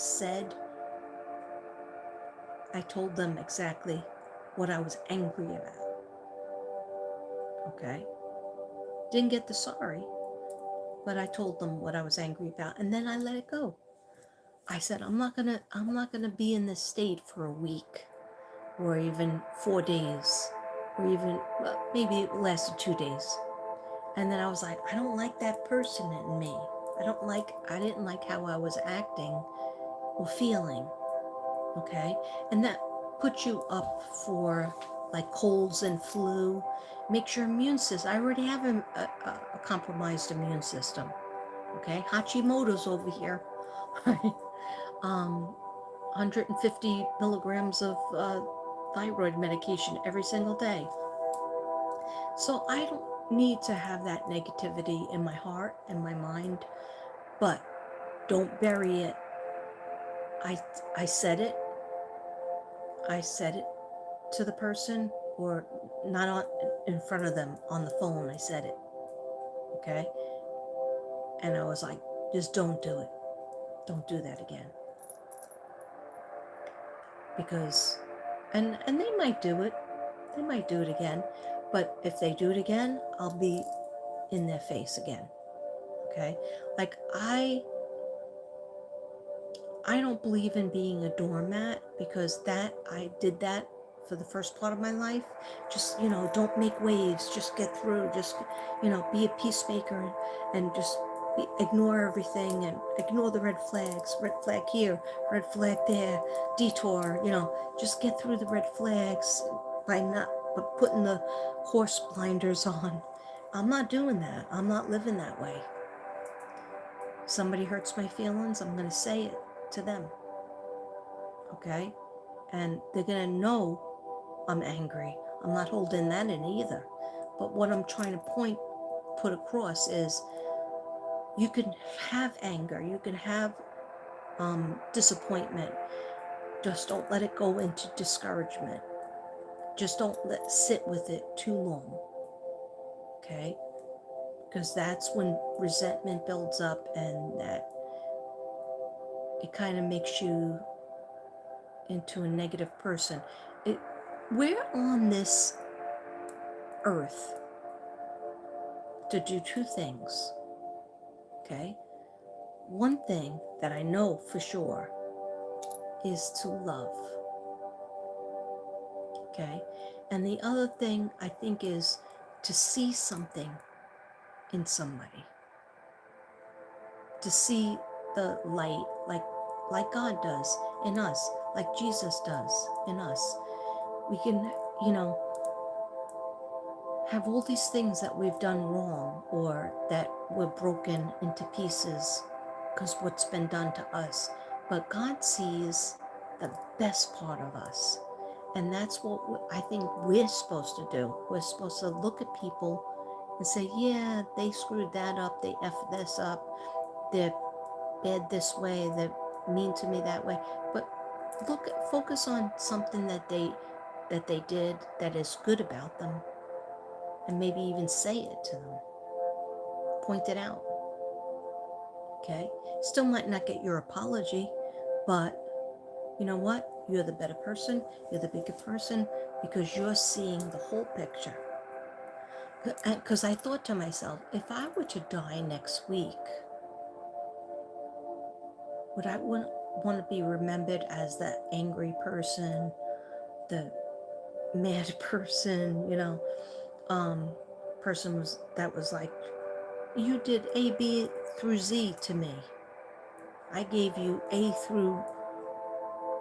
Speaker 1: told them exactly what I was angry about. Okay? Didn't get the sorry, but I told them what I was angry about, and then I let it go. I said, I'm not gonna be in this state for a week or even 4 days. or even maybe it lasted 2 days. And then I was like, I don't like that person in me. I didn't like how I was acting or feeling. Okay. And that puts you up for like colds and flu. Makes your immune system. I already have a compromised immune system. Okay. Hashimoto's over here. Right. 150 milligrams of thyroid medication every single day. So I don't need to have that negativity in my heart and my mind, but don't bury it. I I said it. I said it to the person, or not on in front of them on the phone. I said it. Okay? And I was like, just don't do it. Don't do that again. Because and they might do it. They might do it again. But if they do it again, I'll be in their face again. Okay? Like I don't believe in being a doormat, because that I did that for the first part of my life. Just, don't make waves, just get through, just, be a peacemaker, and just ignore everything and ignore the red flags. Red flag here, red flag there, detour, just get through the red flags by not putting the horse blinders on. I'm not doing that. I'm not living that way. Somebody hurts my feelings, I'm going to say it to them. Okay? And they're going to know I'm angry. I'm not holding that in either. But what I'm trying to put across is, you can have anger, you can have disappointment. Just don't let it go into discouragement. Just don't sit with it too long. Okay? Because that's when resentment builds up, and that it kind of makes you into a negative person. We're on this earth to do two things. Okay? One thing that I know for sure is to love. Okay? And the other thing I think is to see something in somebody. To see the light, like God does in us, like Jesus does in us. We can, have all these things that we've done wrong, or that we're broken into pieces because what's been done to us. But God sees the best part of us. And that's what I think we're supposed to do. We're supposed to look at people and say, yeah, they screwed that up, they effed this up, they're bad this way, they're mean to me that way. But focus on something that they did that is good about them, and maybe even say it to them. Point it out. Okay? Still might not get your apology, but you know what? You're the better person, you're the bigger person, because you're seeing the whole picture. Because I thought to myself, if I were to die next week, would I want to be remembered as the angry person, the mad person, person that was like, you did A, B through Z to me. I gave you A through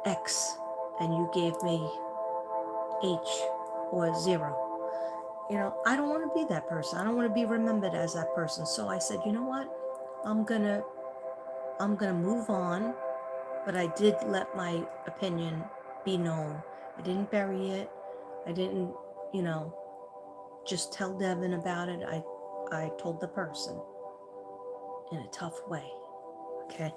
Speaker 1: X, and you gave me H or 0. I don't want to be that person. I don't want to be remembered as that person. So I said, you know what? I'm gonna move on, but I did let my opinion be known. I didn't bury it. I didn't, just tell Devin about it. I told the person in a tough way. Okay?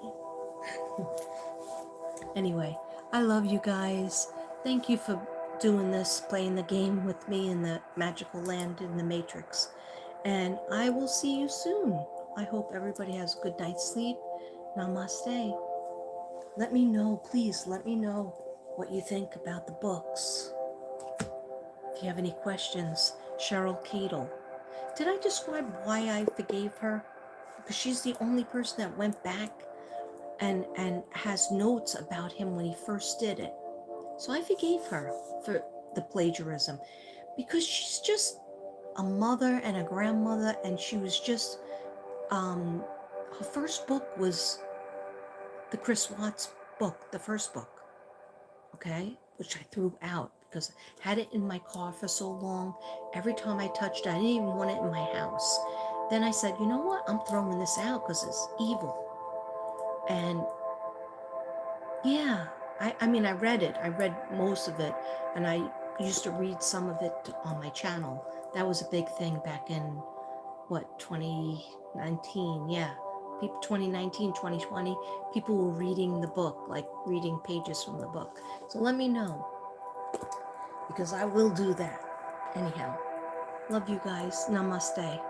Speaker 1: Anyway, I love you guys. Thank you for doing this, playing the game with me in the magical land in the Matrix. And I will see you soon. I hope everybody has a good night's sleep. Namaste. Let me know, please, let me know what you think about the books. If you have any questions, Cheryl Cadle. Did I describe why I forgave her? Because she's the only person that went back and has notes about him when he first did it. So I forgave her for the plagiarism. because she's just a mother and a grandmother, and she was just, her first book was the Chris Watts book, the first book, okay, which I threw out because I had it in my car for so long. Every time I touched it, I didn't even want it in my house. Then I said, you know what? I'm throwing this out because it's evil. And yeah, I mean, I read it. I read most of it, and I used to read some of it on my channel. That was a big thing back in, what, 2019? Yeah. People, 2019, 2020, people were reading the book, like reading pages from the book. So let me know, because I will do that. Anyhow, love you guys. Namaste.